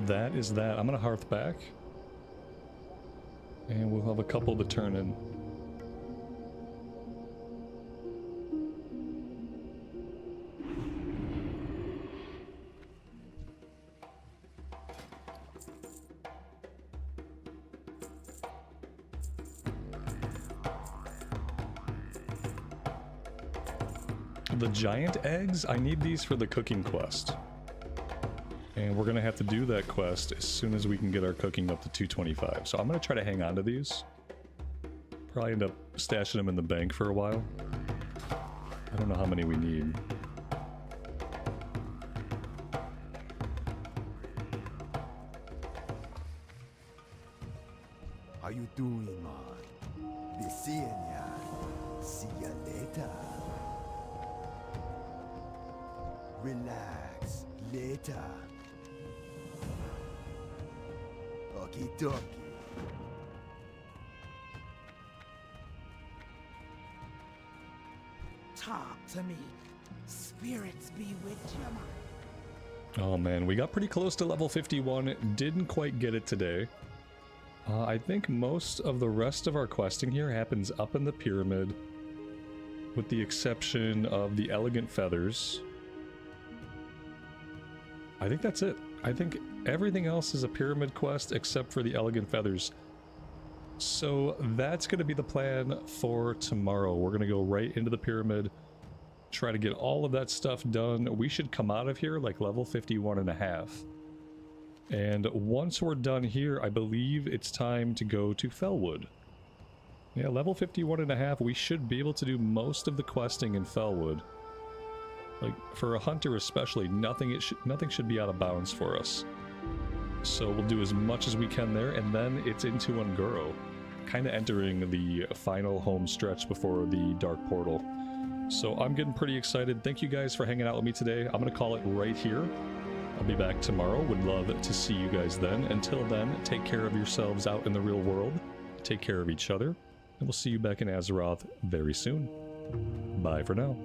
that is that. I'm gonna hearth back. And we'll have a couple to turn in. The giant eggs, I need these for the cooking quest. And we're gonna have to do that quest as soon as we can get our cooking up to 225. So I'm gonna try to hang on to these. Probably end up stashing them in the bank for a while. I don't know how many we need. How you doing, man? Be seeing ya. See ya later. Relax. Later. Okie dokie. Talk to me. Spirits be with you, man. Oh man, we got pretty close to level 51. Didn't quite get it today. I think most of the rest of our questing here happens up in the pyramid, with the exception of the elegant feathers. I think that's it. I think everything else is a pyramid quest except for the elegant feathers. So that's going to be the plan for tomorrow. We're going to go right into the pyramid, try to get all of that stuff done. We should come out of here like level 51 and a half. And once we're done here, I believe it's time to go to Fellwood. Yeah, level 51 and a half, we should be able to do most of the questing in Fellwood. Like, for a hunter especially, nothing should be out of bounds for us. So we'll do as much as we can there, and then it's into Unguro. Kind of entering the final home stretch before the Dark Portal. So I'm getting pretty excited. Thank you guys for hanging out with me today. I'm going to call it right here. I'll be back tomorrow. Would love to see you guys then. Until then, take care of yourselves out in the real world. Take care of each other. And we'll see you back in Azeroth very soon. Bye for now.